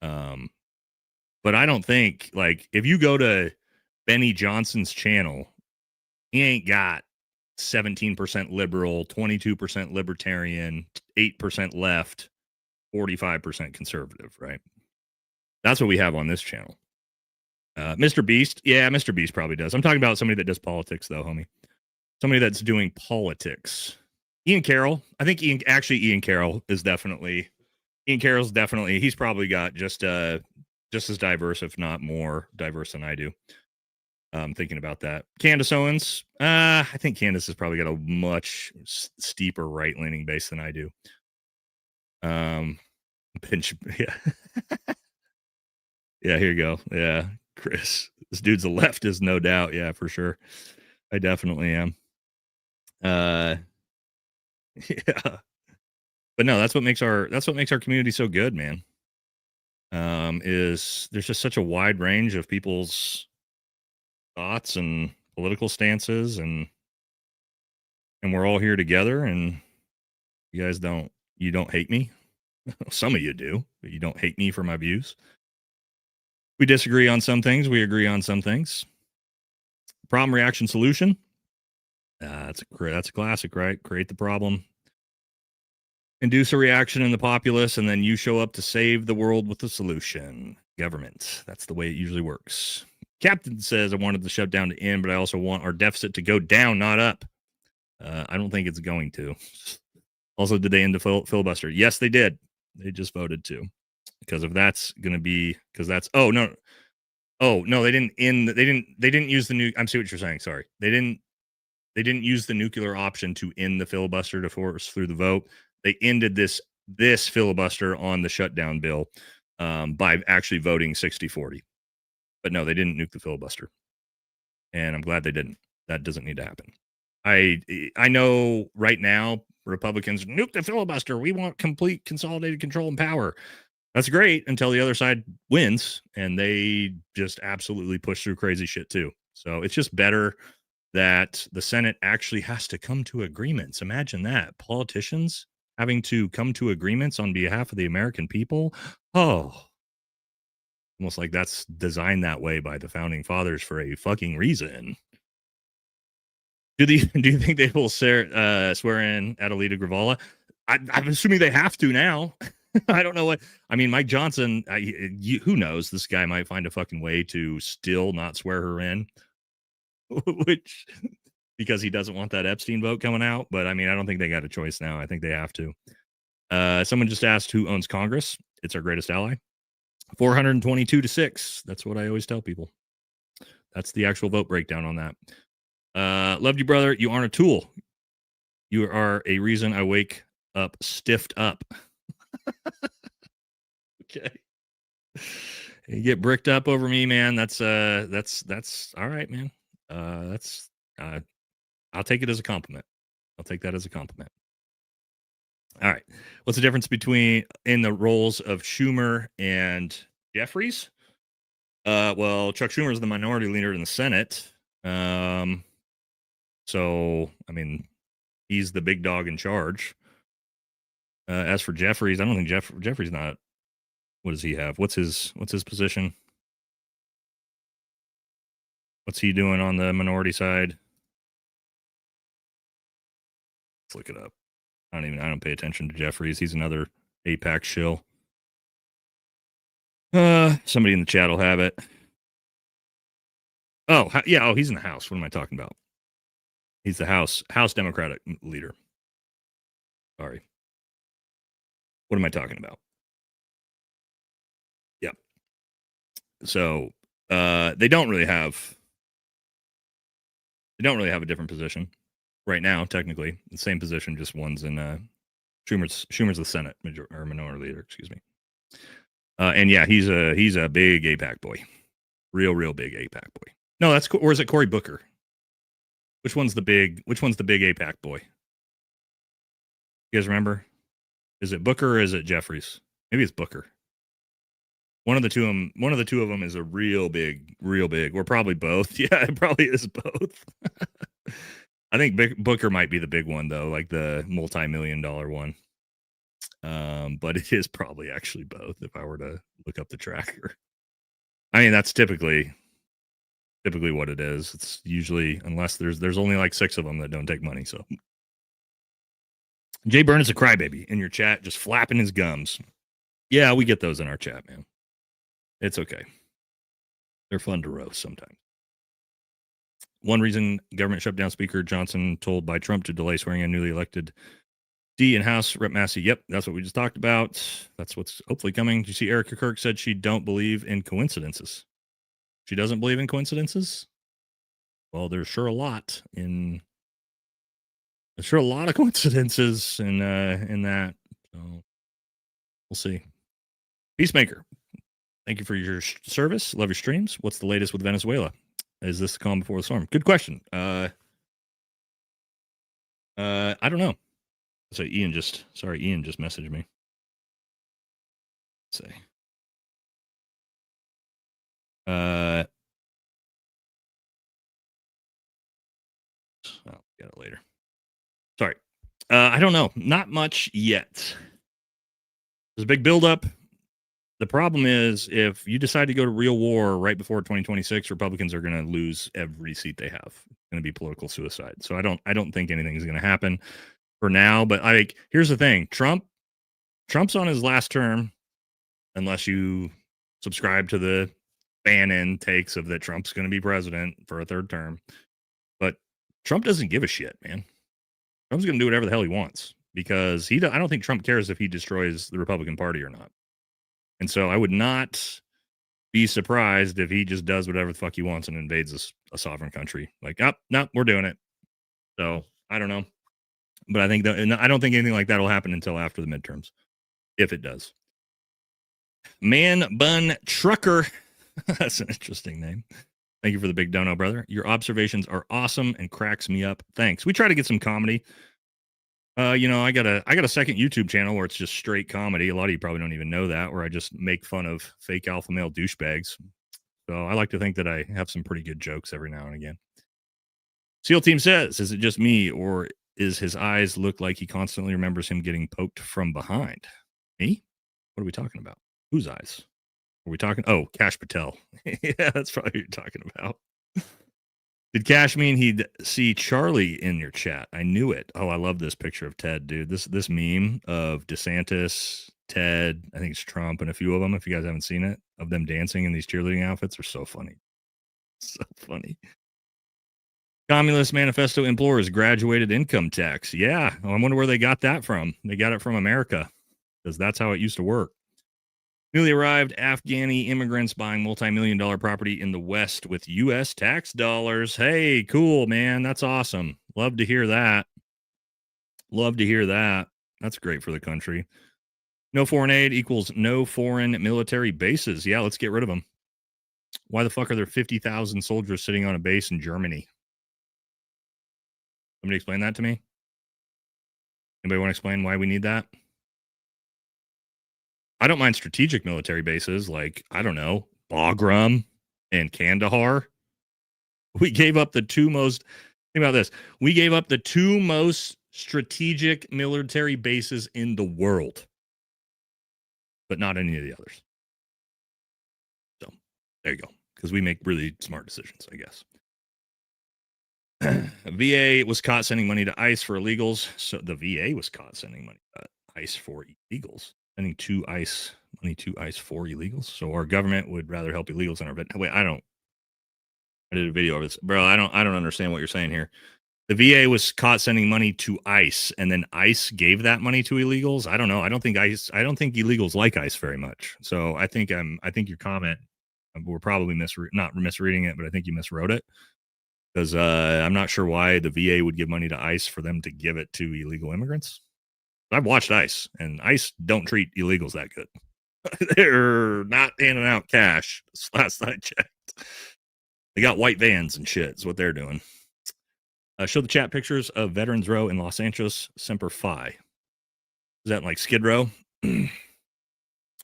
But I don't think, like, if you go to Benny Johnson's channel, he ain't got 17% liberal, 22% libertarian, 8% left, 45% conservative, right? That's what we have on this channel. Mr. Beast, yeah, Mr. Beast probably does. I'm talking about somebody that does politics, though, homie. Somebody that's doing politics. Ian Carroll, I think Ian Carroll is definitely, he's probably got just as diverse, if not more diverse than I do. Thinking about that. Candace Owens, I think Candace has probably got a much steeper right-leaning base than I do. Yeah. Yeah, here you go. Yeah, Chris. This dude's a leftist, no doubt. Yeah, for sure. I definitely am. Yeah. But no, that's what makes our community so good, man. Is there's just such a wide range of people's thoughts and political stances, and we're all here together, and you don't hate me. Some of you do, but you don't hate me for my views. We disagree on some things. We agree on some things. Problem, reaction, solution. That's a classic, right? Create the problem, induce a reaction in the populace, and then you show up to save the world with the solution. Government. That's the way it usually works. Captain says, I wanted the shutdown to end, but I also want our deficit to go down, not up. I don't think it's going to. Also, did they end the filibuster? Yes, they did. They just voted to. Because if that's going to be, because that's, oh, no, they didn't end, they didn't use the new, I'm see what you're saying. Sorry. They didn't use the nuclear option to end the filibuster to force through the vote. They ended this filibuster on the shutdown bill by actually voting 60-40. But no, they didn't nuke the filibuster. And I'm glad they didn't. That doesn't need to happen. I know right now Republicans nuke the filibuster. We want complete consolidated control and power. That's great until the other side wins and they just absolutely push through crazy shit too. So it's just better that the Senate actually has to come to agreements. Imagine that. Politicians having to come to agreements on behalf of the American people. Oh, almost like that's designed that way by the founding fathers for a fucking reason. Do you think they will swear in Adelita Gravala? I'm assuming they have to now. I don't know what. I mean, Mike Johnson, who knows? This guy might find a fucking way to still not swear her in, which because he doesn't want that Epstein vote coming out. But I mean, I don't think they got a choice now. I think they have to. Someone just asked who owns Congress. It's our greatest ally. 422-6. That's what I always tell people. That's the actual vote breakdown on that. Loved you, brother. You aren't a tool. You are a reason I wake up stiffed up. Okay. You get bricked up over me, man. That's all right, man. I'll take it as a compliment. I'll take that as a compliment. All right. What's the difference in the roles of Schumer and Jeffries? Well, Chuck Schumer is the minority leader in the Senate. So, I mean, he's the big dog in charge. As for Jeffries, I don't think Jeffries not. What does he have? What's his position? What's he doing on the minority side? Let's look it up. I don't pay attention to Jeffries. He's another AIPAC shill. Somebody in the chat will have it. Oh, yeah. Oh, he's in the House. What am I talking about? He's the House Democratic leader. Sorry. What am I talking about? Yeah. So they don't really have a different position right now. Technically, the same position, just one's in Schumer's the Senate minority leader. Excuse me. And yeah, he's a big AIPAC boy, real big AIPAC boy. No, or is it Cory Booker? Which one's the big AIPAC boy? You guys remember? Is it Booker or is it Jeffries? Maybe it's Booker. One of the two of them is a real big, or probably both. Yeah, it probably is both. I think Booker might be the big one though, like the multi-million-dollar one. But it is probably actually both if I were to look up the tracker. I mean, that's typically what it is. It's usually, unless there's only like 6 of them that don't take money. So Jay Byrne is a crybaby in your chat, just flapping his gums. Yeah, we get those in our chat, man. It's okay. They're fun to roast sometimes. One reason government shutdown Speaker Johnson told by Trump to delay swearing in newly elected D and House Rep Massey. Yep, that's what we just talked about. That's what's hopefully coming. Did you see Erica Kirk said she don't believe in coincidences? She doesn't believe in coincidences? Well, there's sure a lot of coincidences in that. So we'll see. Peacemaker, thank you for your service. Love your streams. What's the latest with Venezuela? Is this the calm before the storm? Good question. I don't know. So Ian just messaged me. Let's see. I'll get it later. Sorry. I don't know. Not much yet. There's a big buildup. The problem is if you decide to go to real war right before 2026, Republicans are going to lose every seat they have. It's going to be political suicide. So I don't think anything is going to happen for now. But here's the thing. Trump's on his last term, unless you subscribe to the Bannon takes of that Trump's going to be president for a third term. But Trump doesn't give a shit, man. Trump's going to do whatever the hell he wants because I don't think Trump cares if he destroys the Republican Party or not. And so I would not be surprised if he just does whatever the fuck he wants and invades a sovereign country. Like, oh, no, we're doing it. So I don't know. But I think that, and I don't think anything like that will happen until after the midterms, if it does. Man Bun Trucker. That's an interesting name. Thank you for the big dono, brother. Your observations are awesome and cracks me up. Thanks. We try to get some comedy. I got a second YouTube channel where it's just straight comedy. A lot of you probably don't even know that, where I just make fun of fake alpha male douchebags. So I like to think that I have some pretty good jokes every now and again. SEAL Team says, is it just me or is his eyes look like he constantly remembers him getting poked from behind? Me? What are we talking about? Whose eyes? Are we talking? Oh, Cash Patel. Yeah, that's probably what you're talking about. Did Cash mean he'd see Charlie in your chat? I knew it. Oh, I love this picture of Ted, dude. This meme of DeSantis, Ted, I think it's Trump, and a few of them, if you guys haven't seen it, of them dancing in these cheerleading outfits are so funny. So funny. Communist Manifesto implores graduated income tax. Yeah, I wonder where they got that from. They got it from America because that's how it used to work. Newly arrived Afghani immigrants buying multi-million-dollar property in the West with U.S. tax dollars. Hey, cool, man. That's awesome. Love to hear that. Love to hear that. That's great for the country. No foreign aid equals no foreign military bases. Yeah, let's get rid of them. Why the fuck are there 50,000 soldiers sitting on a base in Germany? Somebody explain that to me. Anybody want to explain why we need that? I don't mind strategic military bases like, I don't know, Bagram and Kandahar. We gave up the two most, think about this. We gave up the two most strategic military bases in the world, but not any of the others. So there you go. Because we make really smart decisions, I guess. VA was caught sending money to ICE for illegals. So the VA was caught sending money to ICE for illegals. Sending money to ICE for illegals. So our government would rather help illegals than our wait, I did a video of this. Bro, I don't understand what you're saying here. The VA was caught sending money to ICE and then ICE gave that money to illegals. I don't know. I don't think illegals like ICE very much. So I think your comment, we're probably not misreading it, but I think you miswrote it. Because I'm not sure why the VA would give money to ICE for them to give it to illegal immigrants. I've watched ICE, and ICE don't treat illegals that good. They're not handing out cash. Last I checked, they got white vans and shit. Is what they're doing. Show the chat pictures of Veterans Row in Los Angeles, Semper Fi. Is that like Skid Row?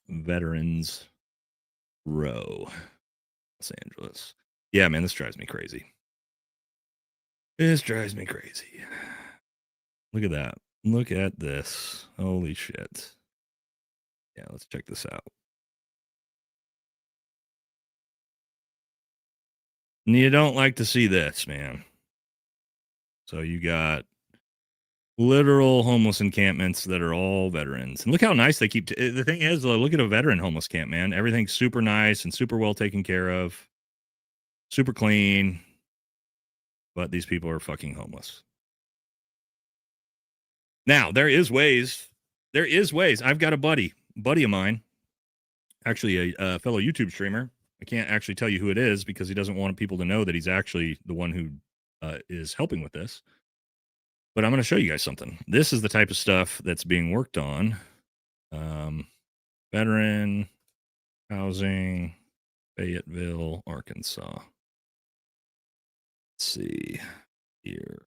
Veterans Row, Los Angeles. Yeah, man, this drives me crazy. This drives me crazy. Look at that. Look at this. Holy shit. Yeah, let's check this out. And you don't like to see this, man. So you got literal homeless encampments that are all veterans. And look how nice they keep. The thing is, look at a veteran homeless camp, man. Everything's super nice and super well taken care of. Super clean. But these people are fucking homeless. Now, there is ways. I've got a buddy of mine, actually a fellow YouTube streamer. I can't actually tell you who it is because he doesn't want people to know that he's actually the one who is helping with this. But I'm going to show you guys something. This is the type of stuff that's being worked on. Veteran housing, Fayetteville, Arkansas. Let's see here.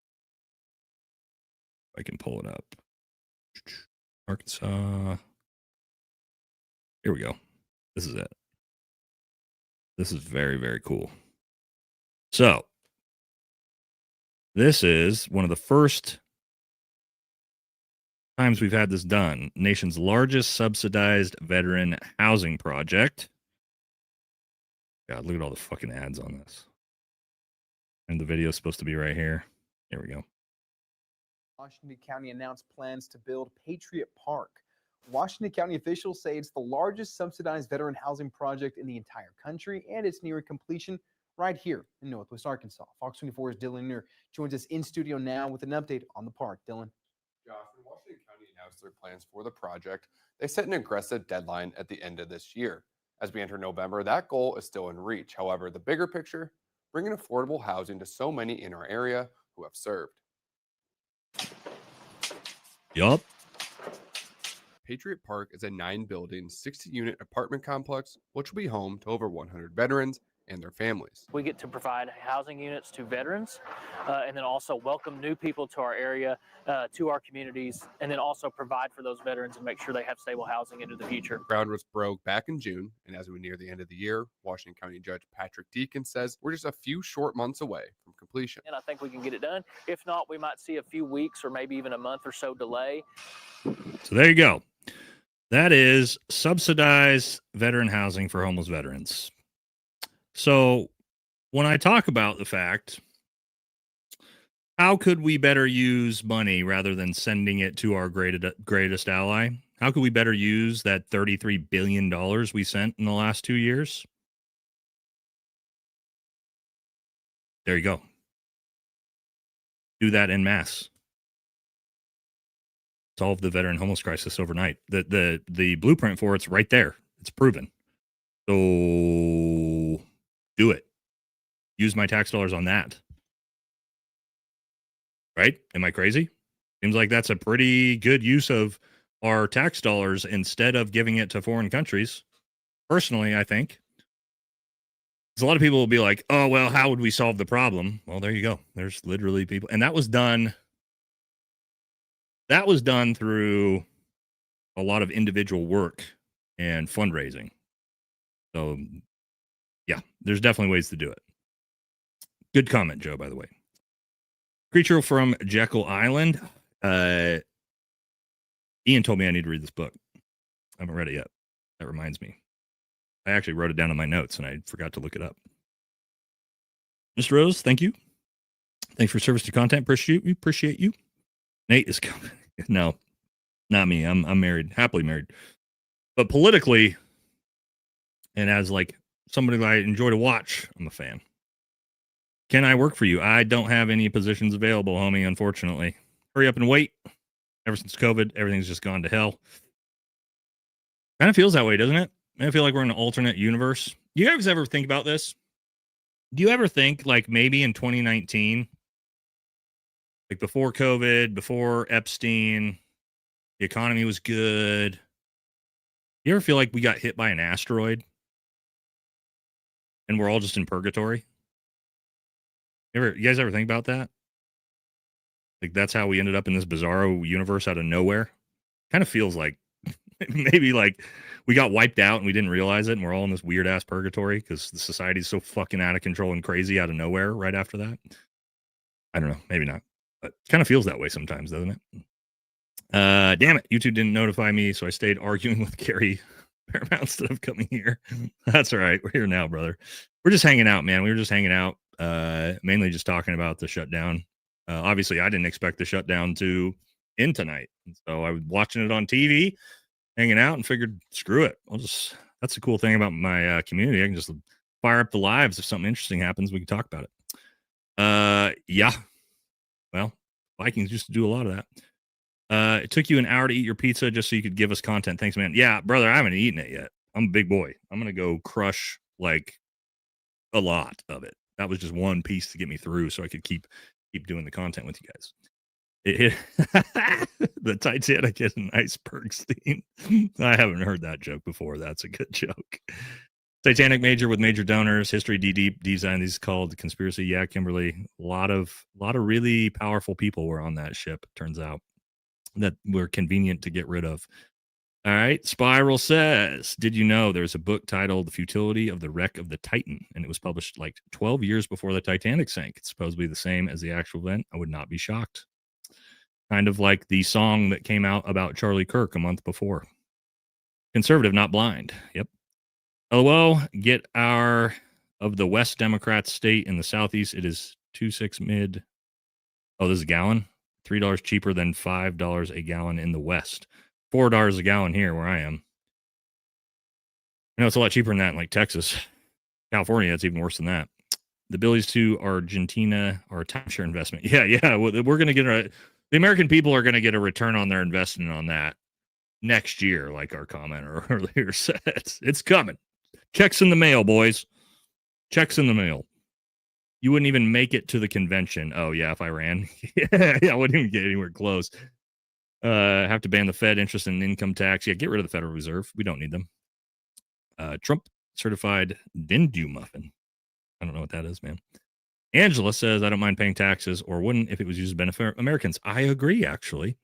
If I can pull it up. Arkansas. Here we go. This is it. This is very, very cool. So, this is one of the first times we've had this done. Nation's largest subsidized veteran housing project. God, look at all the fucking ads on this. And the video is supposed to be right here. Here we go. Washington County announced plans to build Patriot Park, Washington County officials say it's the largest subsidized veteran housing project in the entire country, and it's nearing completion right here in Northwest Arkansas. Fox 24's Dylan Neer joins us in studio now with an update on the park. Dylan. Josh, when Washington County announced their plans for the project, they set an aggressive deadline at the end of this year. As we enter November, that goal is still in reach. However, the bigger picture, bringing affordable housing to so many in our area who have served. Yup. Patriot Park is a 9-building, 60-unit apartment complex, which will be home to over 100 veterans and their families. We get to provide housing units to veterans and then also welcome new people to our area, to our communities, and then also provide for those veterans and make sure they have stable housing into the future. Ground was broke back in June, and as we near the end of the year, Washington County Judge Patrick Deacon says we're just a few short months away from completion. And I think we can get it done. If not, we might see a few weeks or maybe even a month or so delay. So there you go. That is subsidized veteran housing for homeless veterans. So when I talk about the fact, how could we better use money rather than sending it to our greatest ally? How could we better use that $33 billion we sent in the last 2 years? There you go. Do that en masse. Solve the veteran homeless crisis overnight. The blueprint for it's right there. It's proven. So do it. Use my tax dollars on that. Right? Am I crazy? Seems like that's a pretty good use of our tax dollars instead of giving it to foreign countries. Personally, I think. Because a lot of people will be like, oh, well, how would we solve the problem? Well, there you go. There's literally people. And that was done through a lot of individual work and fundraising. So, yeah, there's definitely ways to do it. Good comment, Joe, by the way. Creature from Jekyll Island. Ian told me I need to read this book. I haven't read it yet. That reminds me. I actually wrote it down in my notes and I forgot to look it up. Mr. Rose, thank you. Thanks for service to content. Appreciate you. Nate is coming. No, not me. I'm married, happily married. But politically, and as like somebody that I enjoy to watch, I'm a fan. Can I work for you? I don't have any positions available, homie, unfortunately. Hurry up and wait. Ever since COVID, everything's just gone to hell. Kind of feels that way, doesn't it? I feel like we're in an alternate universe. Do you guys ever think about this? Do you ever think like maybe in 2019, like before COVID, before Epstein, the economy was good? You ever feel like we got hit by an asteroid and we're all just in purgatory? You guys ever think about that? Like that's how we ended up in this bizarro universe out of nowhere. Kind of feels like maybe like we got wiped out and we didn't realize it, and we're all in this weird ass purgatory because the society's so fucking out of control and crazy out of nowhere right after that. I don't know, maybe not, but it kind of feels that way sometimes, doesn't it? Damn it, YouTube didn't notify me, so I stayed arguing with Gary Paramount instead of coming here. That's all right. We're here now, brother. We're just hanging out, man. We were just hanging out, mainly just talking about the shutdown. Obviously, I didn't expect the shutdown to end tonight, so I was watching it on TV, hanging out, and figured, screw it. That's the cool thing about my community. I can just fire up the lives. If something interesting happens, we can talk about it. Yeah. Well, Vikings used to do a lot of that. It took you an hour to eat your pizza just so you could give us content. Thanks, man. Yeah, brother, I haven't eaten it yet. I'm a big boy. I'm going to go crush like a lot of it. That was just one piece to get me through so I could keep doing the content with you guys. The Titanic is an iceberg steam. I haven't heard that joke before. That's a good joke. Titanic major with major donors. History deep design. These called conspiracy. Yeah, Kimberly. A lot of really powerful people were on that ship. Turns out that were convenient to get rid of. All right. Spiral says, did you know there's a book titled The Futility of the Wreck of the Titan? And it was published like 12 years before the Titanic sank. It's supposedly the same as the actual event. I would not be shocked. Kind of like the song that came out about Charlie Kirk a month before. Conservative, not blind. Yep. LOL, get our of the West Democrats state in the Southeast. It is 2.6 mid. Oh, this is a gallon. $3 cheaper than $5 a gallon in the West. $4 a gallon here where I am. I know it's a lot cheaper than that in like Texas. California, it's even worse than that. The abilities to Argentina are a timeshare investment. Yeah. We're going to get the American people are going to get a return on their investment on that next year, like our commenter earlier said. It's coming. Checks in the mail, boys. Checks in the mail. You wouldn't even make it to the convention. Oh, yeah, if I ran. Yeah, I wouldn't even get anywhere close. Have to ban the Fed interest and income tax. Yeah, get rid of the Federal Reserve. We don't need them. Trump certified Dindu muffin. I don't know what that is, man. Angela says, I don't mind paying taxes or wouldn't if it was used to benefit Americans. I agree, actually.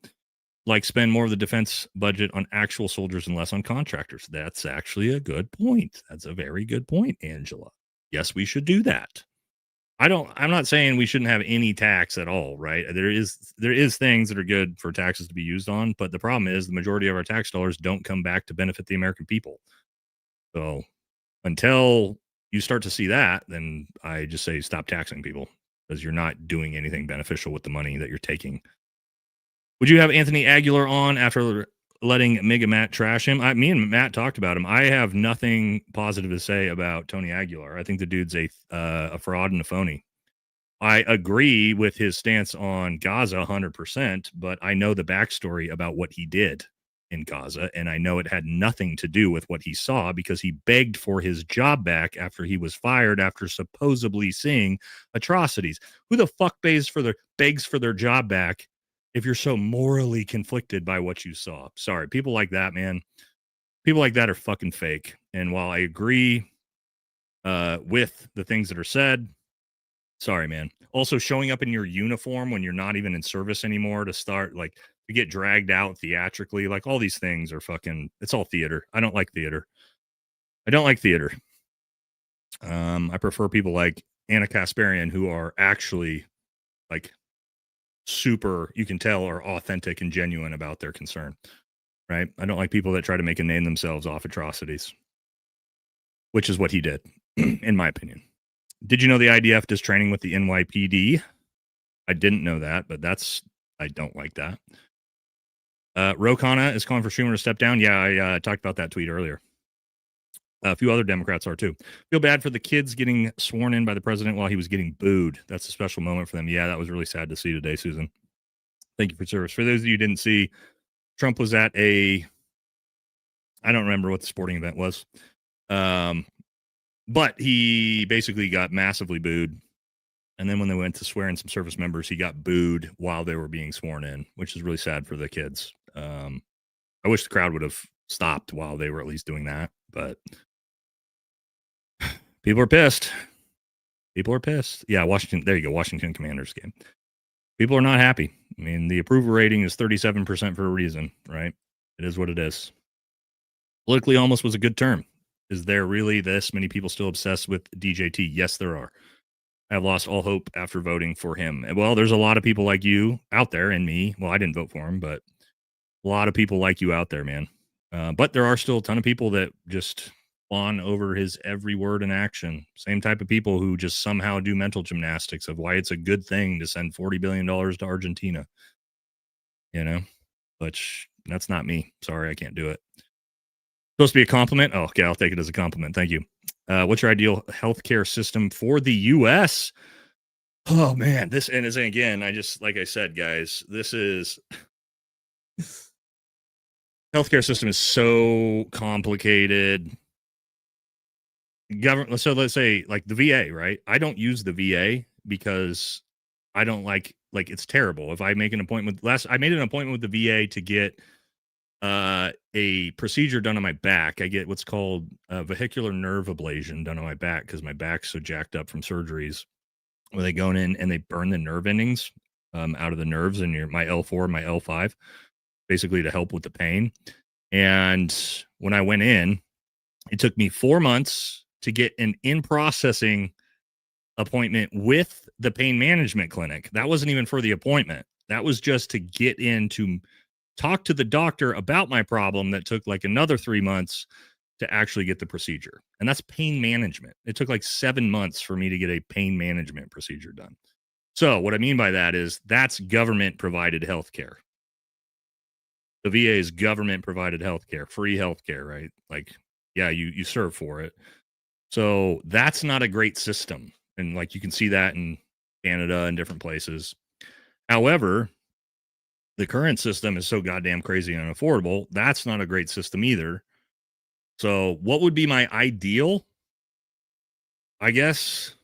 Like spend more of the defense budget on actual soldiers and less on contractors. That's actually a good point. That's a very good point, Angela. Yes, we should do that. I'm not saying we shouldn't have any tax at all, right? There is things that are good for taxes to be used on, but the problem is the majority of our tax dollars don't come back to benefit the American people. So until you start to see that, then I just say stop taxing people because you're not doing anything beneficial with the money that you're taking. Would you have Anthony Aguilar on after letting Mega Matt trash him? Me and Matt talked about him. I have nothing positive to say about Tony Aguilar. I think the dude's a fraud and a phony. I agree with his stance on Gaza 100%, but I know the backstory about what he did in Gaza, and I know it had nothing to do with what he saw because he begged for his job back after he was fired after supposedly seeing atrocities. Who the fuck begs for their job back if you're so morally conflicted by what you saw? Sorry, people like that, man. People like that are fucking fake. And while I agree with the things that are said, sorry, man. Also, showing up in your uniform when you're not even in service anymore to start, like, to get dragged out theatrically, like, all these things are fucking, it's all theater. I don't like theater. I prefer people like Anna Kasparian who are actually, like, super, you can tell, are authentic and genuine about their concern, right? I don't like people that try to make a name themselves off atrocities, which is what he did, in my opinion. Did you know the IDF does training with the NYPD? I didn't know that, but I don't like that. Ro Khanna is calling for Schumer to step down. Yeah, I talked about that tweet earlier. A few other Democrats are too. Feel bad for the kids getting sworn in by the president while he was getting booed. That's a special moment for them. Yeah, that was really sad to see today, Susan. Thank you for service. For those of you who didn't see, Trump was at I don't remember what the sporting event was. But he basically got massively booed. And then when they went to swear in some service members, he got booed while they were being sworn in, which is really sad for the kids. I wish the crowd would have stopped while they were at least doing that. But people are pissed. Yeah, Washington. There you go. Washington Commanders game. People are not happy. I mean, the approval rating is 37% for a reason, right? It is what it is. Politically almost was a good term. Is there really this many people still obsessed with DJT? Yes, there are. I've lost all hope after voting for him. Well, there's a lot of people like you out there and me. Well, I didn't vote for him, but a lot of people like you out there, man. But there are still a ton of people that just fawn over his every word and action. Same type of people who just somehow do mental gymnastics of why it's a good thing to send $40 billion to Argentina. You know, but that's not me. Sorry, I can't do it. Supposed to be a compliment? Oh, okay, I'll take it as a compliment. Thank you. What's your ideal healthcare system for the U.S.? Oh, man, this, and again, like I said, guys, this is, healthcare system is so complicated. Government, so let's say like the VA, right? I don't use the VA because I don't like it's terrible. If I make an appointment, I made an appointment with the VA to get a procedure done on my back. I get what's called vehicular nerve ablation done on my back because my back's so jacked up from surgeries where they go in and they burn the nerve endings out of the nerves in my L4 and my L5, basically to help with the pain. And when I went in, it took me 4 months to get an in-processing appointment with the pain management clinic. That wasn't even for the appointment. That was just to get in to talk to the doctor about my problem. That took like another 3 months to actually get the procedure. And that's pain management. It took like 7 months for me to get a pain management procedure done. So what I mean by that is that's government provided healthcare. The VA is government provided healthcare, free healthcare, right? Like, yeah, you serve for it. So that's not a great system. And like you can see that in Canada and different places. However, the current system is so goddamn crazy and unaffordable. That's not a great system either. So what would be my ideal? I guess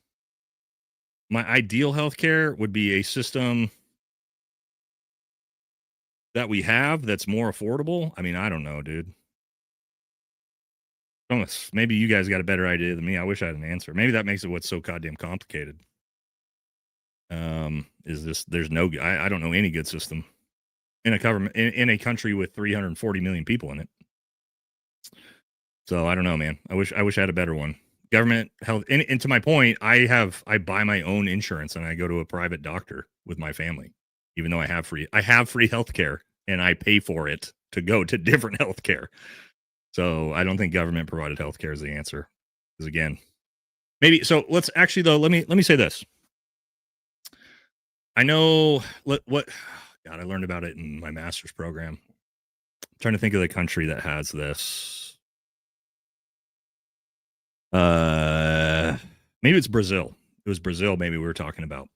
my ideal healthcare would be a system that we have that's more affordable. I mean, I don't know, dude. Maybe you guys got a better idea than me. I wish I had an answer. Maybe that makes it what's so goddamn complicated. Is this? There's no. I don't know any good system in a government in a country with 340 million people in it. So I don't know, man. I wish I had a better one. Government health. And to my point, I buy my own insurance and I go to a private doctor with my family, even though I have free healthcare and I pay for it to go to different healthcare. So I don't think government provided healthcare is the answer. Because again, maybe so. Let's actually though. Let me say this. I know what God, I learned about it in my master's program. I'm trying to think of the country that has this. Maybe it's Brazil. It was Brazil. Maybe we were talking about.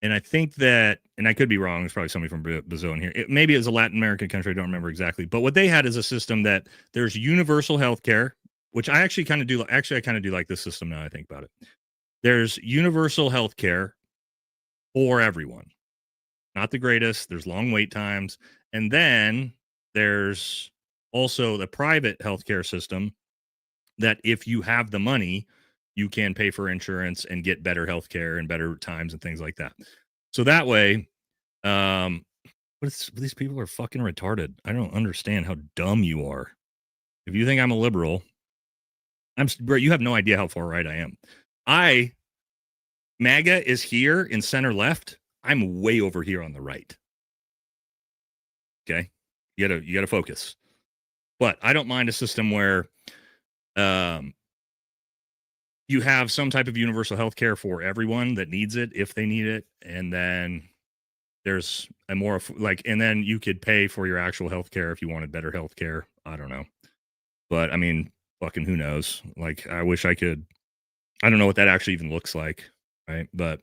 And I think that, and I could be wrong. There's probably somebody from Brazil in here. Maybe it's a Latin American country. I don't remember exactly. But what they had is a system that there's universal health care, which I actually kind of do. Actually, I kind of do like this system now I think about it. There's universal health care for everyone. Not the greatest. There's long wait times. And then there's also the private healthcare system that if you have the money, you can pay for insurance and get better healthcare and better times and things like that. So that way, these people are fucking retarded. I don't understand how dumb you are. If you think I'm a liberal, bro, you have no idea how far right I am. MAGA is here in center left. I'm way over here on the right. Okay. You gotta focus. But I don't mind a system where you have some type of universal health care for everyone that needs it if they need it. And then there's a more and then you could pay for your actual health care if you wanted better health care. I don't know. But I mean, fucking who knows? Like, I wish I could. I don't know what that actually even looks like. Right. But,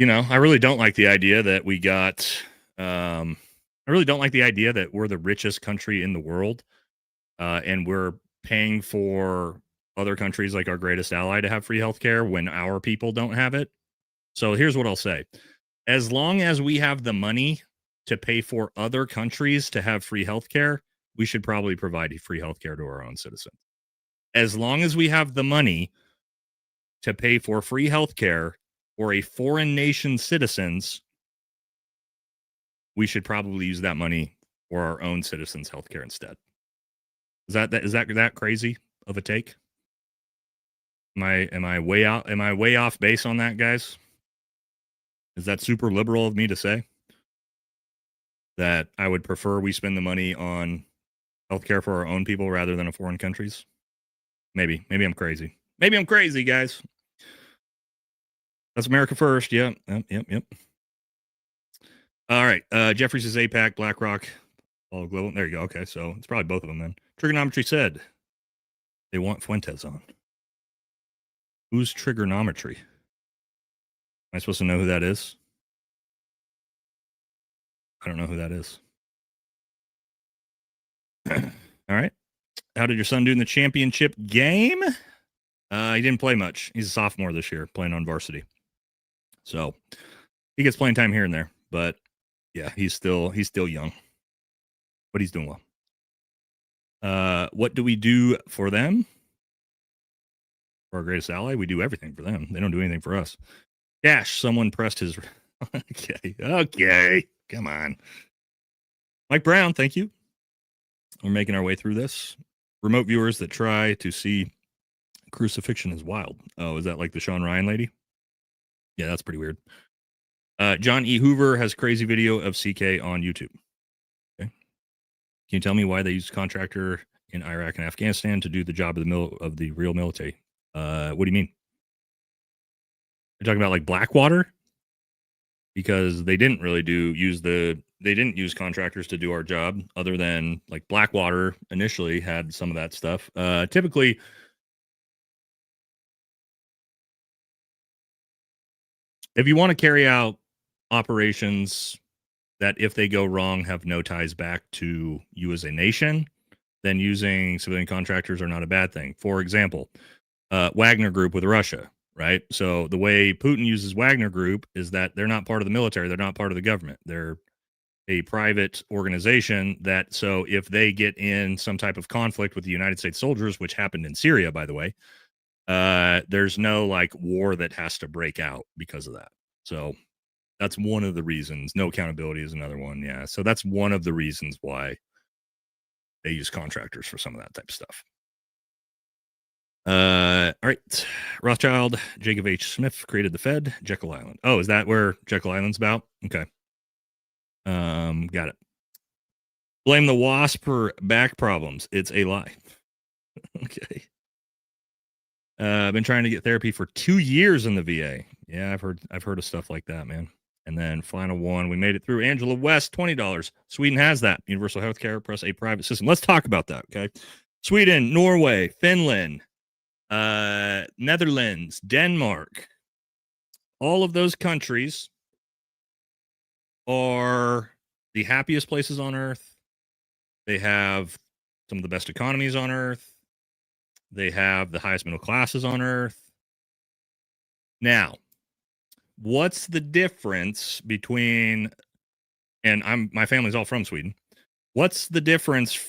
I really don't like the idea that we got. I really don't like the idea that we're the richest country in the world and we're paying for other countries like our greatest ally to have free healthcare when our people don't have it. So here's what I'll say. As long as we have the money to pay for other countries to have free healthcare, we should probably provide free healthcare to our own citizens. As long as we have the money to pay for free healthcare for a foreign nation citizens, we should probably use that money for our own citizens' healthcare instead. Is that crazy of a take? Am I way out? Am I way off base on that, guys? Is that super liberal of me to say that I would prefer we spend the money on healthcare for our own people rather than in foreign countries? Maybe I'm crazy. Maybe I'm crazy, guys. That's America first. Yep. All right. Jeffries is APAC, BlackRock, all global. There you go. Okay, so it's probably both of them then. Trigonometry said they want Fuentes on. Who's trigonometry? Am I supposed to know who that is? I don't know who that is. All right. How did your son do in the championship game? He didn't play much. He's a sophomore this year, playing on varsity. So he gets playing time here and there. But yeah, he's still young. But he's doing well. What do we do for them? For our greatest ally, we do everything for them. They don't do anything for us. Cash, someone pressed his... Okay. Come on. Mike Brown, thank you. We're making our way through this. Remote viewers that try to see crucifixion is wild. Oh, is that like the Sean Ryan lady? Yeah, that's pretty weird. John E. Hoover has crazy video of CK on YouTube. Okay. Can you tell me why they used contractor in Iraq and Afghanistan to do the job of the real military? What do you mean? You're talking about like Blackwater? Because they didn't really use the they didn't use contractors to do our job, other than like Blackwater initially had some of that stuff. Typically, if you want to carry out operations that, if they go wrong, have no ties back to you as a nation, then using civilian contractors are not a bad thing. For example, Wagner Group with Russia, right? So the way Putin uses Wagner Group is that they're not part of the military. They're not part of the government. They're a private organization that, so if they get in some type of conflict with the United States soldiers, which happened in Syria, by the way, there's no like war that has to break out because of that. So that's one of the reasons. No accountability is another one. Yeah. So that's one of the reasons why they use contractors for some of that type of stuff. All right. Rothschild, Jacob H. Smith created the Fed, Jekyll Island. Oh, is that where Jekyll Island's about? Okay. Got it. Blame the WASP for back problems. It's a lie. Okay. I've been trying to get therapy for 2 years in the VA. Yeah, I've heard of stuff like that, man. And then final one, we made it through. Angela West, $20. Sweden has that. Universal health care plus a private system. Let's talk about that, okay? Sweden, Norway, Finland, Netherlands, Denmark. All of those countries are the happiest places on earth. They have some of the best economies on earth. They have the highest middle classes on earth. Now, what's the difference between, and my family's all from Sweden. What's the difference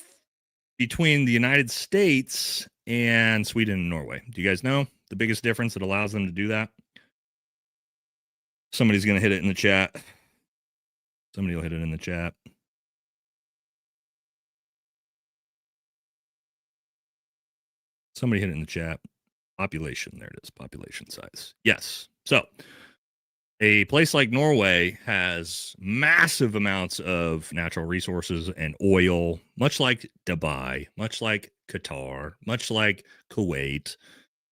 between the United States and Sweden and Norway? Do you guys know the biggest difference that allows them to do that? Somebody's going to hit it in the chat. Somebody will hit it in the chat. Somebody hit it in the chat. Population. There it is. Population size. Yes. So a place like Norway has massive amounts of natural resources and oil, much like Dubai, much like Qatar, much like Kuwait.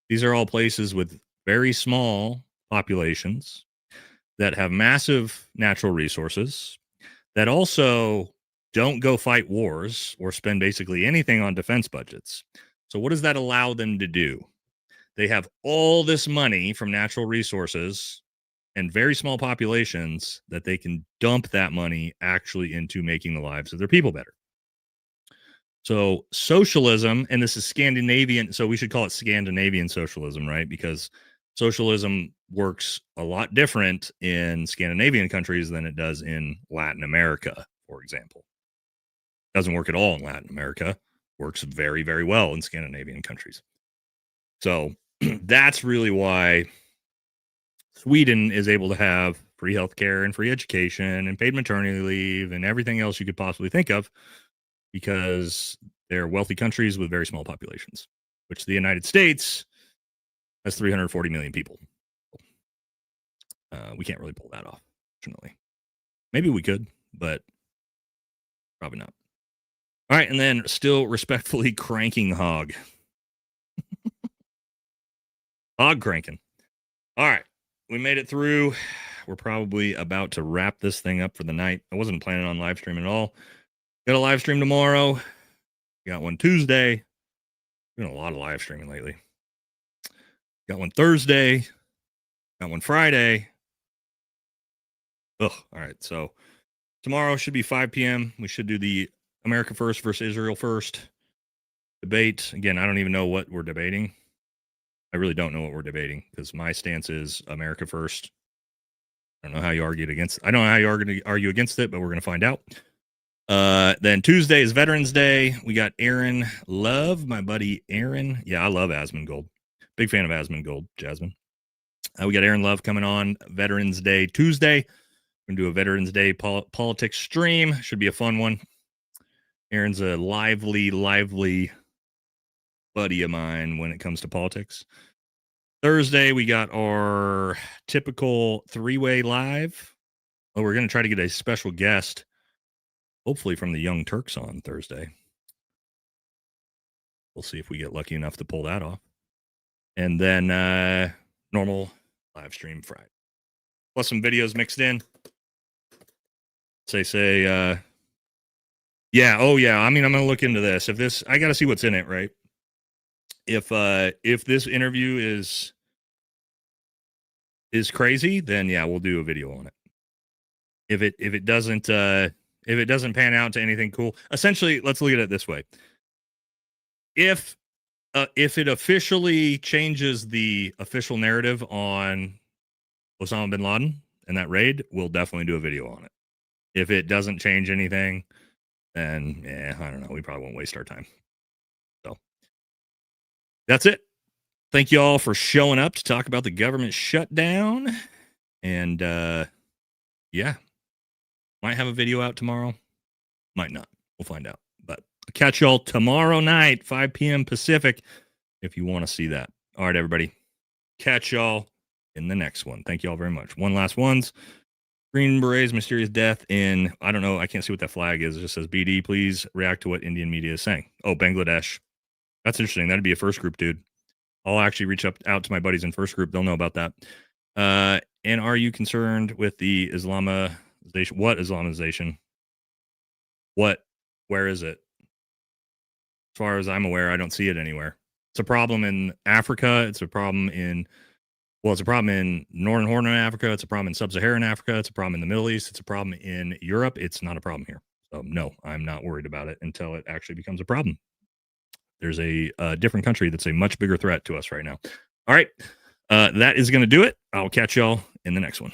These are all places with very small populations that have massive natural resources, that also don't go fight wars or spend basically anything on defense budgets. So what does that allow them to do? They have all this money from natural resources and very small populations that they can dump that money actually into making the lives of their people better. So socialism, and this is Scandinavian, so we should call it Scandinavian socialism, right? Because socialism works a lot different in Scandinavian countries than it does in Latin America, for example. It doesn't work at all in Latin America. It works very, very well in Scandinavian countries. So that's really why Sweden is able to have free healthcare and free education and paid maternity leave and everything else you could possibly think of, because they're wealthy countries with very small populations, which the United States has 340 million people. We can't really pull that off, fortunately. Maybe we could, but probably not. All right, and then still respectfully cranking hog. Hog cranking. All right, we made it through. We're probably about to wrap this thing up for the night. I wasn't planning on live streaming at all. Got a live stream tomorrow. Got one Tuesday. Doing a lot of live streaming lately. Got one Thursday. Got one Friday. Ugh. All right. So tomorrow should be 5 p.m. We should do the America First versus Israel First debate. Again, I don't even know what we're debating. I really don't know what we're debating, because my stance is America First. I don't know how you argued against. I don't know how you argue against it, but we're going to find out. Then Tuesday is Veterans Day. We got Aaron Love, my buddy Aaron. Yeah, I love Asmongold. Big fan of Asmongold, Jasmine. We got Aaron Love coming on Veterans Day Tuesday. We're going to do a Veterans Day politics stream. Should be a fun one. Aaron's a lively buddy of mine when it comes to politics. Thursday, we got our typical three-way live. Oh, we're going to try to get a special guest, hopefully from the Young Turks, on Thursday. We'll see if we get lucky enough to pull that off. And then normal live stream Friday, plus some videos mixed in. say, yeah, oh yeah. I mean, I'm gonna look into this. I got to see what's in it, right? If this interview is crazy, then yeah, we'll do a video on it. If it doesn't pan out to anything cool, essentially, let's look at it this way. If it officially changes the official narrative on Osama bin Laden and that raid, we'll definitely do a video on it. If it doesn't change anything, then I don't know. We probably won't waste our time. So that's it. Thank you all for showing up to talk about the government shutdown. And yeah, might have a video out tomorrow. Might not. We'll find out. But I'll catch y'all tomorrow night, 5 p.m. Pacific, if you want to see that. All right, everybody. Catch y'all in the next one. Thank you all very much. One last ones. Green Beret's mysterious death in, I don't know, I can't see what that flag is. It just says, BD, please react to what Indian media is saying. Oh, Bangladesh. That's interesting. That'd be a first group, dude. I'll actually reach out to my buddies in first group. They'll know about that. And are you concerned with the Islamization? What Islamization? What? Where is it? As far as I'm aware, I don't see it anywhere. It's a problem in Africa. It's a problem in Northern Horn of Africa. It's a problem in Sub-Saharan Africa. It's a problem in the Middle East. It's a problem in Europe. It's not a problem here. So no, I'm not worried about it until it actually becomes a problem. There's a different country that's a much bigger threat to us right now. All right. That is going to do it. I'll catch y'all in the next one.